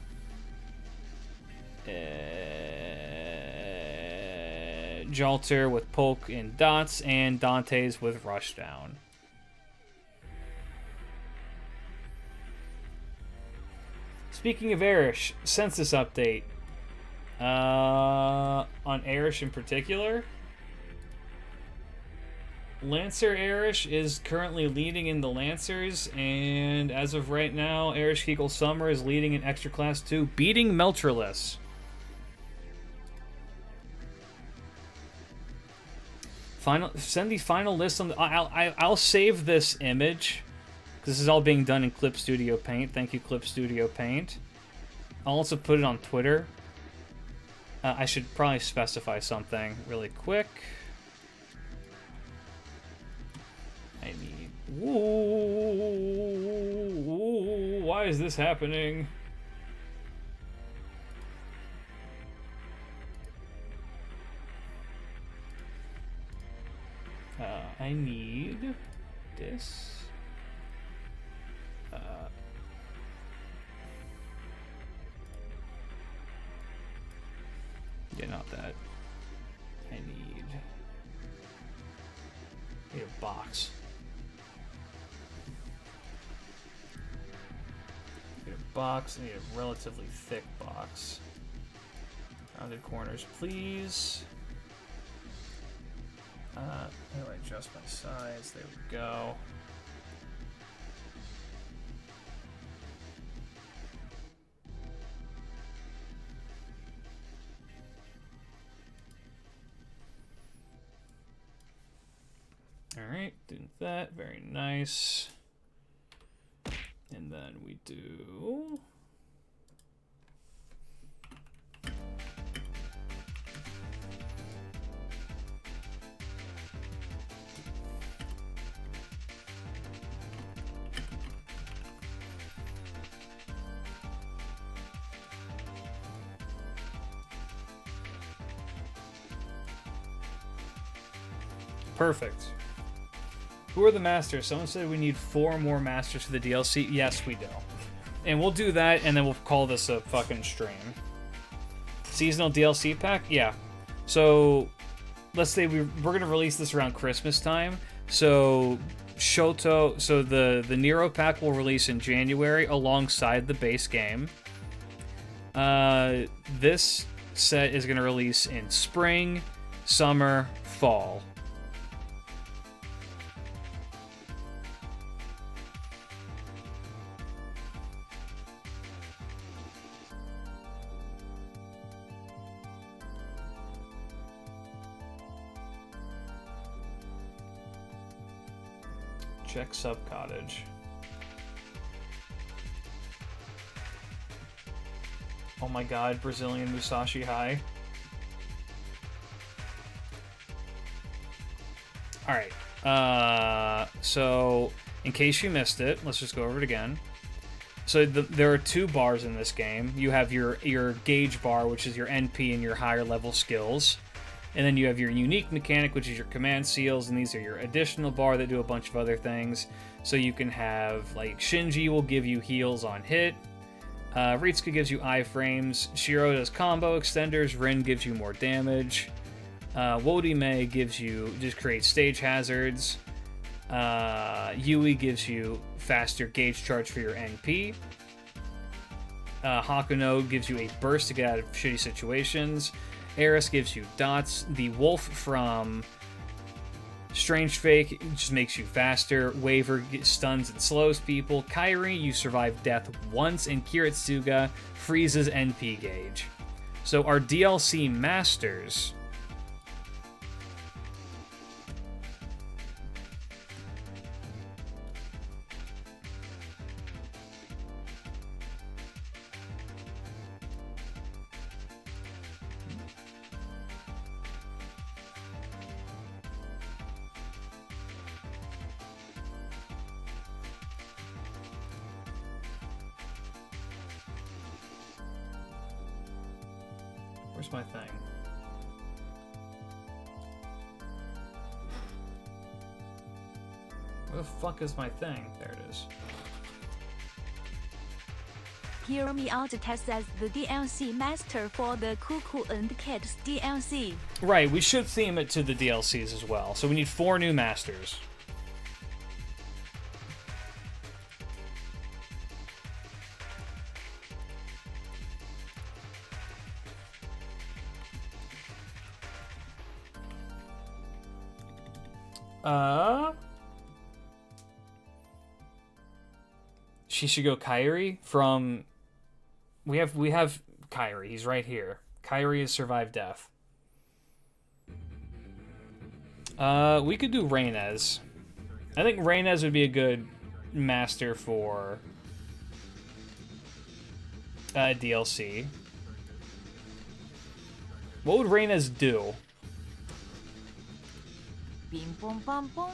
Jolter with Poke and Dots, and Dante's with Rushdown. Speaking of Erish, census update. On Erish in particular, Lancer Erish is currently leading in the Lancers, and as of right now, Erish Kegel Summer is leading in Extra Class 2, beating Meltreless. Send the final list on the... I'll save this image, because this is all being done in Clip Studio Paint. Thank you, Clip Studio Paint. I'll also put it on Twitter. I should probably specify something really quick. I need... Ooh, why is this happening? I need this. Yeah, not that. I need box. Get a box. I need a relatively thick box. Rounded corners, please. How do I adjust my size? There we go. Alright, did that. Very nice. And then we do... Perfect. Who are the masters? Someone said we need 4 more masters for the DLC. Yes, we do. And we'll do that, and then we'll call this a fucking stream. Seasonal DLC pack? Yeah. So, let's say we're going to release this around Christmas time. So, Shoto... So, the Nero pack will release in January alongside the base game. This set is going to release in spring, summer, fall. Check sub cottage. Oh my god, Brazilian Musashi High. Alright, so in case you missed it, let's just go over it again. So there are 2 bars in this game. You have your gauge bar, which is your NP and your higher level skills. And then you have your unique mechanic, which is your command seals, and these are your additional bar that do a bunch of other things. So you can have, like, Shinji will give you heals on hit, Ritsuka gives you iframes, Shiro does combo extenders, Rin gives you more damage, Wodime gives you, just creates stage hazards, Yui gives you faster gauge charge for your NP, Hakuno gives you a burst to get out of shitty situations, Eris gives you dots. The wolf from Strange Fake just makes you faster. Waver stuns and slows people. Kairi, you survive death once. And Kiritsuga freezes NP gauge. So our DLC masters... Where's my thing? Where the fuck is my thing? There it is. Hear me out test as the DLC master for the Cuckoo and Cats DLC. Right, we should theme it to the DLCs as well. So we need 4 new masters. Shishigo Kairi from... We have Kairi. He's right here. Kairi has survived death. We could do Reynez. I think Reynez would be a good master for DLC. What would Reynez do? Bim bum bum bum.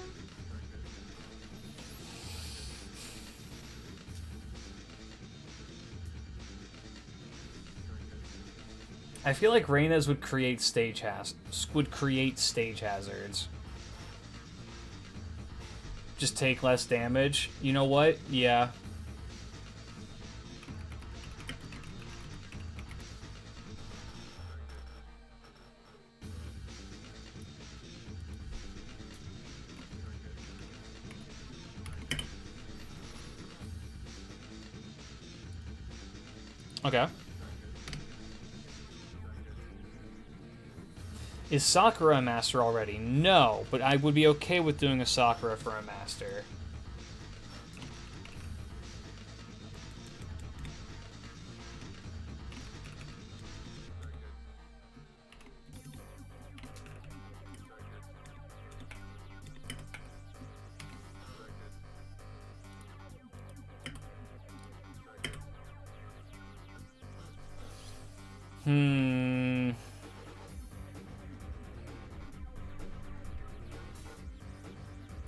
I feel like Reynez would create stage hazards. Just take less damage. You know what? Yeah. Okay. Is Sakura a master already? No, but I would be okay with doing a Sakura for a master.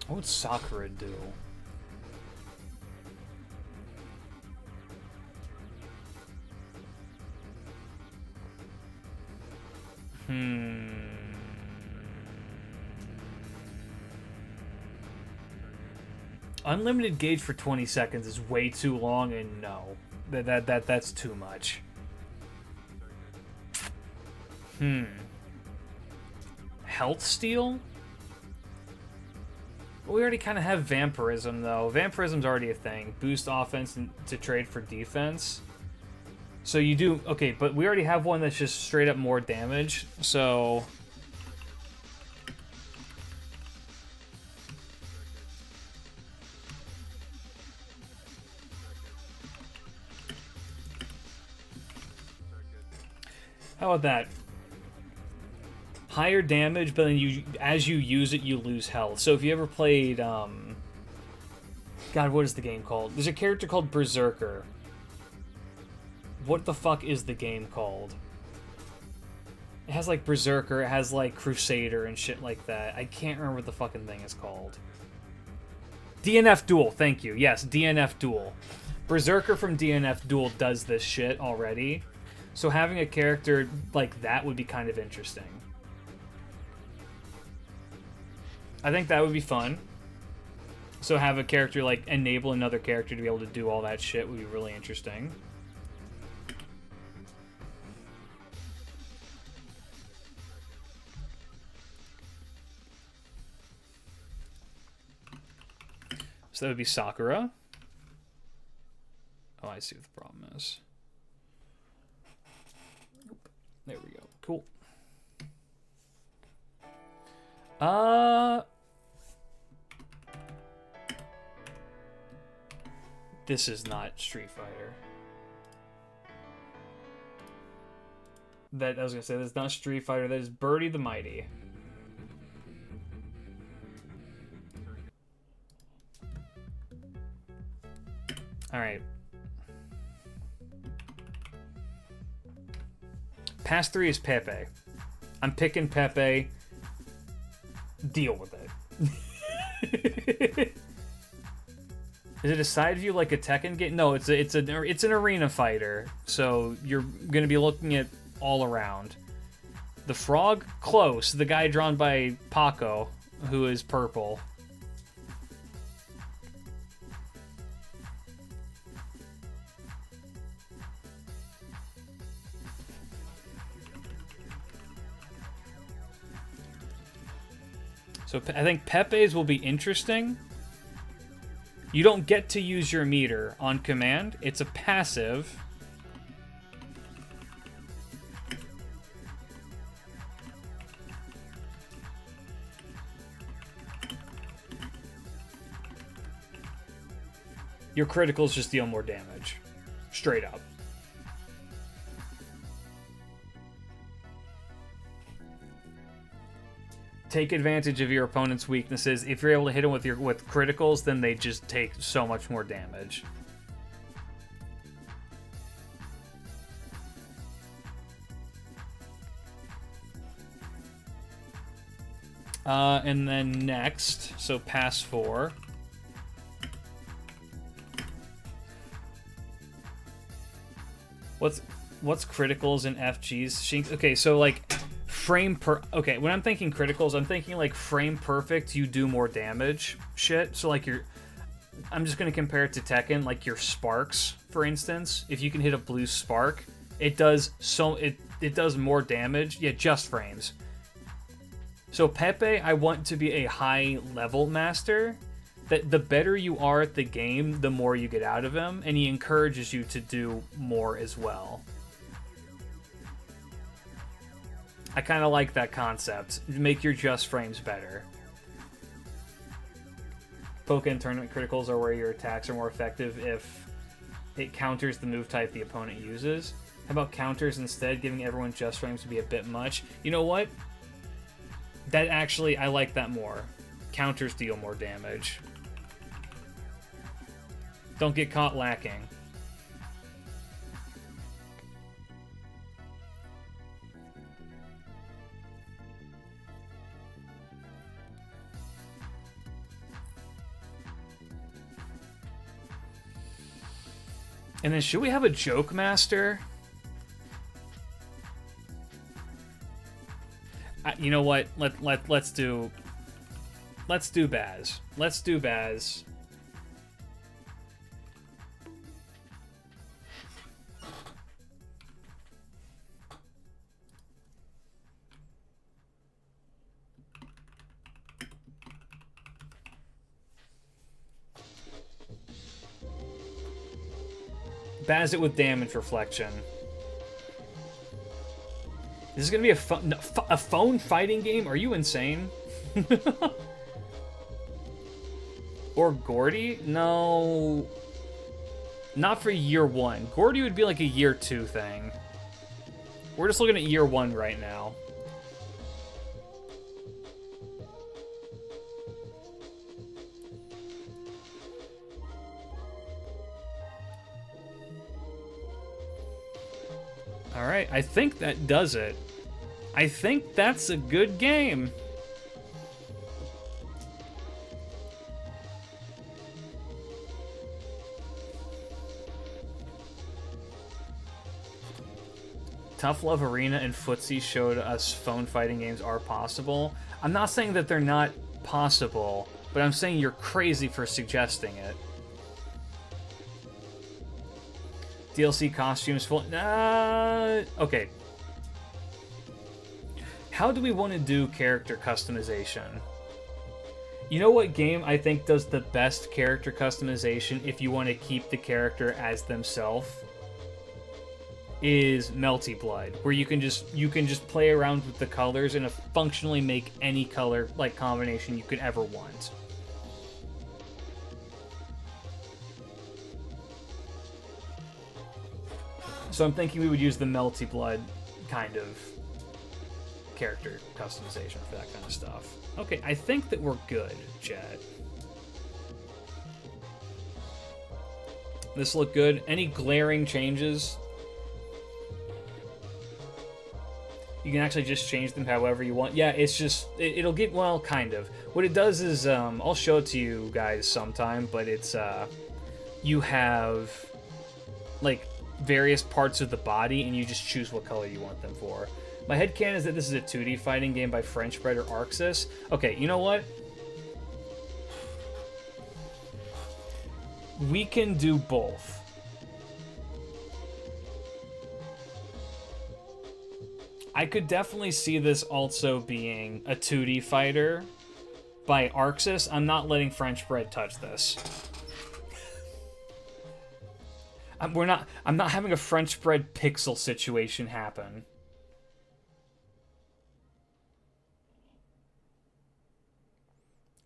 What would Sakura do? Unlimited gauge for 20 seconds is way too long, and no. That's too much. Health steal? We already kind of have vampirism, though. Vampirism's already a thing. Boost offense to trade for defense. So you do... Okay, but we already have one that's just straight up more damage, so... How about that? Higher damage, but then as you use it, you lose health. So if you ever played, God, what is the game called? There's a character called Berserker. What the fuck is the game called? It has, like, Berserker, it has, like, Crusader and shit like that. I can't remember what the fucking thing is called. DNF Duel, thank you. Yes, DNF Duel. Berserker from DNF Duel does this shit already. So having a character like that would be kind of interesting. I think that would be fun. So have a character, like, enable another character to be able to do all that shit would be really interesting. So that would be Sakura. Oh, I see what the problem is. There we go. Cool. This is not Street Fighter. I was gonna say, that's not Street Fighter, that is Birdie the Mighty. Alright. Pass 3 is Pepe. I'm picking Pepe. Deal with it. Is it a side view like a Tekken game? No, it's an arena fighter. So you're gonna be looking at all around. The frog, close. The guy drawn by Paco, who is purple. So I think Pepe's will be interesting. You don't get to use your meter on command. It's a passive. Your criticals just deal more damage. Straight up. Take advantage of your opponent's weaknesses. If you're able to hit them with criticals, then they just take so much more damage. And then next, so pass 4. What's criticals in FGs? Okay, so like okay, when I'm thinking criticals, I'm thinking like frame perfect, you do more damage shit. So like I'm just gonna compare it to Tekken, like your sparks, for instance. If you can hit a blue spark, it does it does more damage. Yeah, just frames. So Pepe, I want to be a high level master. that the better you are at the game, the more you get out of him, and he encourages you to do more as well. I kind of like that concept. Make your just frames better. Pokken tournament criticals are where your attacks are more effective if it counters the move type the opponent uses. How about counters instead, giving everyone just frames to be a bit much? You know what? That actually, I like that more. Counters deal more damage. Don't get caught lacking. And then should we have a joke master? You know what? Let's do Baz. Let's do Baz. Baz it with damage reflection. This is gonna be a phone fighting game? Are you insane? Or Gordy? No. Not for year 1. Gordy would be like a year 2 thing. We're just looking at year 1 right now. Alright, I think that does it. I think that's a good game. Tough Love Arena and Footsie showed us phone fighting games are possible. I'm not saying that they're not possible, but I'm saying you're crazy for suggesting it. DLC costumes full... okay. How do we want to do character customization? You know what game I think does the best character customization if you want to keep the character as themselves? Is Melty Blood, where you can just play around with the colors and functionally make any color like combination you could ever want. So I'm thinking we would use the Melty Blood kind of character customization for that kind of stuff. Okay, I think that we're good, Jet. This look good. Any glaring changes? You can actually just change them however you want. Yeah, it's just... It'll get... Well, kind of. What it does is... I'll show it to you guys sometime, but it's... You have... like... various parts of the body, and you just choose what color you want them for. My headcanon is that this is a 2D fighting game by French writer Arxis. Okay, you know what? We can do both. I could definitely see this also being a 2D fighter by Arxis. I'm not letting French Bread touch this. I'm not having a French bread pixel situation happen.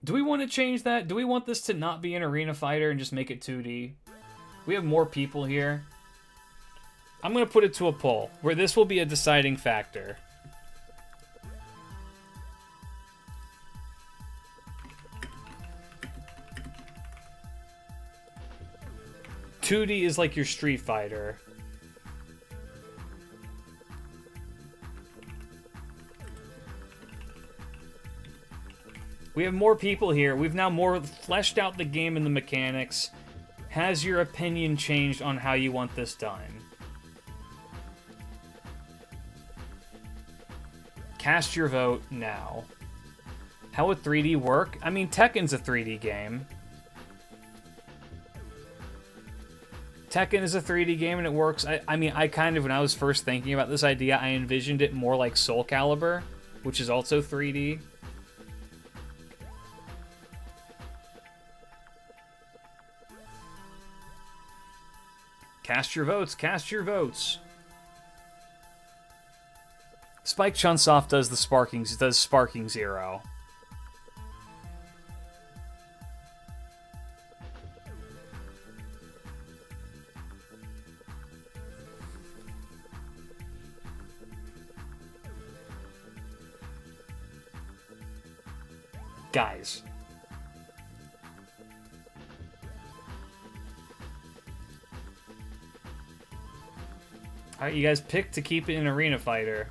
Do we want to change that? Do we want this to not be an arena fighter and just make it 2D? We have more people here. I'm going to put it to a poll, where this will be a deciding factor. $2D is like your Street Fighter. We have more people here. We've now more fleshed out the game and the mechanics. Has your opinion changed on how you want this done? Cast your vote now. How would 3D work? I mean, Tekken's a 3D game. Tekken is a 3D game and it works. I mean, I kind of, when I was first thinking about this idea, I envisioned it more like Soul Calibur, which is also 3D. Cast your votes. Cast your votes. Spike Chunsoft does the sparking. Does Sparking 0. Guys. Alright, you guys picked to keep it an arena fighter.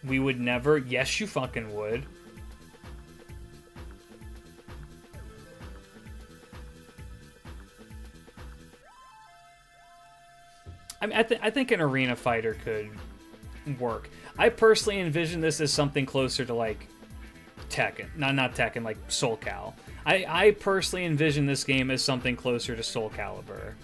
We would never. Yes, you fucking would. I mean, I think an arena fighter could work. I personally envision this as something closer to like Tekken, not Tekken, like Soul Cal. I personally envision this game as something closer to Soul Calibur.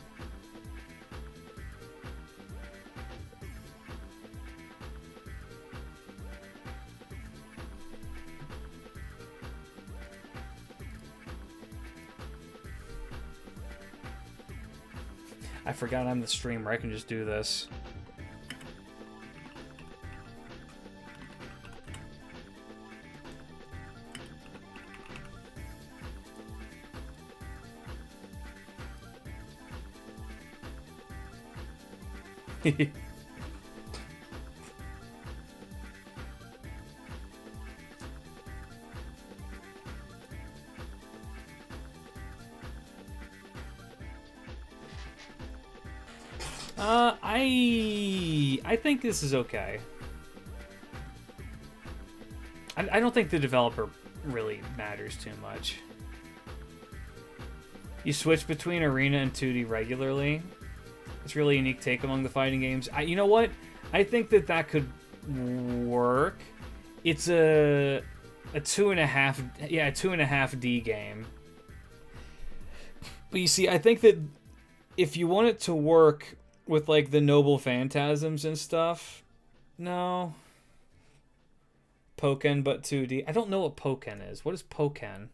I forgot I'm the streamer. I can just do this. I think this is okay. I don't think the developer really matters too much. You switch between arena and 2D regularly. It's a really unique take among the fighting games. You know what? I think that could work. It's a 2.5D game. But you see, I think that if you want it to work with like the noble phantasms and stuff, no. Pokken but 2D. I don't know what Pokken is. What is Pokken?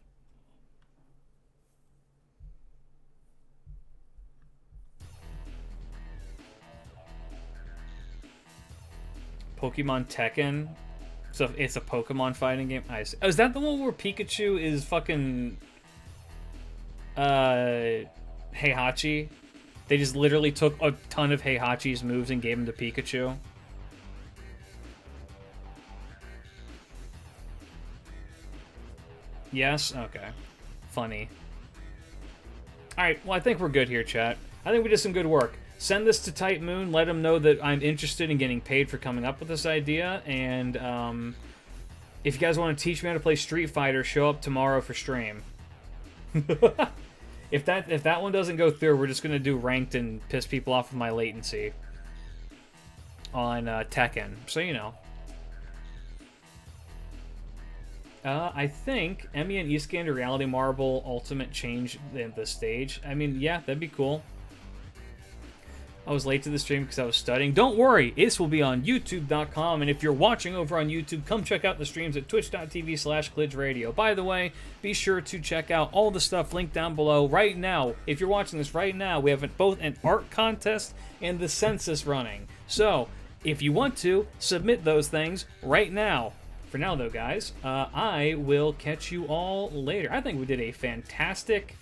Pokemon Tekken. So it's a Pokemon fighting game. I see. Oh, is that the one where Pikachu is fucking Heihachi? They just literally took a ton of Heihachi's moves and gave them to Pikachu. Yes? Okay. Funny. Alright, well I think we're good here, chat. I think we did some good work. Send this to Type Moon, let him know that I'm interested in getting paid for coming up with this idea, and if you guys want to teach me how to play Street Fighter, show up tomorrow for stream. If that one doesn't go through, we're just going to do ranked and piss people off with my latency on Tekken, so you know. I think Emmy and Eastgander Reality Marble Ultimate change the stage. I mean, yeah, that'd be cool. I was late to the stream because I was studying. Don't worry, this will be on YouTube.com, and if you're watching over on YouTube, come check out the streams at twitch.tv/klidge radio. By the way, be sure to check out all the stuff linked down below right now. If you're watching this right now, we have both an art contest and the census running. So, if you want to, submit those things right now. For now, though, guys, I will catch you all later. I think we did a fantastic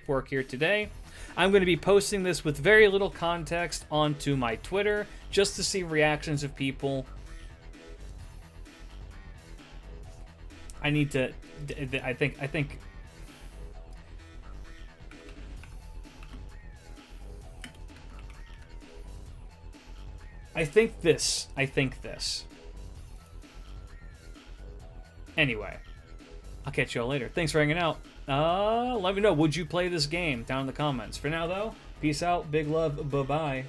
work here today. I'm going to be posting this with very little context onto my Twitter, just to see reactions of people. I need to... I think this. Anyway, I'll catch you all later. Thanks for hanging out. Let me know, would you play this game down in the comments? For now, though, peace out, big love, bye-bye.